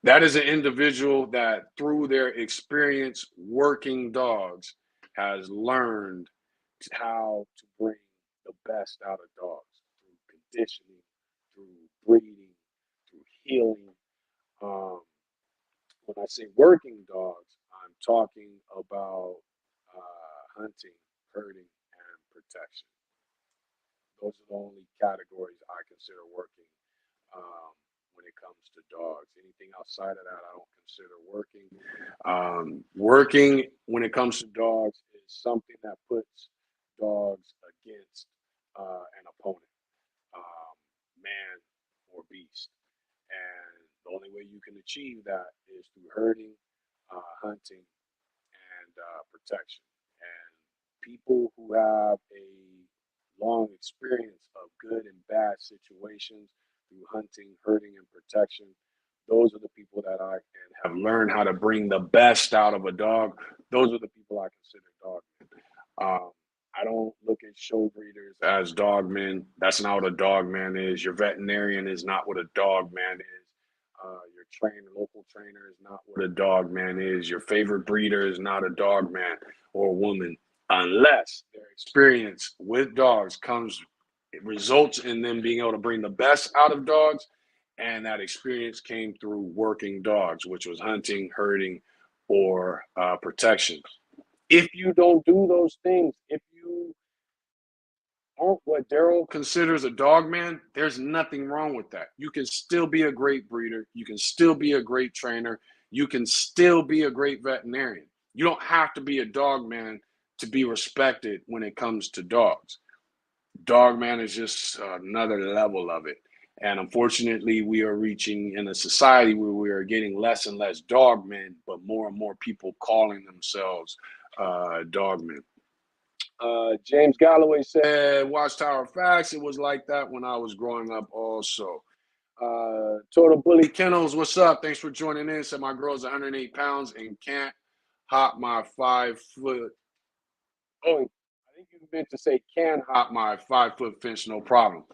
that is an individual that, through their experience working dogs, has learned how to bring the best out of dogs through conditioning, through breeding, through healing. When When I say working dogs, I'm talking about hunting, herding, and protection. Those are the only categories I consider working um, when it comes to dogs. Anything outside of that, I don't consider working. Working when it comes to dogs is something that puts dogs against an opponent, um, man or beast. And the only way you can achieve that is through herding, hunting, and protection. And people who have a long experience of good and bad situations through hunting, herding, and protection, those are the people that I and have learned how to bring the best out of a dog. Those are the people I consider dog men. I don't look at show breeders as dog men. That's not what a dog man is. Your veterinarian is not what a dog man is. Your local trainer is not what a dog man is. Your favorite breeder is not a dog man or woman, unless their experience with dogs comes, it results in them being able to bring the best out of dogs. And that experience came through working dogs, which was hunting, herding, or protection. If you don't do those things, if you aren't what Daryl considers a dog man, there's nothing wrong with that. You can still be a great breeder. You can still be a great trainer. You can still be a great veterinarian. You don't have to be a dog man to be respected when it comes to dogs. Dog man is just another level of it. And unfortunately, we are reaching in a society where we are getting less and less dog men, but more and more people calling themselves dog men. James Galloway said, Watchtower Facts. It was like that when I was growing up, also. Total Bully Kennels, what's up? Thanks for joining in. Said my girl's 108 pounds and can't hop my 5 foot. Oh, I think you meant to say can hop my 5 foot fence, no problem.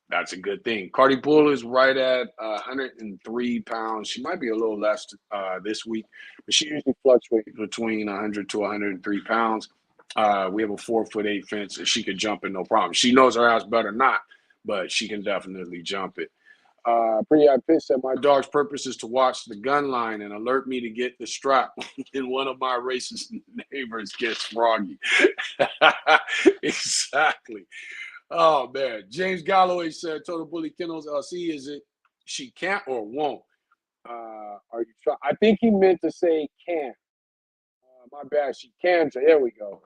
That's a good thing. Cardi Bull is right at 103 pounds. She might be a little less this week, but she usually fluctuates between 100 to 103 pounds. We have a 4'8" fence, and she could jump it no problem. She knows her ass better not, but she can definitely jump it. Pretty Eye Pitch said my dog's purpose is to watch the gun line and alert me to get the strap when one of my racist neighbors gets froggy. Exactly. Oh man, James Galloway said Total Bully Kennels LC. Is it she can't or won't? Are you trying? I think he meant to say can. My bad. She can. So here we go.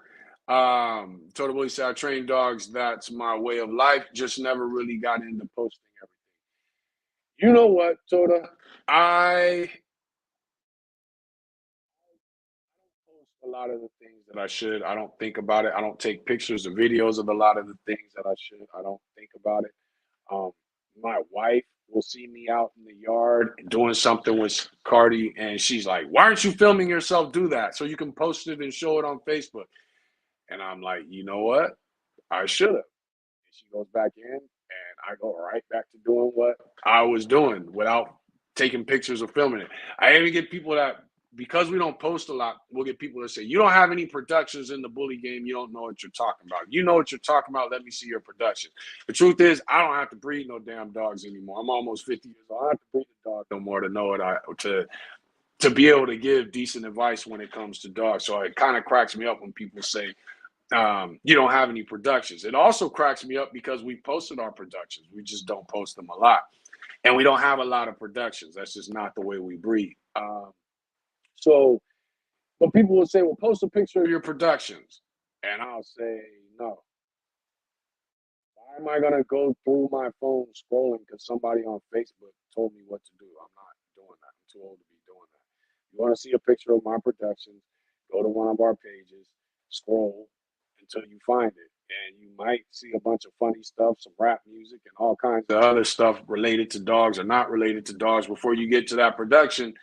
Total Bully said I train dogs. That's my way of life. Just never really got into posting everything. You know what, Toda? I post a lot of the things that I should. I don't think about it. I don't take pictures or videos of a lot of the things that I should. I don't think about it. Um, my wife will see me out in the yard doing something with Cardi, and she's like, "Why aren't you filming yourself do that so you can post it and show it on Facebook?" And I'm like, you know what? I should have. She goes back in, and I go right back to doing what I was doing without taking pictures or filming it. I even get people that, because we don't post a lot, we'll get people that say, you don't have any productions in the bully game. You don't know what you're talking about. You know what you're talking about. Let me see your production. The truth is, I don't have to breed no damn dogs anymore. I'm almost 50 years old. I don't have to breed a dog no more to know what to be able to give decent advice when it comes to dogs. So it kind of cracks me up when people say, you don't have any productions. It also cracks me up because we posted our productions. We just don't post them a lot. And we don't have a lot of productions. That's just not the way we breed. So, but people will say, well, post a picture of your productions. And I'll say, no. Why am I going to go through my phone scrolling because somebody on Facebook told me what to do? I'm not doing that. I'm too old to be doing that. You want to see a picture of my productions, go to one of our pages, scroll until you find it. And you might see a bunch of funny stuff, some rap music, and all kinds of other stuff related to dogs or not related to dogs before you get to that production.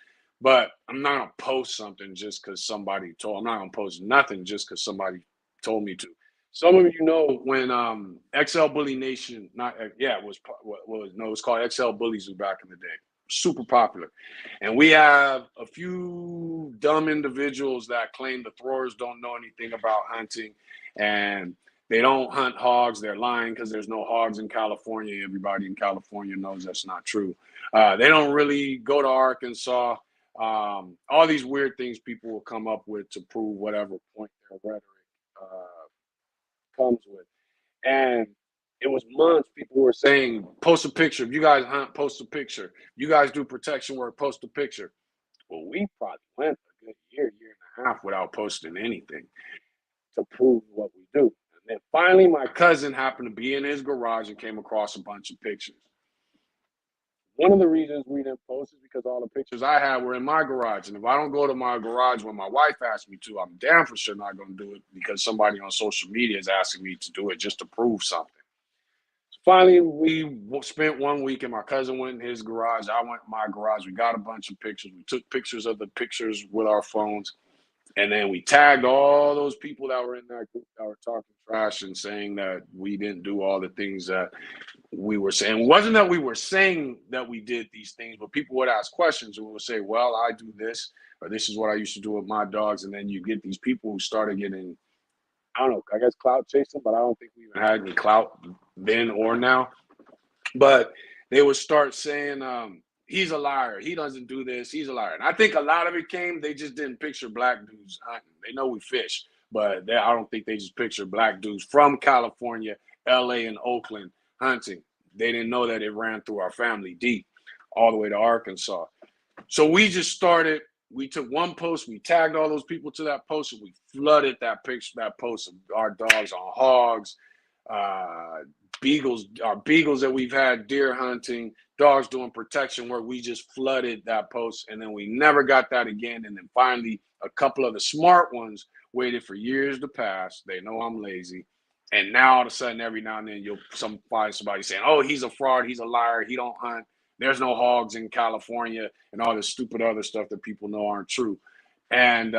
But I'm not gonna post something just because somebody told. I'm not gonna post nothing just because somebody told me to. Some of you know when XL Bully Nation, not yeah, it was no, it was called XL Bully Zoo back in the day. Super popular, and we have a few dumb individuals that claim the throwers don't know anything about hunting, and they don't hunt hogs. They're lying because there's no hogs in California. Everybody in California knows that's not true. They don't really go to Arkansas. All these weird things people will come up with to prove whatever point their rhetoric comes with. And it was months people were saying, post a picture. If you guys hunt, post a picture. If you guys do protection work, post a picture. Well, we probably went a good year and a half without posting anything to prove what we do. And then finally, my cousin happened to be in his garage and came across a bunch of pictures. One of the reasons we didn't post is because all the pictures I had were in my garage. And if I don't go to my garage when my wife asks me to, I'm damn for sure not going to do it because somebody on social media is asking me to do it just to prove something. So finally, we spent 1 week and my cousin went in his garage. I went in my garage. We got a bunch of pictures. We took pictures of the pictures with our phones. And then we tagged all those people that were in that group that were talking trash and saying that we didn't do all the things that we were saying. It wasn't that we were saying that we did these things, but people would ask questions and would say, well, I do this, or this is what I used to do with my dogs. And then you get these people who started getting, I don't know, I guess clout chasing, but I don't think we even had any clout then or now. But they would start saying, he's a liar. He doesn't do this. He's a liar. And I think a lot of it came, they just didn't picture black dudes hunting. They know we fish, but I don't think they just picture black dudes from California, LA, and Oakland hunting. They didn't know that it ran through our family deep, all the way to Arkansas. So we just started. We took one post, we tagged all those people to that post, and we flooded that picture, that post of our dogs on hogs, uh, beagles, our beagles that we've had deer hunting, dogs doing protection work. We just flooded that post, and then we never got that again. And then finally, a couple of the smart ones waited for years to pass. They know I'm lazy, and now all of a sudden, every now and then, you'll find somebody saying, "Oh, he's a fraud. He's a liar. He don't hunt. There's no hogs in California," and all this stupid other stuff that people know aren't true. And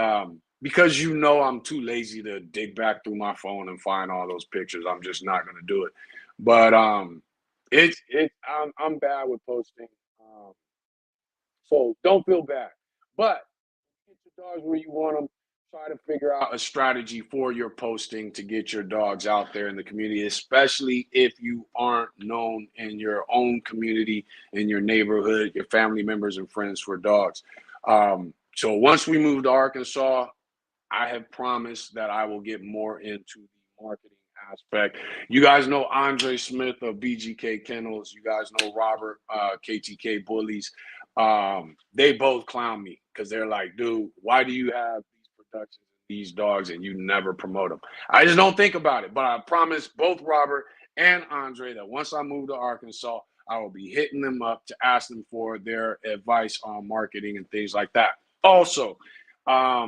because I'm too lazy to dig back through my phone and find all those pictures, I'm just not going to do it. But I'm bad with posting, so don't feel bad. But get your dogs where you want them. Try to figure out a strategy for your posting to get your dogs out there in the community, especially if you aren't known in your own community, in your neighborhood, your family members and friends for dogs. So once we move to Arkansas, I have promised that I will get more into the marketing aspect. You guys know Andre Smith of BGK Kennels. You guys know Robert, KTK Bullies. They both clown me because they're like, dude, why do you have these productions, these dogs, and you never promote them? I just don't think about it. But I promise both Robert and Andre that once I move to Arkansas, I will be hitting them up to ask them for their advice on marketing and things like that. Also, our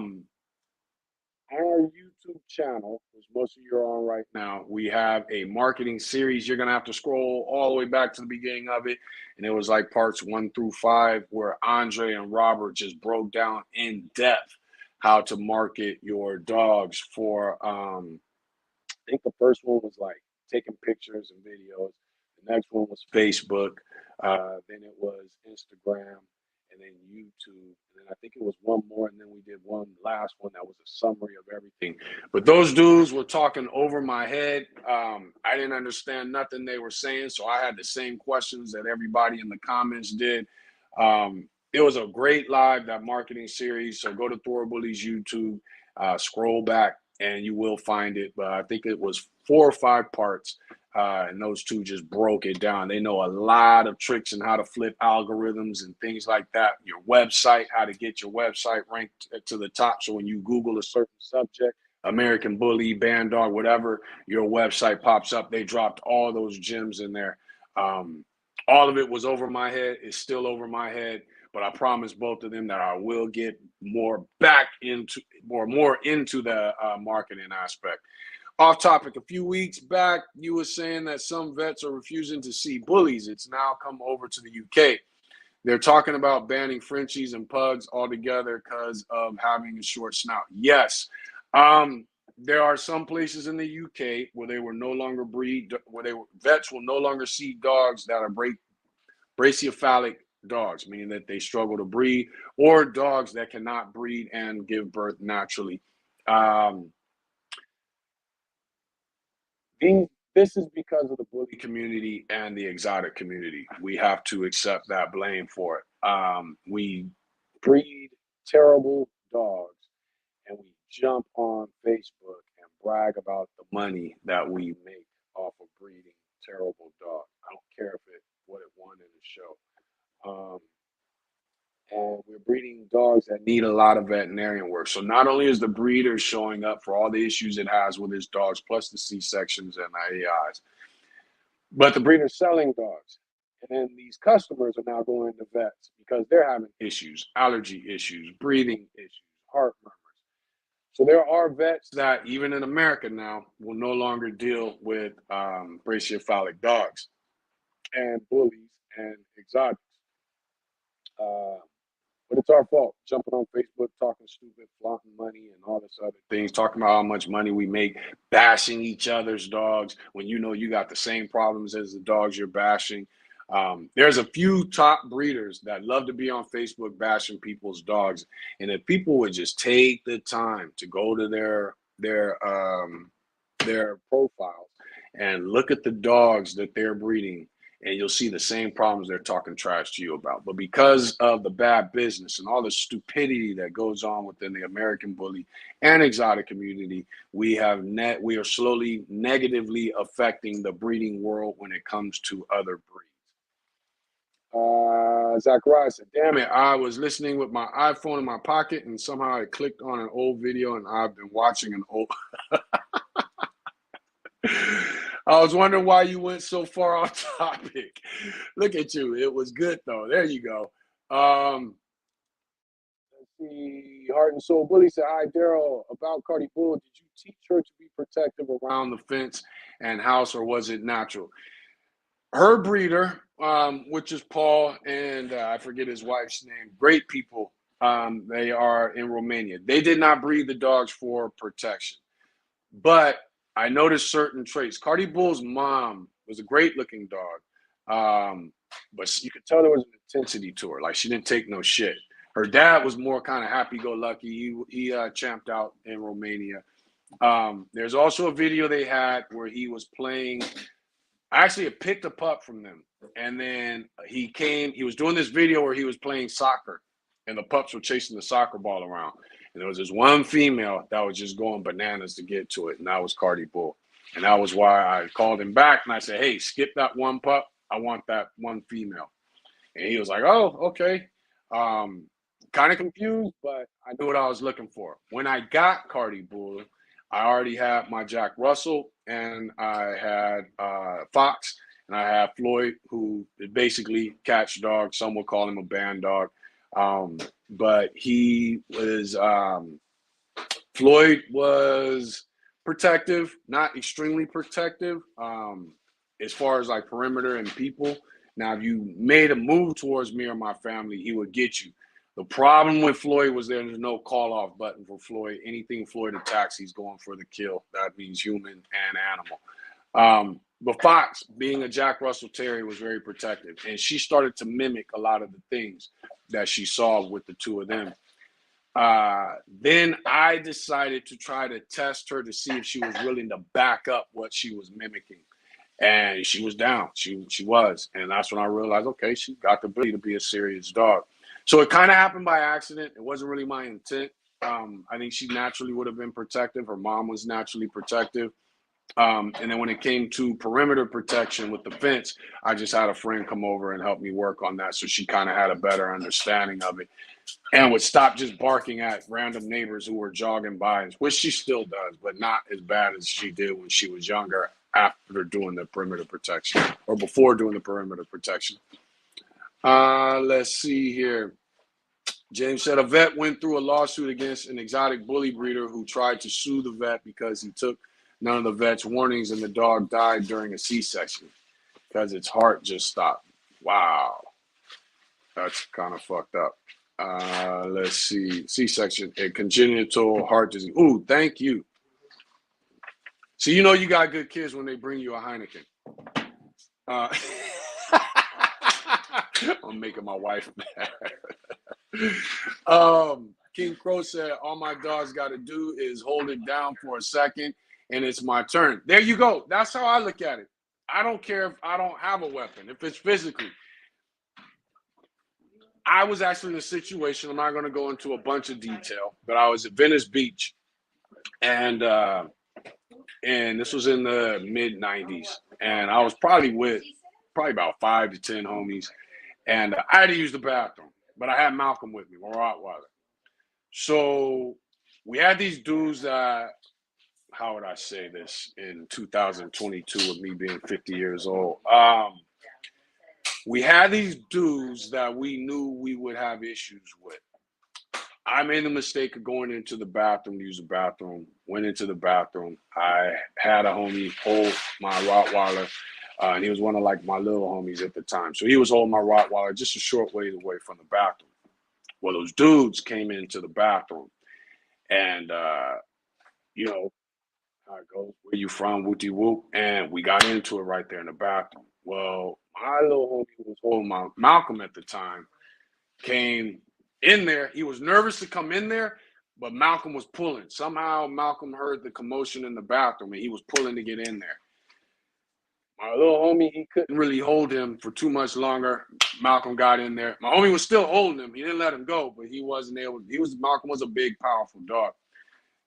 YouTube channel, which most of you are on right now, we have a marketing series. You're going to have to scroll all the way back to the beginning of it. And it was like parts 1 through 5, where Andre and Robert just broke down in depth how to market your dogs for, I think the first one was like taking pictures and videos. The next one was Facebook. Then it was Instagram, and then YouTube, and then I think it was one more, and then we did one last one that was a summary of everything. But those dudes were talking over my head. I didn't understand nothing they were saying, so I had the same questions that everybody in the comments did. It was a great live, that marketing series. So go to Thor Bullies YouTube, scroll back, and you will find it. But I think it was 4 or 5 parts. And those two just broke it down. They know a lot of tricks and how to flip algorithms and things like that. Your website, how to get your website ranked to the top. So when you Google a certain subject, American Bully, Bandog, whatever, your website pops up. They dropped all those gems in there. All of it was over my head. It's still over my head. But I promised both of them that I will get more into the marketing aspect. Off topic, a few weeks back, you were saying that some vets are refusing to see bullies. It's now come over to the UK. They're talking about banning Frenchies and pugs altogether because of having a short snout. Yes. There are some places in the UK where they will no longer breed, vets will no longer see dogs that are brachycephalic dogs, meaning that they struggle to breed, or dogs that cannot breed and give birth naturally. Um, this is because of the bully community and the exotic community. We have to accept that blame for it. We breed terrible dogs, and we jump on Facebook and brag about the money that we make off of breeding terrible dogs. I don't care if what it won in the show. And we're breeding dogs that need a lot of veterinarian work. So not only is the breeder showing up for all the issues it has with his dogs, plus the C-sections and the AIs, but the breeder's selling dogs. And then these customers are now going to vets because they're having issues, allergy issues, breathing issues, heart murmurs. So there are vets that, even in America now, will no longer deal with brachycephalic dogs and bullies and exotics. But it's our fault, jumping on Facebook, talking stupid, flaunting money and all this other things, talking about how much money we make, bashing each other's dogs when you know you got the same problems as the dogs you're bashing. There's a few top breeders that love to be on Facebook bashing people's dogs. And if people would just take the time to go to their profiles and look at the dogs that they're breeding, and you'll see the same problems they're talking trash to you about. But because of the bad business and all the stupidity that goes on within the American bully and exotic community, we are slowly negatively affecting the breeding world when it comes to other breeds. Zachariah said, damn it, I was listening with my iPhone in my pocket and somehow I clicked on an old video and I've been watching an old... I was wondering why you went so far off topic. Look at you. It was good, though. There you go. Let's see. Heart and Soul Bully said, hi, Daryl. About Cardi Bull, did you teach her to be protective around the fence and house, or was it natural? Her breeder, which is Paul, and I forget his wife's name, great people. They are in Romania. They did not breed the dogs for protection. But I noticed certain traits. Cardi Bull's mom was a great looking dog. But you could tell there was an intensity to her. Like, she didn't take no shit. Her dad was more kind of happy-go-lucky. He champed out in Romania. There's also a video they had where he was playing. I actually picked a pup from them. And then he was doing this video where he was playing soccer. And the pups were chasing the soccer ball around. And there was this one female that was just going bananas to get to it, and that was Cardi Bull. And that was why I called him back, and I said, hey, skip that one pup. I want that one female. And he was like, oh, okay. Kind of confused, but I knew what I was looking for. When I got Cardi Bull, I already had my Jack Russell, and I had Fox, and I had Floyd, who is basically catch dog. Some will call him a band dog. But he was, Floyd was protective, not extremely protective, as far as like perimeter and people. Now, if you made a move towards me or my family, he would get you. The problem with Floyd was there's no call-off button for Floyd. Anything Floyd attacks, he's going for the kill. That means human and animal. But Fox, being a Jack Russell Terrier, was very protective. And she started to mimic a lot of the things that she saw with the two of them. Then I decided to try to test her to see if she was willing to back up what she was mimicking. And she was down. She was. And that's when I realized, okay, she got the ability to be a serious dog. So it kind of happened by accident. It wasn't really my intent. I think she naturally would have been protective. Her mom was naturally protective. And then when it came to perimeter protection with the fence, I just had a friend come over and help me work on that. So she kind of had a better understanding of it and would stop just barking at random neighbors who were jogging by, which she still does, but not as bad as she did when she was younger after doing the perimeter protection or before doing the perimeter protection. Let's see here. James said a vet went through a lawsuit against an exotic bully breeder who tried to sue the vet because he took none of the vet's warnings and the dog died during a C-section because its heart just stopped. Wow. That's kind of fucked up. Let's see. C-section, a congenital heart disease. Ooh, thank you. So you know you got good kids when they bring you a Heineken. I'm making my wife mad. King Crow said, all my dogs got to do is hold it down for a second and it's my turn. There you go. That's how I look at it. I don't care if I don't have a weapon, if it's physically. I was actually in a situation. I'm not going to go into a bunch of detail, but I was at Venice Beach, and this was in the mid '90s, and I was probably with probably about 5 to 10 homies, and I had to use the bathroom, but I had Malcolm with me, my Rottweiler. So we had these dudes that, how would I say this in 2022 with me being 50 years old? We had these dudes that we knew we would have issues with. I made the mistake of going into the bathroom to use the bathroom, went into the bathroom. I had a homie hold my Rottweiler, and he was one of like my little homies at the time. So he was holding my Rottweiler just a short ways away from the bathroom. Well, those dudes came into the bathroom, and you know how it goes. Where you from? Wooty whoop. And we got into it right there in the bathroom. Well, my little homie who was holding my Malcolm at the time came in there. He was nervous to come in there, but Malcolm was pulling. Somehow Malcolm heard the commotion in the bathroom and he was pulling to get in there. My little homie, he couldn't really hold him for too much longer. Malcolm got in there. My homie was still holding him. He didn't let him go, but he wasn't able. Malcolm was a big, powerful dog.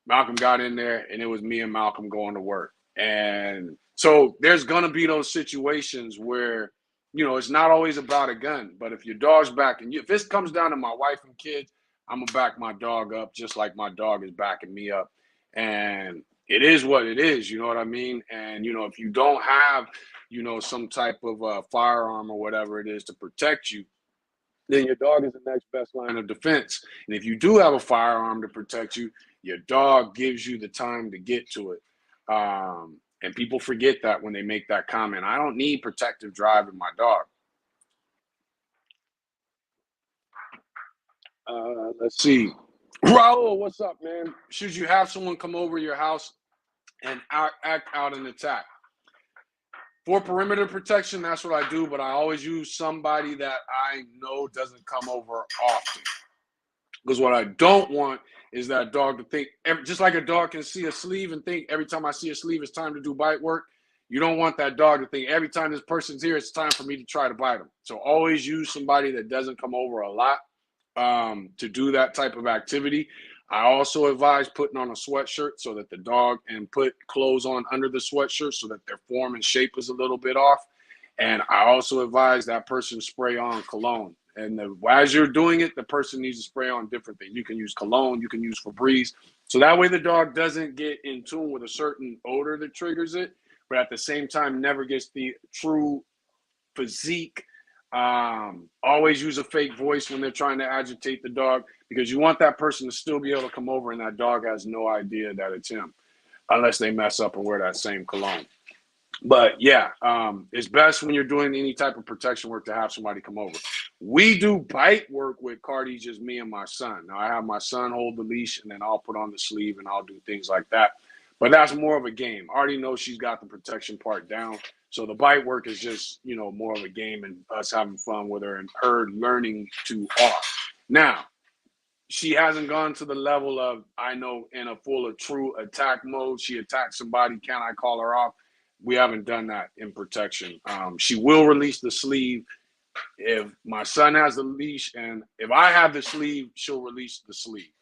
Malcolm got in there, and it was me and Malcolm going to work. And so there's gonna be those situations where, it's not always about a gun. But if your dog's backing you, if this comes down to my wife and kids, I'm gonna back my dog up just like my dog is backing me up. And it is what it is, you know what I mean? And if you don't have, some type of firearm or whatever it is to protect you, then your dog is the next best line of defense. And if you do have a firearm to protect you, your dog gives you the time to get to it. And people forget that when they make that comment. I don't need protective drive in my dog. Let's see. Raul, what's up, man? Should you have someone come over your house and act out an attack? For perimeter protection, that's what I do, but I always use somebody that I know doesn't come over often. Because what I don't want is that dog to think, just like a dog can see a sleeve and think every time I see a sleeve, it's time to do bite work. You don't want that dog to think every time this person's here, it's time for me to try to bite them. So always use somebody that doesn't come over a lot to do that type of activity. I also advise putting on a sweatshirt so that the dog, and put clothes on under the sweatshirt so that their form and shape is a little bit off. And I also advise that person spray on cologne. And as you're doing it, the person needs to spray on different things. You can use cologne, you can use Febreze. So that way the dog doesn't get in tune with a certain odor that triggers it, but at the same time never gets the true physique. Always use a fake voice when they're trying to agitate the dog, because you want that person to still be able to come over and that dog has no idea that it's him, unless they mess up and wear that same cologne. But yeah, it's best when you're doing any type of protection work to have somebody come over. We do bite work with Cardi, just me and my son. Now I have my son hold the leash and then I'll put on the sleeve and I'll do things like that. But that's more of a game. I already know she's got the protection part down. So the bite work is just, more of a game and us having fun with her and her learning to off. Now, she hasn't gone to the level of, I know, in a full of true attack mode. She attacked somebody. Can I call her off? We haven't done that in protection. She will release the sleeve if my son has the leash, and if I have the sleeve, she'll release the sleeve.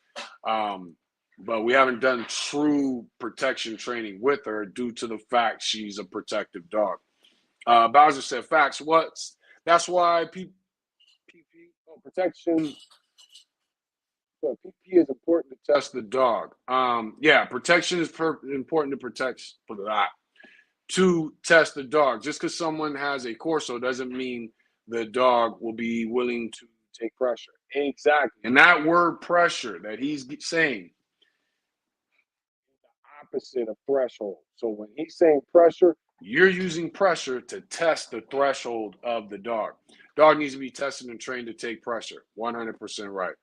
But we haven't done true protection training with her due to the fact she's a protective dog. Bowser said, facts. That's why protection. So PP is important to test the dog. Yeah, protection is important to protect for that. To test the dog. Just because someone has a Corso doesn't mean the dog will be willing to take pressure. Exactly. And that word pressure that he's saying is the opposite of threshold. So when he's saying pressure, you're using pressure to test the threshold of the dog. Dog needs to be tested and trained to take pressure. 100% right.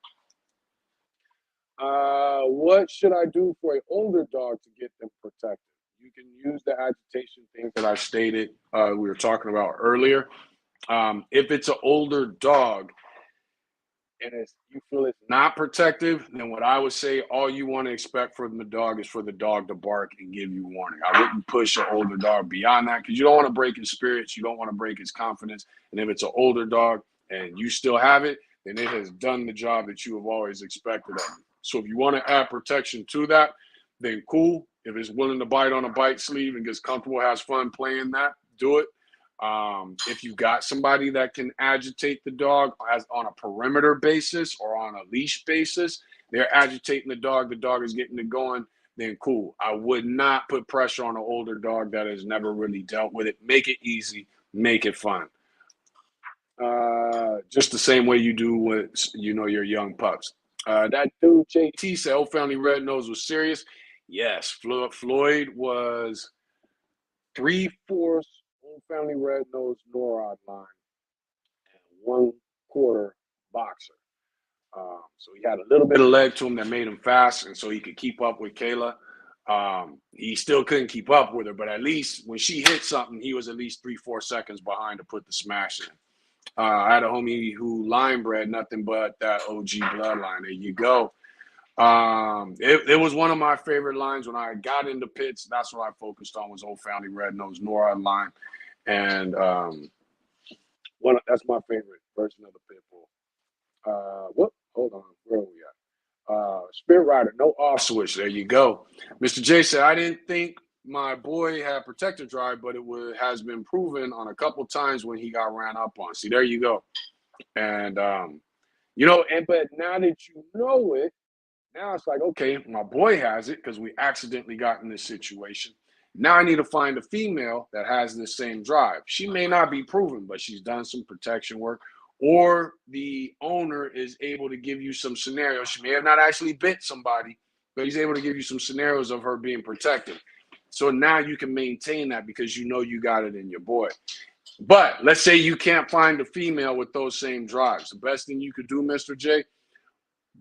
What should I do for an older dog to get them protected? You can use the agitation things that I stated we were talking about earlier. If it's an older dog and you feel it's not protective, then what I would say, all you want to expect from the dog is for the dog to bark and give you warning. I wouldn't push an older dog beyond that, because you don't want to break his spirits. You don't want to break his confidence. And if it's an older dog and you still have it, then it has done the job that you have always expected of it. So if you want to add protection to that, then cool. If it's willing to bite on a bite sleeve and gets comfortable, has fun playing that, do it. If you got somebody that can agitate the dog as on a perimeter basis or on a leash basis, they're agitating the dog is getting it going, then cool. I would not put pressure on an older dog that has never really dealt with it. Make it easy, make it fun. Just the same way you do with, your young pups. That dude, JT, said Old Family Red Nose was serious. Yes, Floyd was 3/4 Old Family Red Nose Norod line and 1/4 boxer. So he had a little bit of leg to him that made him fast, and so he could keep up with Kayla. He still couldn't keep up with her, but at least when she hit something, he was at least 3-4 seconds behind to put the smash in. I had a homie who line bred nothing but that OG bloodline. There you go. It was one of my favorite lines when I got into pits. That's what I focused on was Old Family Red Nose Nora line, and that's my favorite version of the pit bull. Hold on, where are we at? Spirit Rider, no off switch. There you go. Mr. J said I didn't think my boy had protector drive, but has been proven on a couple times when he got ran up on. See, there you go. And but now that you know it, now it's like, okay, my boy has it because we accidentally got in this situation. Now I need to find a female that has this same drive. She may not be proven, but she's done some protection work, or the owner is able to give you some scenarios. She may have not actually bit somebody, but he's able to give you some scenarios of her being protected. So now you can maintain that because you know you got it in your boy. But let's say you can't find a female with those same drives. The best thing you could do, Mr. J,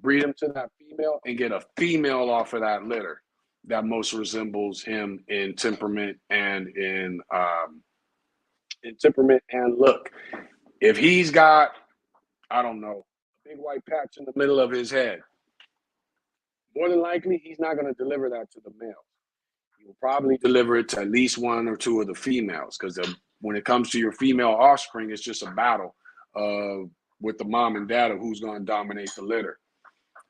breed him to that female and get a female off of that litter that most resembles him in temperament and in temperament and look. If he's got, I don't know, a big white patch in the middle of his head, more than likely he's not going to deliver that to the male. He will probably deliver it to at least one or two of the females because when it comes to your female offspring, it's just a battle with the mom and dad of who's going to dominate the litter.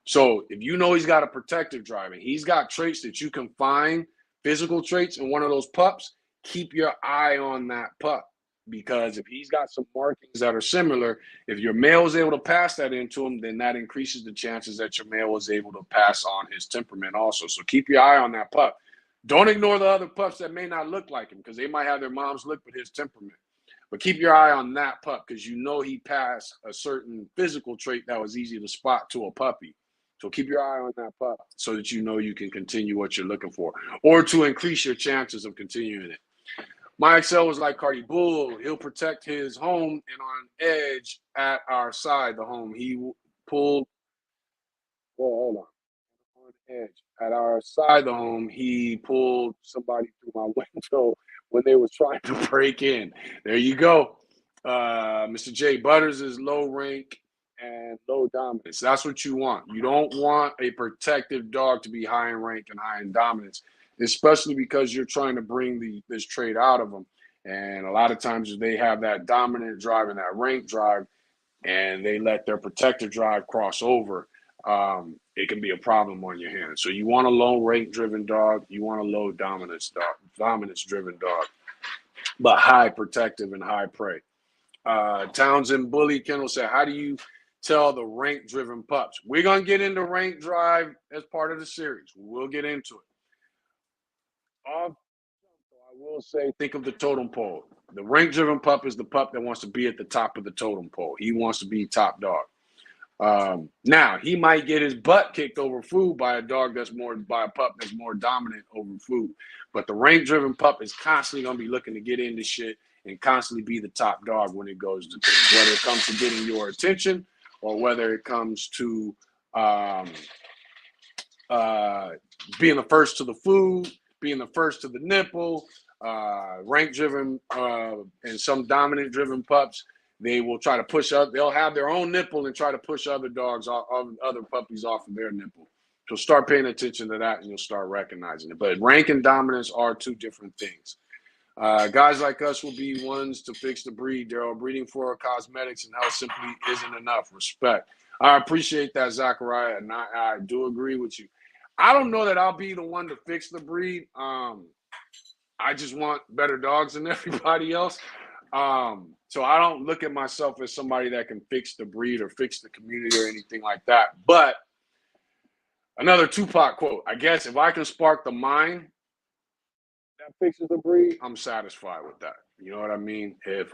So if you know he's got a protective drive and he's got traits that you can find, physical traits in one of those pups, keep your eye on that pup. Because if he's got some markings that are similar, if your male is able to pass that into him, then that increases the chances that your male is able to pass on his temperament also. So keep your eye on that pup. Don't ignore the other pups that may not look like him because they might have their mom's look but his temperament. But keep your eye on that pup because you know he passed a certain physical trait that was easy to spot to a puppy. So keep your eye on that pup so that you know you can continue what you're looking for or to increase your chances of continuing it. My XL was like Cardi Bull. He'll protect his home and on edge at our side, the home. He pulled, hold on edge. At our side, the home, he pulled somebody through my window when they were trying to break in. There you go. Mr. J Butters is low rank and low dominance. That's what you want. You don't want a protective dog to be high in rank and high in dominance, especially because you're trying to bring this trait out of them. And a lot of times they have that dominant drive and that rank drive, and they let their protective drive cross over. It can be a problem on your hands. So you want a low rank driven dog. You want a low dominance driven dog, but high protective and high prey. Townsend Bully Kendall said, how do you tell the rank driven pups? We're going to get into rank drive as part of the series. We'll get into it. I will say, think of the totem pole. The rank driven pup is the pup that wants to be at the top of the totem pole. He wants to be top dog. Now he might get his butt kicked over food by a pup that's more dominant over food. But the rank driven pup is constantly going to be looking to get into shit and constantly be the top dog when it goes to things, whether it comes to getting your attention or whether it comes to being the first to the food, being the first to the nipple. Rank driven and some dominant driven pups, they will try to push up. They'll have their own nipple and try to push other puppies off of their nipple. So start paying attention to that and you'll start recognizing it. But rank and dominance are two different things. Guys like us will be ones to fix the breed, Daryl. Breeding for cosmetics and health simply isn't enough. Respect. I appreciate that, Zachariah, and I do agree with you. I don't know that I'll be the one to fix the breed. I just want better dogs than everybody else. So I don't look at myself as somebody that can fix the breed or fix the community or anything like that. But another Tupac quote, I guess if I can spark the mind that fixes the breed, I'm satisfied with that. You know what I mean? If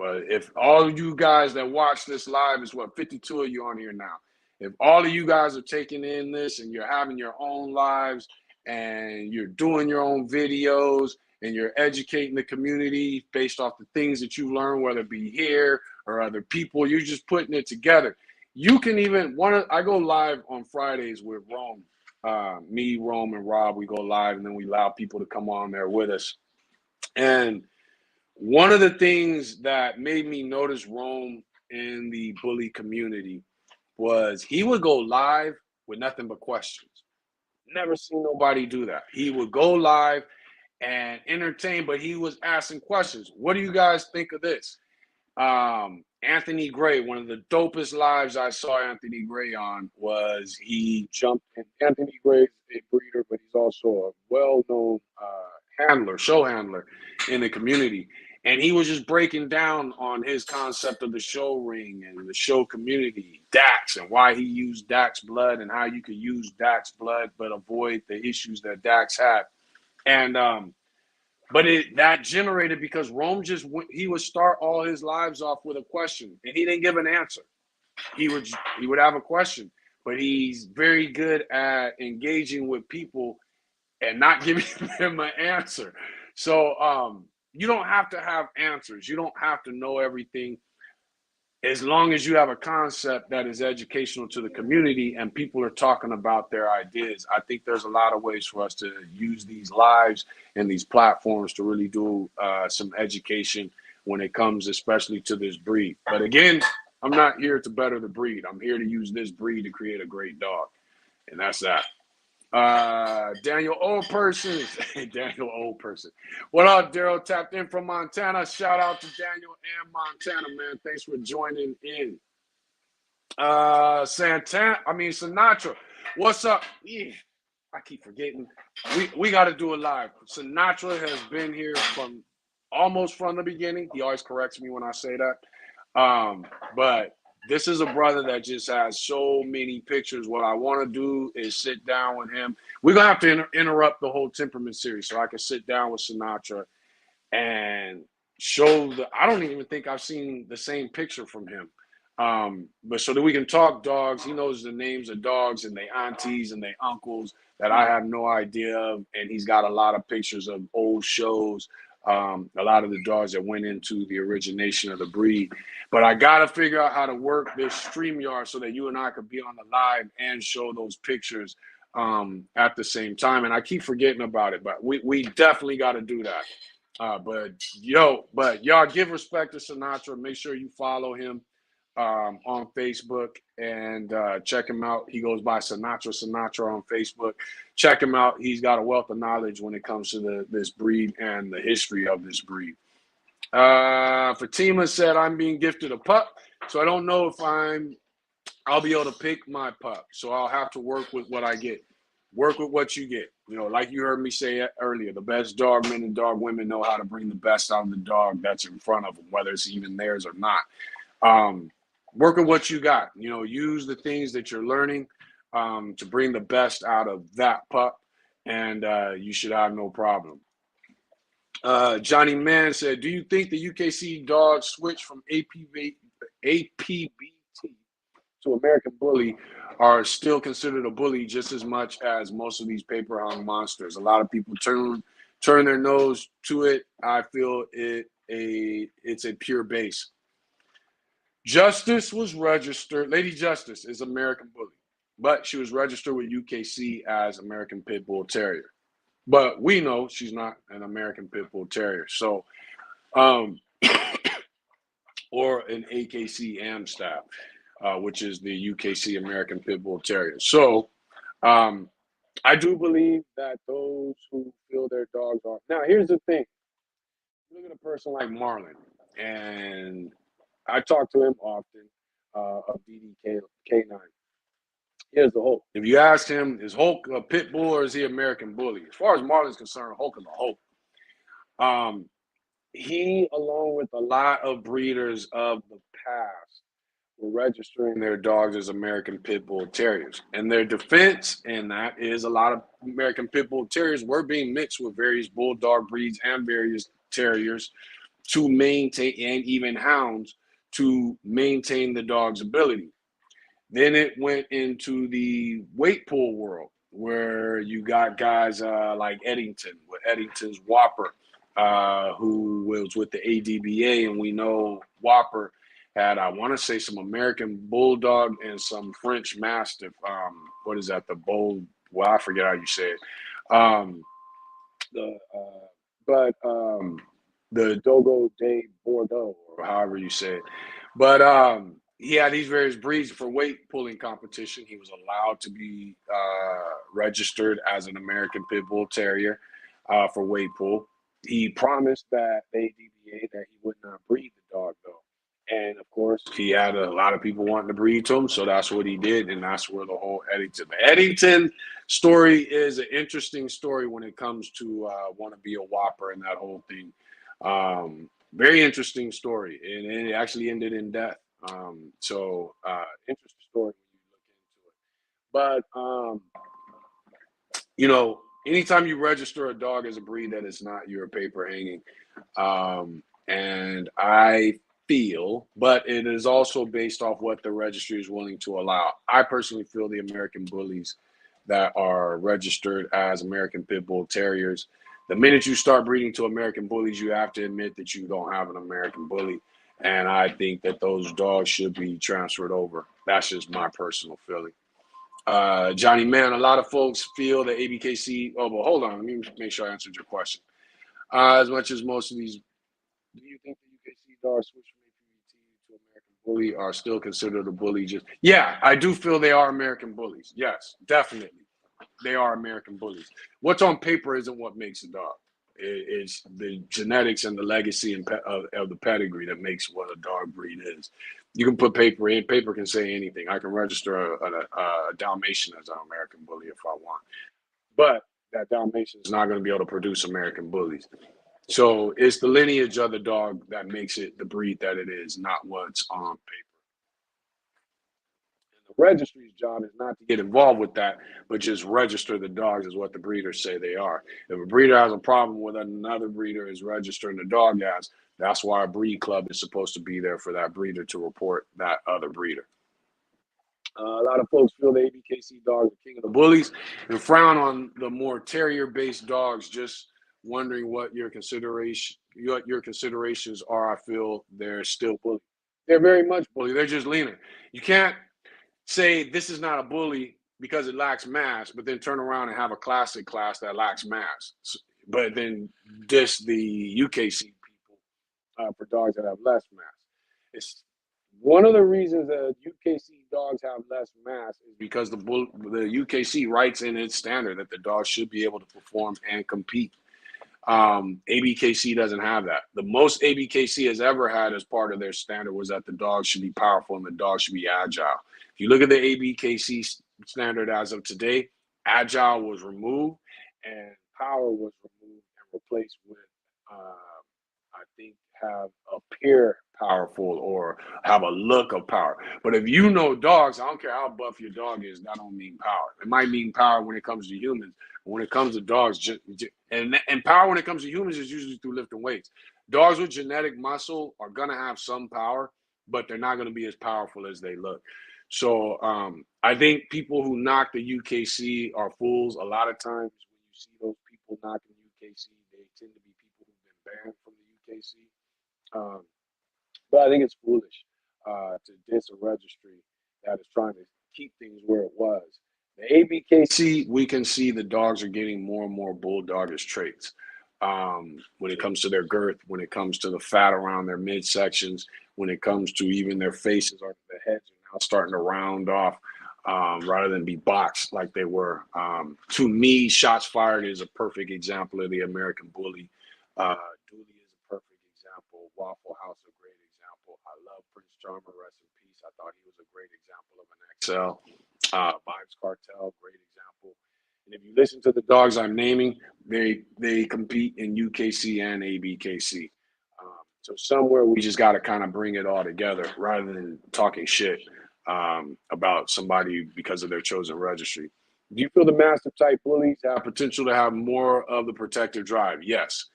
all of you guys that watch this live is what 52 of you on here now. If all of you guys are taking in this and you're having your own lives and you're doing your own videos and you're educating the community based off the things that you learn, whether it be here or other people, you're just putting it together. You can even I go live on Fridays with Rome. Me, Rome, and Rob, we go live and then we allow people to come on there with us. And one of the things that made me notice Rome in the bully community was he would go live with nothing but questions. Never seen nobody do that. He would go live and entertain, but he was asking questions. What do you guys think of this? Anthony Gray, one of the dopest lives I saw Anthony Gray on was he jumped in. Anthony Gray is a breeder, but he's also a well-known show handler in the community. And he was just breaking down on his concept of the show ring and the show community, Dax, and why he used Dax blood and how you could use Dax blood but avoid the issues that Dax had. And but that generated because Rome he would start all his lives off with a question and he didn't give an answer. He would have a question, but he's very good at engaging with people and not giving them an answer. So you don't have to have answers. You don't have to know everything. As long as you have a concept that is educational to the community and people are talking about their ideas, I think there's a lot of ways for us to use these lives and these platforms to really do some education when it comes especially to this breed. But again, I'm not here to better the breed. I'm here to use this breed to create a great dog. And that's that. Daniel Old Person. Daniel Old Person. What up, Daryl? Tapped in from Montana. Shout out to Daniel and Montana, man. Thanks for joining in. Sinatra. What's up? I keep forgetting. We got to do it live. Sinatra has been here from almost from the beginning. He always corrects me when I say that. But this is a brother that just has so many pictures. What I want to do is sit down with him. We're going to have to interrupt the whole Temperament series so I can sit down with Sinatra and show I don't even think I've seen the same picture from him. But so that we can talk dogs. He knows the names of dogs and their aunties and their uncles that I have no idea of. And he's got a lot of pictures of old shows. A lot of the dogs that went into the origination of the breed. But I got to figure out how to work this StreamYard so that you and I could be on the live and show those pictures at the same time. And I keep forgetting about it, but we definitely got to do that. But y'all give respect to Sinatra. Make sure you follow him on Facebook and check him out. He goes by Sinatra on Facebook. Check him out. He's got a wealth of knowledge when it comes to this breed and the history of this breed. Fatima said, I'm being gifted a pup, so I don't know if I'll be able to pick my pup. So I'll have to work with what I get. Work with what you get. You know, like you heard me say earlier, the best dog men and dog women know how to bring the best out of the dog that's in front of them, whether it's even theirs or not. Work with what you got. You know, use the things that you're learning to bring the best out of that pup, and you should have no problem. Johnny Mann said, do you think the UKC dogs switch from APBT to American Bully are still considered a bully just as much as most of these paper hung monsters? A lot of people turn their nose to it. I feel it's a pure base. Justice was registered. Lady Justice is American Bully, but she was registered with UKC as American Pit Bull Terrier. But we know she's not an American Pit Bull Terrier. So, or an AKC Amstaff, which is the UKC American Pit Bull Terrier. So, I do believe that those who feel their dogs are. Now, here's the thing. You look at a person like Marlon, and I talk to him often of DDK K9. Here's the Hulk. If you ask him, is Hulk a pit bull or is he American bully? As far as Marlon's concerned, Hulk is a Hulk. Um, he, along with a lot of breeders of the past, were registering their dogs as American Pit Bull Terriers. And their defense, and that is a lot of American Pit Bull Terriers were being mixed with various Bulldog breeds and various Terriers to maintain, and even Hounds, to maintain the dog's ability. Then it went into the weight pool world where you got guys like Eddington with Eddington's Whopper, who was with the ADBA, and we know Whopper had, I want to say, some American Bulldog and some French Mastiff. What is that? The Bull? Well, I forget how you say it. Um, the but the Dogo de Bordeaux, or however you say it. But he had these various breeds for weight pulling competition. He was allowed to be registered as an American Pit Bull Terrier for weight pull. He promised that the ADBA that he would not breed the dog, though. And of course, he had a lot of people wanting to breed to him, so that's what he did, and that's where the whole Eddington story is an interesting story when it comes to want to be a Whopper and that whole thing. Very interesting story, and it actually ended in death. Interesting story when you look into it. But anytime you register a dog as a breed that is not your paper hanging, and I feel, but it is also based off what the registry is willing to allow. I personally feel the American bullies that are registered as American Pit Bull Terriers, the minute you start breeding to American bullies, you have to admit that you don't have an American bully. And I think that those dogs should be transferred over. That's just my personal feeling. Johnny Man, a lot of folks feel that ABKC. Oh, but hold on. Let me make sure I answered your question. As much as most of these, do you think the UKC dogs switch from APBT to American Bully are still considered a bully? Yeah, I do feel they are American bullies. Yes, definitely. They are American bullies. What's on paper isn't what makes a dog. It's the genetics and the legacy of the pedigree that makes what a dog breed is. You can put paper in. Paper can say anything. I can register a Dalmatian as an American bully if I want. But that Dalmatian is not going to be able to produce American bullies. So it's the lineage of the dog that makes it the breed that it is, not what's on paper. The registry's job is not to get involved with that, but just register the dogs as what the breeders say they are. If a breeder has a problem with another breeder is registering the dog as, that's why a breed club is supposed to be there for that breeder to report that other breeder. A lot of folks feel the ABKC dogs are king of the bullies and frown on the more terrier-based dogs. Just wondering what your considerations are. I feel they're still bully. They're very much bully. They're just leaner. You can't say this is not a bully because it lacks mass, but then turn around and have a classic class that lacks mass. But then diss the UKC people for dogs that have less mass. It's one of the reasons that UKC dogs have less mass is because the UKC writes in its standard that the dog should be able to perform and compete. ABKC doesn't have that. The most ABKC has ever had as part of their standard was that the dog should be powerful and the dog should be agile. If you look at the ABKC standard as of today, agile was removed and power was removed and replaced with, I think, have appear powerful or have a look of power. But if you know dogs, I don't care how buff your dog is, that don't mean power. It might mean power when it comes to humans. When it comes to dogs, and power when it comes to humans is usually through lifting weights. Dogs with genetic muscle are gonna have some power, but they're not gonna be as powerful as they look. So I think people who knock the UKC are fools. A lot of times when you see those people knocking UKC, they tend to be people who've been banned from the UKC. But I think it's foolish to diss a registry that is trying to keep things where it was. The ABKC, we can see the dogs are getting more and more bulldogish traits when it comes to their girth, when it comes to the fat around their midsections, when it comes to even their faces or the heads are now starting to round off rather than be boxed like they were. To me, Shots Fired is a perfect example of the American bully. Dooley is a Armor, rest in peace. I thought he was a great example of an XL. Vibes Cartel, great example. And if you listen to the dogs I'm naming, they compete in UKC and ABKC. So somewhere we just got to kind of bring it all together rather than talking shit about somebody because of their chosen registry. Do you feel the mastiff type bullies have potential to have more of the protective drive? Yes.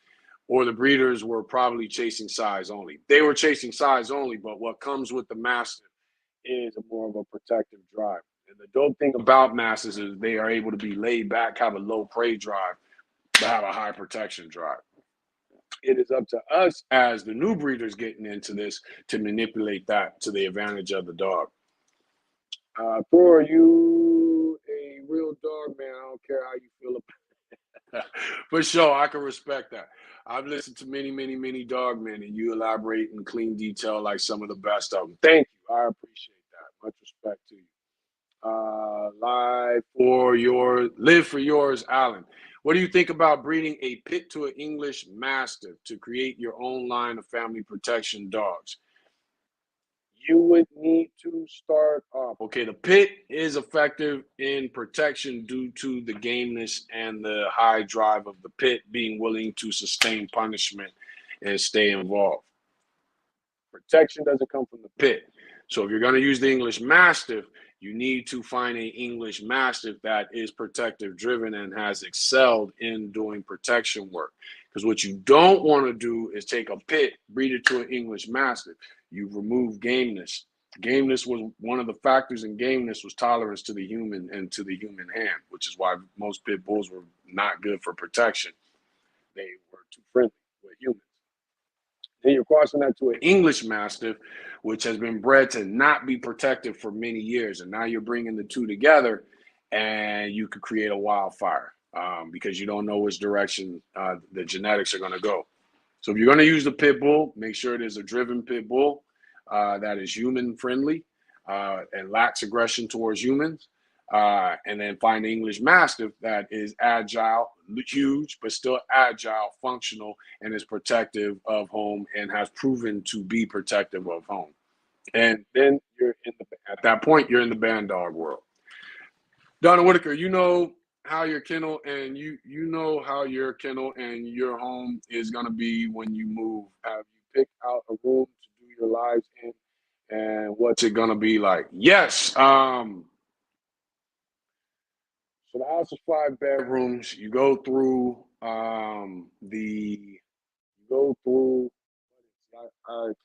Or the breeders were probably chasing size only. They were chasing size only, but what comes with the mastiff is a more of a protective drive. And the dope thing about mastiffs is they are able to be laid back, have a low prey drive, but have a high protection drive. It is up to us as the new breeders getting into this to manipulate that to the advantage of the dog. Thor, are you a real dog man? I don't care how you feel about it. For sure, I can respect that. I've listened to many dog men, and you elaborate in clean detail like some of the best of them. Thank you. I appreciate that. Much respect to you. Live for yours, Alan. What do you think about breeding a pit to an English Mastiff to create your own line of family protection dogs? You would need to start off. Okay, the pit is effective in protection due to the gameness and the high drive of the pit being willing to sustain punishment and stay involved. Protection doesn't come from the pit. So if you're going to use the English Mastiff, you need to find an English Mastiff that is protective driven and has excelled in doing protection work. Because what you don't want to do is take a pit, breed it to an English Mastiff. You remove gameness. Gameness was one of the factors in gameness was tolerance to the human and to the human hand, which is why most pit bulls were not good for protection. They were too friendly with humans. Then you're crossing that to an English Mastiff, which has been bred to not be protected for many years. And now you're bringing the two together and you could create a wildfire because you don't know which direction the genetics are going to go. So if you're going to use the pit bull, make sure it is a driven pit bull that is human friendly and lacks aggression towards humans. And then find the English Mastiff that is agile, huge, but still agile, functional, and is protective of home and has proven to be protective of home. And then at that point, you're in the Bandog world. Donna Whitaker, you know how your kennel and you know how your kennel and your home is going to be when you move. Have you picked out a room to do your lives in, and what's it going to be like? Yes. So the house is 5 bedrooms. You go through I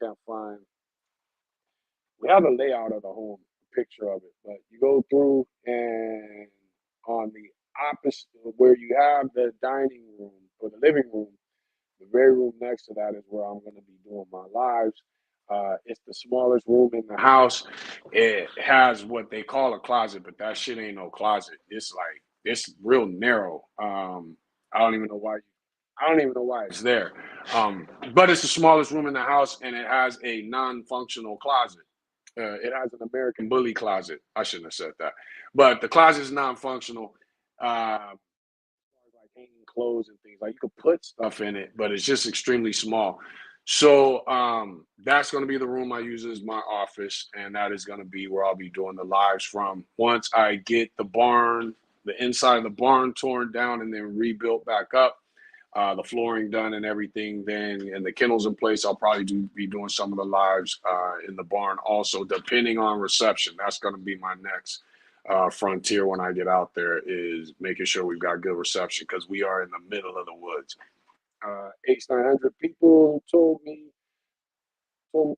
can't find. We have a layout of the home, a picture of it, but you go through and on the opposite where you have the dining room or the living room, the very room next to that is where I'm going to be doing my lives. It's the smallest room in the house. It has what they call a closet, but that shit ain't no closet. It's real narrow. I don't even know why. I don't even know why it's there. But it's the smallest room in the house, and it has a non-functional closet. It has an American Bully closet. I shouldn't have said that, but the closet is non-functional. Like hanging clothes and things like you could put stuff in it, but it's just extremely small. So that's going to be the room I use as my office, and that is going to be where I'll be doing the lives from. Once I get the barn, the inside of the barn torn down and then rebuilt back up, the flooring done and everything, then and the kennels in place, I'll probably be doing some of the lives in the barn also, depending on reception. That's going to be my next frontier when I get out there, is making sure we've got good reception because we are in the middle of the woods. H900 people told me not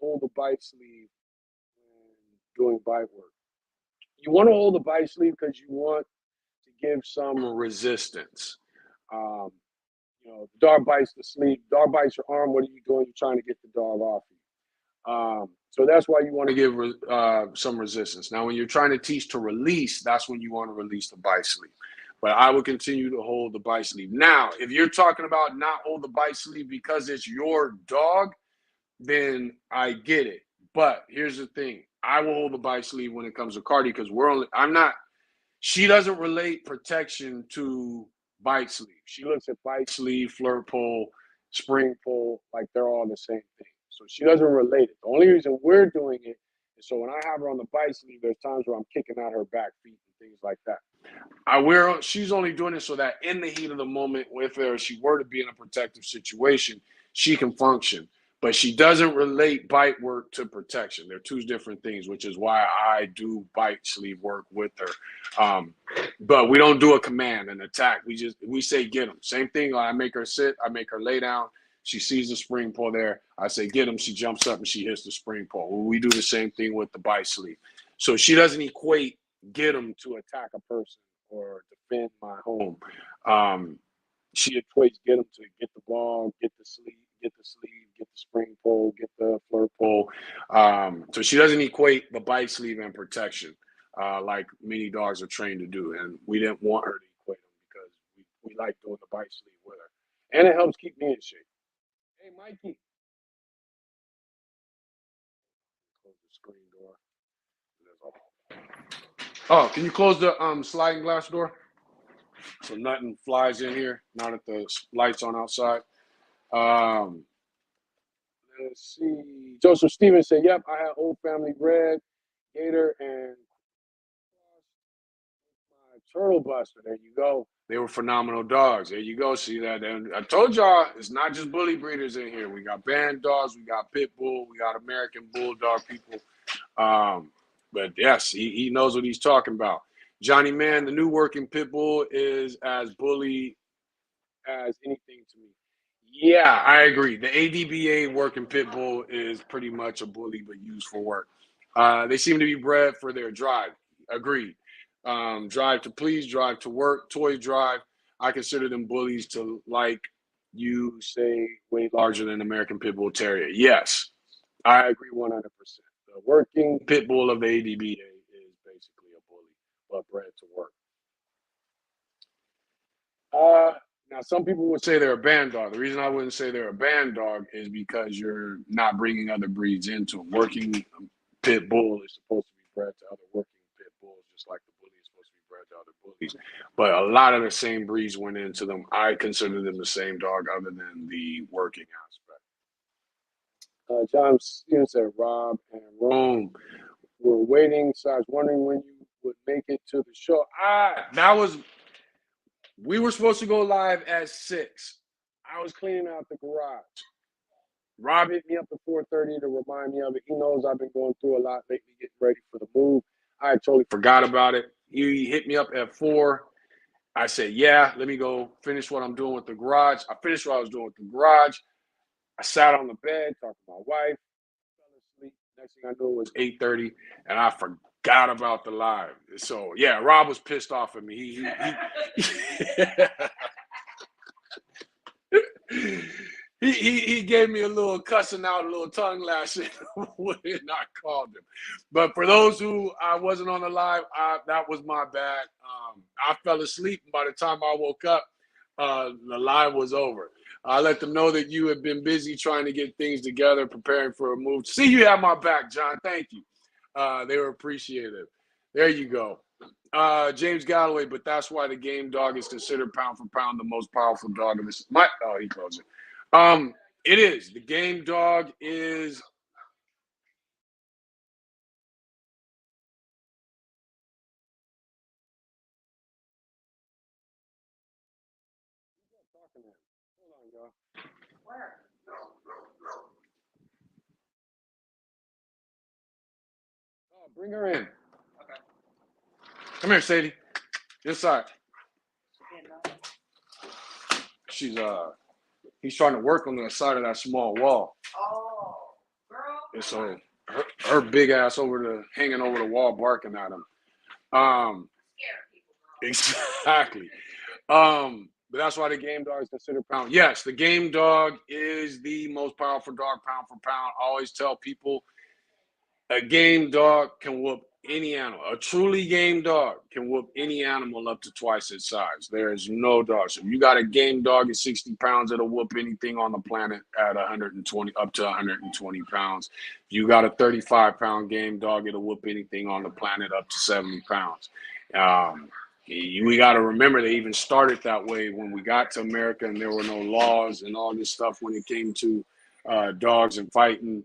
hold the bite sleeve when doing bite work. You want to hold the bite sleeve because you want to give some resistance. Um, the dog bites the sleeve, dog bites your arm. What are you doing? You're trying to get the dog off you. So that's why you want to give some resistance. Now, when you're trying to teach to release, that's when you want to release the bite sleeve. But I will continue to hold the bite sleeve. Now, if you're talking about not hold the bite sleeve because it's your dog, then I get it. But here's the thing. I will hold the bite sleeve when it comes to Cardi because she doesn't relate protection to bite sleeve. She looks at bite sleeve, flirt pole, spring pole, like they're all the same thing. So she doesn't relate it. The only reason we're doing it is so when I have her on the bike sleeve, there's times where I'm kicking out her back feet and things like that. She's only doing it so that in the heat of the moment, if she were to be in a protective situation, she can function. But she doesn't relate bite work to protection. They're two different things, which is why I do bite sleeve work with her. But we don't do a command, an attack. We say get them. Same thing. I make her sit. I make her lay down. She sees the spring pull there. I say get them. She jumps up and she hits the spring pull. Well, we do the same thing with the bite sleeve. So she doesn't equate get them to attack a person or defend my home. She equates get them to get the ball, get the sleeve, get the spring pull, get the flirt pull. So she doesn't equate the bite sleeve and protection like many dogs are trained to do. And we didn't want her to equate them because we like doing the bite sleeve with her. And it helps keep me in shape. Hey, Mikey. Close the screen door. Oh, can you close the sliding glass door? So nothing flies in here, not at the lights on outside. Let's see. Joseph Stevens said, yep, I had Old Family Red, Gator, and my Turtle Buster. There you go. They were phenomenal dogs. There you go. See that? And I told y'all, it's not just bully breeders in here. We got Bandogs, we got Pit Bull, we got American Bulldog people. But yes, he knows what he's talking about. Johnny Man, the new working Pit Bull is as bully as anything to me. Yeah, I agree. The ADBA working pit bull is pretty much a bully, but used for work. They seem to be bred for their drive. Agreed. Drive to please, drive to work, toy drive. I consider them bullies to, like you say, way larger than American Pit Bull Terrier. Yes, I agree 100%. The working pit bull of the ADBA is basically a bully, but bred to work. Now, some people would say they're a band dog. The reason I wouldn't say they're a band dog is because you're not bringing other breeds into them. Working pit bull is supposed to be bred to other working pit bulls, just like the bully is supposed to be bred to other bullies. But a lot of the same breeds went into them. I consider them the same dog, other than the working aspect. John Stevens said, Rob and Rome were waiting, so I was wondering when you would make it to the show. We were supposed to go live at 6. I was cleaning out the garage. Rob hit me up at 4:30 to remind me of it. He knows I've been going through a lot lately, getting ready for the move. I totally forgot about it. He hit me up at 4. I said, yeah, let me go finish what I'm doing with the garage. I finished what I was doing with the garage. I sat on the bed, talked to my wife, fell asleep. Next thing I knew, it was 8:30, and I forgot about the live. So, yeah, Rob was pissed off at me. He gave me a little cussing out, a little tongue lashing when I called him. But for those who I wasn't on the live, that was my bad. I fell asleep, and by the time I woke up, the live was over. I let them know that you had been busy trying to get things together, preparing for a move. See, you have my back, John. Thank you. They were appreciative. There you go. James Galloway, but that's why the game dog is considered pound for pound the most powerful dog in this. He closed it. It is. The game dog is. Hold on, y'all. Where? Oh, bring her in. Okay. Come here, Sadie. Inside. He's trying to work on the side of that small wall. Oh, girl. And so her big ass hanging over the wall, barking at him. Exactly. But that's why the game dog is considered pound. Yes, the game dog is the most powerful dog, pound for pound. I always tell people a game dog can whoop any animal. A truly game dog can whoop any animal up to twice its size. There is no dog. So if you got a game dog at 60 pounds, it'll whoop anything on the planet at 120, up to 120 pounds. If you got a 35-pound game dog, it'll whoop anything on the planet up to 70 pounds. We got to remember they even started that way when we got to America, and there were no laws and all this stuff when it came to dogs and fighting.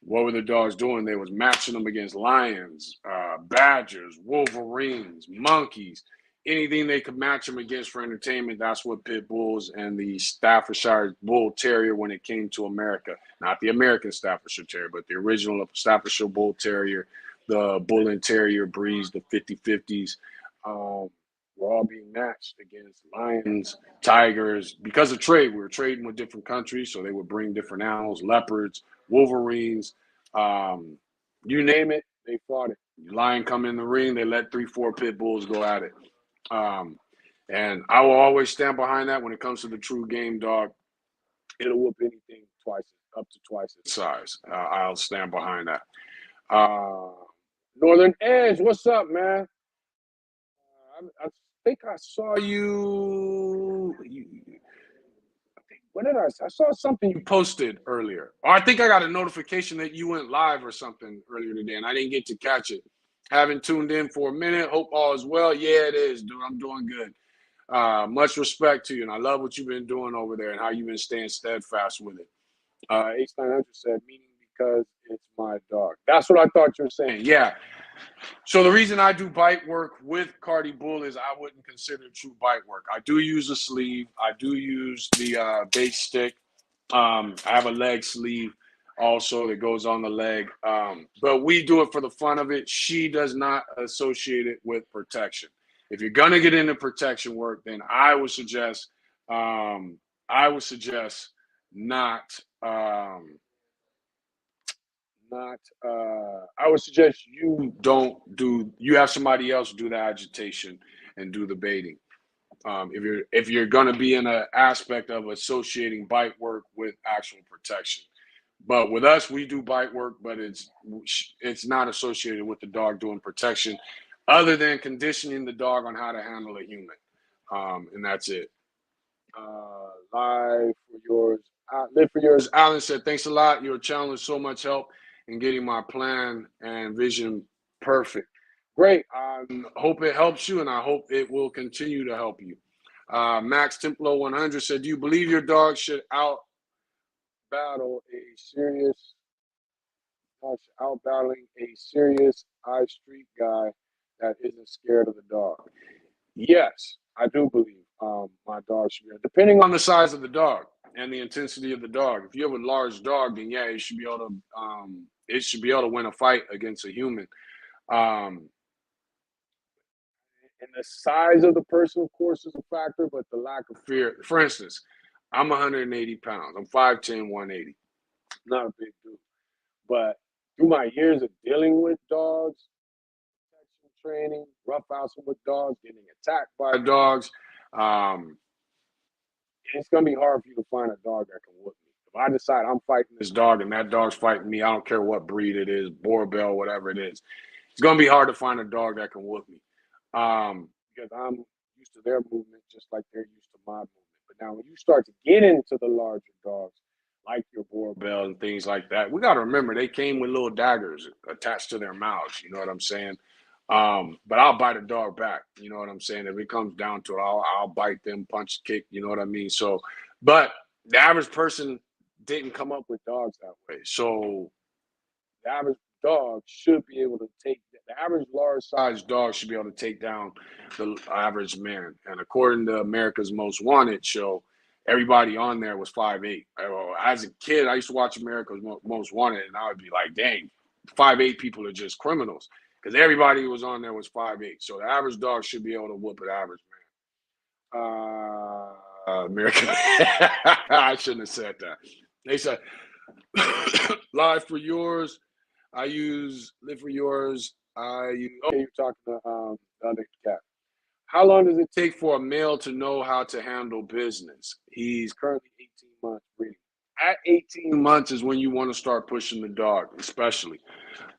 What were the dogs doing? They was matching them against lions, badgers, wolverines, monkeys, anything they could match them against for entertainment. That's what pit bulls and the Staffordshire Bull Terrier, when it came to America, not the American Staffordshire Terrier, but the original Staffordshire Bull Terrier, the Bull and Terrier breeds, the 50/50s. Were all being matched against lions, tigers. Because of trade, we were trading with different countries, so they would bring different animals, leopards, wolverines, you name it, they fought it. Lion come in the ring, they let 3, 4 pit bulls go at it. Um, and I will always stand behind that when it comes to the true game dog. It'll whoop anything up to twice its size. I'll stand behind that. Northern Edge, what's up, man? I think I saw you. What did I saw something you posted earlier. Or I think I got a notification that you went live or something earlier today, and I didn't get to catch it. Haven't tuned in for a minute. Hope all is well. Yeah, it is, dude. I'm doing good. Much respect to you, and I love what you've been doing over there and how you've been staying steadfast with it. H900 said, meaning because it's my dog. That's what I thought you were saying. Yeah. So the reason I do bite work with Cardi Bull is I wouldn't consider it true bite work. I do use a sleeve. I do use the base stick. I have a leg sleeve also that goes on the leg. But we do it for the fun of it. She does not associate it with protection. If you're gonna get into protection work, then I would suggest not I would suggest you have somebody else do the agitation and do the baiting. If you're going to be in an aspect of associating bite work with actual protection. But with us, we do bite work, but it's not associated with the dog doing protection, other than conditioning the dog on how to handle a human, and that's it. Live for yours, live for yours. Alan said, "Thanks a lot. Your channel is so much help in getting my plan and vision perfect." Great. Hope it helps you, and I hope it will continue to help you. Max Templo 100 said, "Do you believe your dog should out battling a serious high street guy that isn't scared of the dog?" Yes, I do believe my dog should be, depending on the size of the dog and the intensity of the dog. If you have a large dog, then yeah, it should be able to win a fight against a human. And the size of the person, of course, is a factor, but the lack of fear. For instance, I'm 180 pounds. I'm 5'10", 180. Not a big dude. But through my years of dealing with dogs, training, roughhousing with dogs, getting attacked by dogs, it's going to be hard for you to find a dog that can whoop me. If I decide I'm fighting this dog and that dog's fighting me, I don't care what breed it is, Borbell, whatever it is, it's going to be hard to find a dog that can whoop me. Because I'm used to their movement just like they're used to my movement. But now when you start to get into the larger dogs, like your Borbell and things like that, we got to remember they came with little daggers attached to their mouths. You know what I'm saying? But I'll bite a dog back. You know what I'm saying? If it comes down to it, I'll bite them, punch, kick. You know what I mean? So, but the average person didn't come up with dogs that way. So the average dog should be able to take the average large sized dog should be able to take down the average man. And according to America's Most Wanted show, everybody on there was 5'8". As a kid, I used to watch America's Most Wanted, and I would be like, dang, 5'8" people are just criminals. Because everybody who was on there was 5'8". So the average dog should be able to whoop an average man. American. I shouldn't have said that. They said, live for yours. I use live for yours. Okay, you're talking to the other cat. How long does it take for a male to know how to handle business? He's currently 18 months breeding. At 18 months is when you want to start pushing the dog, especially.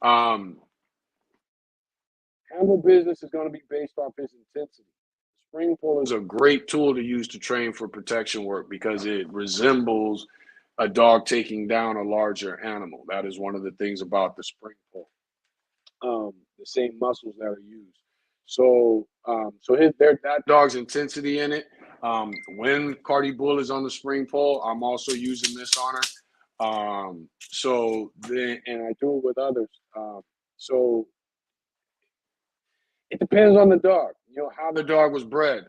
Handle business is going to be based off his intensity. Spring pull is a great tool to use to train for protection work because it resembles a dog taking down a larger animal. That is one of the things about the spring pull. The same muscles that are used. So, that dog's intensity in it. When Cardi Bull is on the spring pole, I'm also using this on her. So then, and I do it with others. So it depends on the dog. You know how the dog was bred.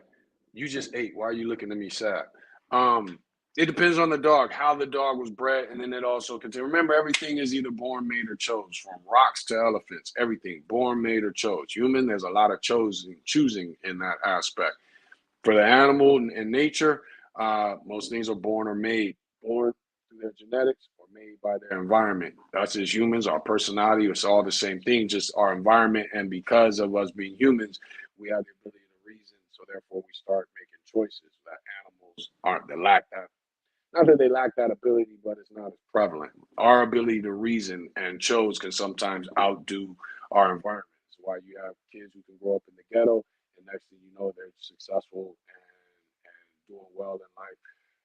You just ate. Why are you looking at me sad? Um, it depends on the dog, how the dog was bred, and then it also can remember everything is either born, made, or chose, from rocks to elephants. Everything born, made, or chose. Human, there's a lot of choosing in that aspect. For the animal and nature, most things are born or made, born through their genetics or made by their environment. Us as humans, our personality, it's all the same thing, just our environment. And because of us being humans, we have the ability to reason. So therefore, we start making choices that animals aren't. They lack that. Not that they lack that ability, but it's not as prevalent. Our ability to reason and chose can sometimes outdo our environment. That's why you have kids who can grow up in the ghetto, and next thing you know, they're successful and doing well in life.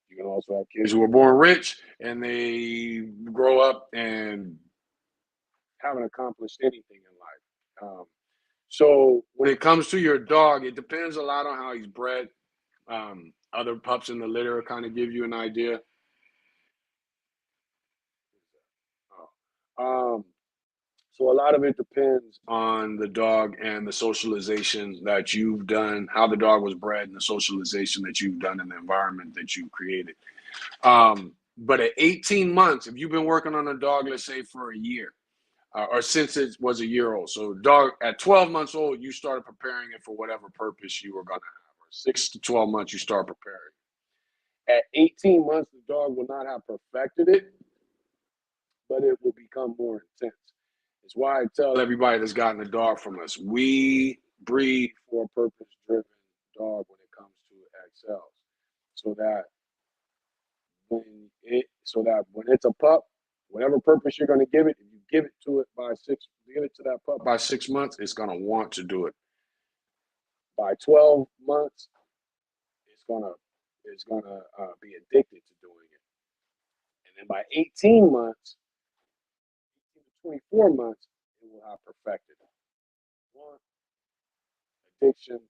You can also have kids who are born rich and they grow up and haven't accomplished anything in life. So when it comes to your dog, it depends a lot on how he's bred. Other pups in the litter kind of give you an idea. Um, so a lot of it depends on the dog and the socialization that you've done, how the dog was bred, and the socialization that you've done in the environment that you created. But at 18 months, if you've been working on a dog, let's say for a year, or since it was a year old, so dog at 12 months old, you started preparing it for whatever purpose you were going to have, or 6 to 12 months, you start preparing. At 18 months, the dog will not have perfected it, but it will become more intense. It's why I tell everybody that's gotten a dog from us, we breed for a purpose-driven dog when it comes to excels, so that when it's a pup, whatever purpose you're going to give it, if you give it to it by give it to that pup by 6 months, it's going to want to do it. By 12 months, it's gonna be addicted to doing it, and then by 18 months, 24 months, it will have perfected it. Want, addiction,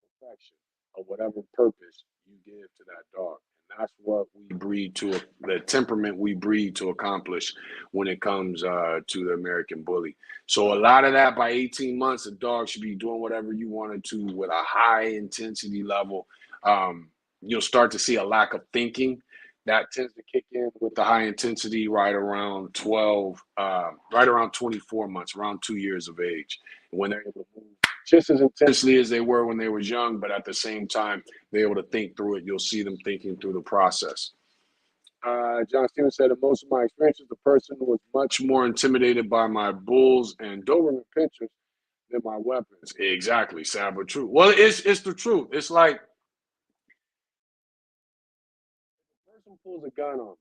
perfection of whatever purpose you give to that dog. And that's what we breed to, the temperament we breed to accomplish when it comes to the American Bully. So a lot of that by 18 months, the dog should be doing whatever you wanted to with a high intensity level. You'll start to see a lack of thinking. That tends to kick in with the high intensity right around 12, right around 24 months, around 2 years of age, when they're able to move just as intensely as they were when they was young, but at the same time, they're able to think through it. You'll see them thinking through the process. John Stevens said, in most of my experiences, the person was much more intimidated by my bulls and Doberman pinchers than my weapons. Exactly, sad but true. Well, it's the truth. It's like a person pulls a gun on me.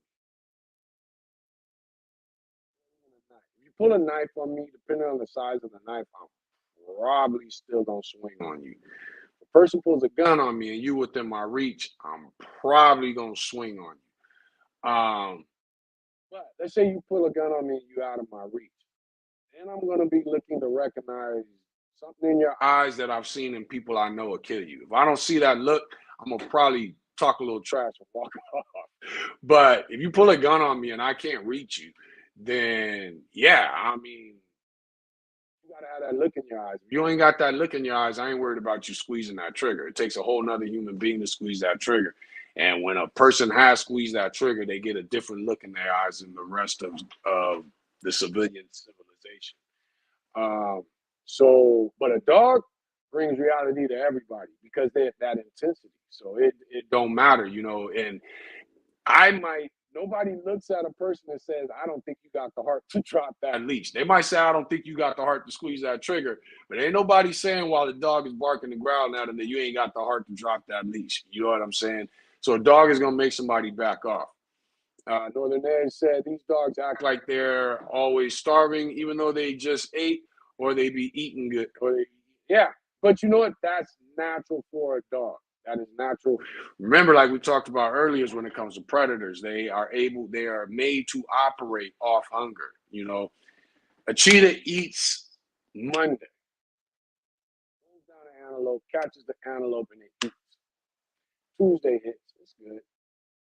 If you pull a knife on me, depending on the size of the knife, I'm probably still gonna swing on you. If a person pulls a gun on me and you within my reach, I'm probably gonna swing on you. But let's say you pull a gun on me and you out of my reach, and I'm gonna be looking to recognize something in your eyes that I've seen in people I know will kill you. If I don't see that look, I'm gonna probably talk a little trash and walk off. But if you pull a gun on me and I can't reach you, then yeah, I mean, you gotta have that look in your eyes. If you ain't got that look in your eyes, I ain't worried about you squeezing that trigger. It takes a whole nother human being to squeeze that trigger. And when a person has squeezed that trigger, they get a different look in their eyes than the rest of the civilian civilization. Um, but a dog brings reality to everybody because they have that intensity. So it don't matter, and I might nobody looks at a person and says, I don't think you got the heart to drop that leash. They might say, I don't think you got the heart to squeeze that trigger, but ain't nobody saying while the dog is barking and growling at him that you ain't got the heart to drop that leash. You know what I'm saying? So a dog is gonna make somebody back off. Northern Edge said these dogs act like they're always starving, even though they just ate, or they be eating good, yeah. But you know what? That's natural for a dog. That is natural. Remember, like we talked about earlier, is when it comes to predators, they are made to operate off hunger. A cheetah eats Monday, goes down an antelope, catches the antelope, and it eats. Tuesday hits, it's good.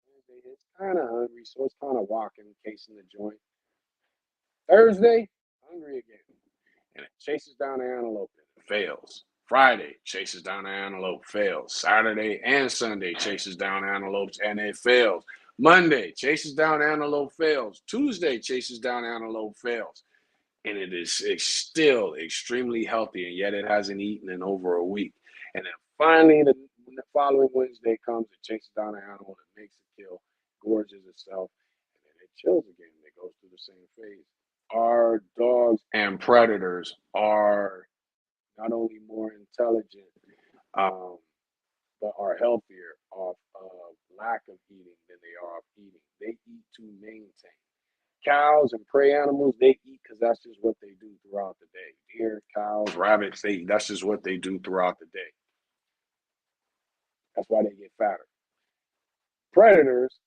Wednesday It's kind of hungry, so it's kind of walking, casing the joint. Thursday, hungry again. And it chases down the antelope and it fails. Friday, chases down the antelope, fails. Saturday and Sunday, chases down antelopes and it fails. Monday, chases down antelope, fails. Tuesday, chases down antelope, fails. And it's still extremely healthy, and yet it hasn't eaten in over a week. And then finally, the following Wednesday comes, it chases down an animal, it makes a kill, gorges itself, and then it chills again. It goes through the same phase. Our dogs and predators are not only more intelligent, um, but are healthier off of lack of eating than they are of eating. They eat to maintain. Cows and prey animals, they eat because that's just what they do throughout the day. Deer, cows, rabbits, they eat. That's just what they do throughout the day. That's why they get fatter. Predators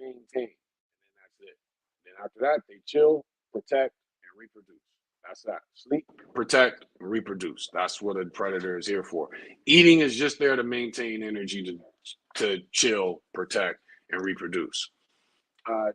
maintain, and then that's it. Then after that, they chill, protect, and reproduce. That's that. Sleep, protect, and reproduce. That's what a predator is here for. Eating is just there to maintain energy to chill, protect, and reproduce.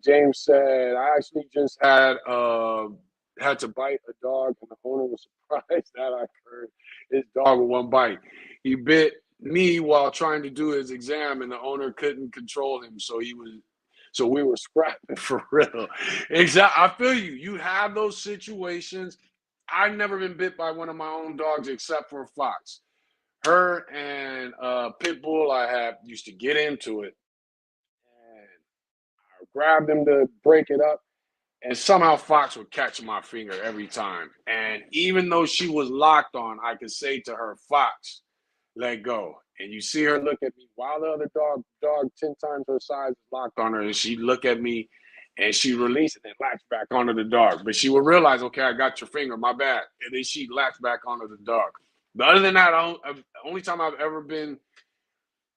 James said, I actually just had to bite a dog, and the owner was surprised that I heard his dog with one bite. He bit me while trying to do his exam, and the owner couldn't control him, so we were scrapping for real. Exactly. I feel you. You have those situations. I've never been bit by one of my own dogs except for a fox. Her and pit bull, I have used to get into it, and I grabbed him to break it up. And somehow Fox would catch my finger every time. And even though she was locked on, I could say to her, Fox, let go. And you see her look at me while the other dog 10 times her size is locked on her. And she'd look at me and she'd release it and latch back onto the dog. But she would realize, okay, I got your finger, my bad. And then she'd latch back onto the dog. But other than that, only time I've ever been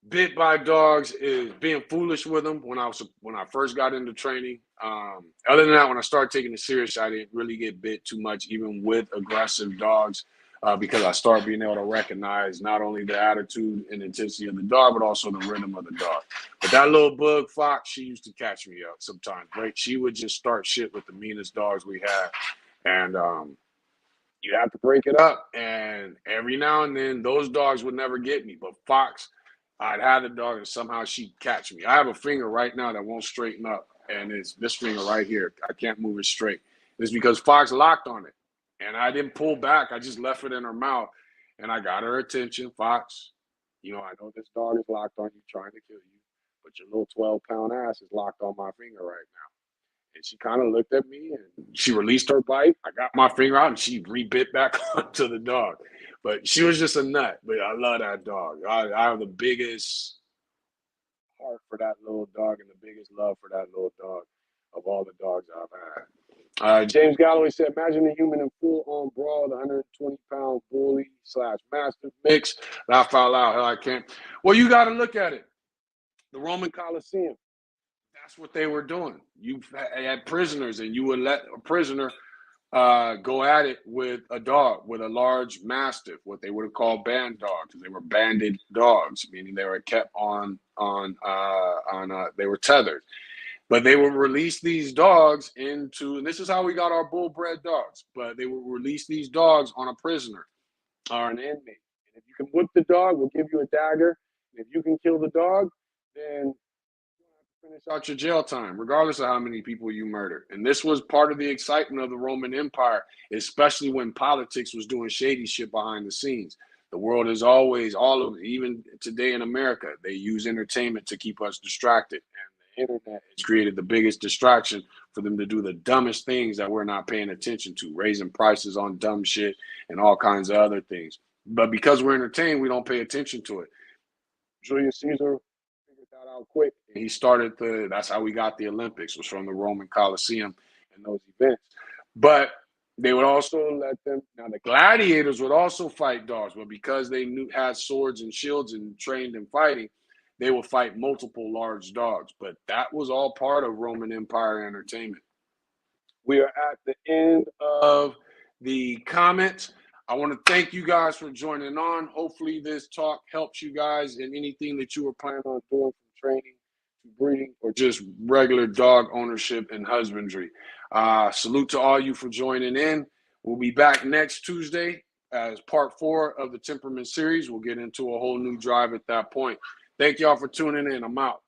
bit by dogs is being foolish with them when I first got into training. Other than that, when I started taking it serious, I didn't really get bit too much, even with aggressive dogs, because I started being able to recognize not only the attitude and intensity of the dog, but also the rhythm of the dog. But that little bug fox, she used to catch me up sometimes. Right? She would just start shit with the meanest dogs we had, and you have to break it up. And every now and then, those dogs would never get me. But Fox, I'd have the dog, and somehow she'd catch me. I have a finger right now that won't straighten up, and it's this finger right here. I can't move it straight. It's because Fox locked on it, and I didn't pull back. I just left it in her mouth, and I got her attention. Fox, I know this dog is locked on you, trying to kill you, but your little 12-pound ass is locked on my finger right now. And she kind of looked at me and she released her bite. I got my finger out and she re-bit back onto the dog. But she was just a nut. But I love that dog. I have the biggest heart for that little dog and the biggest love for that little dog of all the dogs I've had. James Galloway said, imagine a human in full-on brawl, the 120-pound bully / mastiff mix. Laugh out loud. Hell, I can't. Well, you got to look at it. The Roman Coliseum. That's what they were doing. You had prisoners, and you would let a prisoner go at it with a dog, with a large mastiff, what they would have called Bandogs. They were banded dogs, meaning they were kept they were tethered. But they would release these dogs into, and this is how we got our bull-bred dogs. But they would release these dogs on a prisoner or an inmate. And if you can whip the dog, we'll give you a dagger. And if you can kill the dog, then finish out your jail time, regardless of how many people you murdered. And this was part of the excitement of the Roman Empire, especially when politics was doing shady shit behind the scenes. The world is always, even today in America, they use entertainment to keep us distracted. And the internet has created the biggest distraction for them to do the dumbest things that we're not paying attention to, raising prices on dumb shit and all kinds of other things. But because we're entertained, we don't pay attention to it. Julius Caesar figured that out quick. And he started that's how we got the Olympics, was from the Roman Coliseum and those events. But they would also let them, now the gladiators would also fight dogs, but because they had swords and shields and trained in fighting, they would fight multiple large dogs. But that was all part of Roman Empire entertainment. We are at the end of the comments. I want to thank you guys for joining on. Hopefully this talk helps you guys in anything that you were planning on doing, from training breeding, or just regular dog ownership and husbandry. Salute to all you for joining in. We'll be back next Tuesday as part 4 of the Temperament Series. We'll get into a whole new drive at that point. Thank y'all for tuning in. I'm out.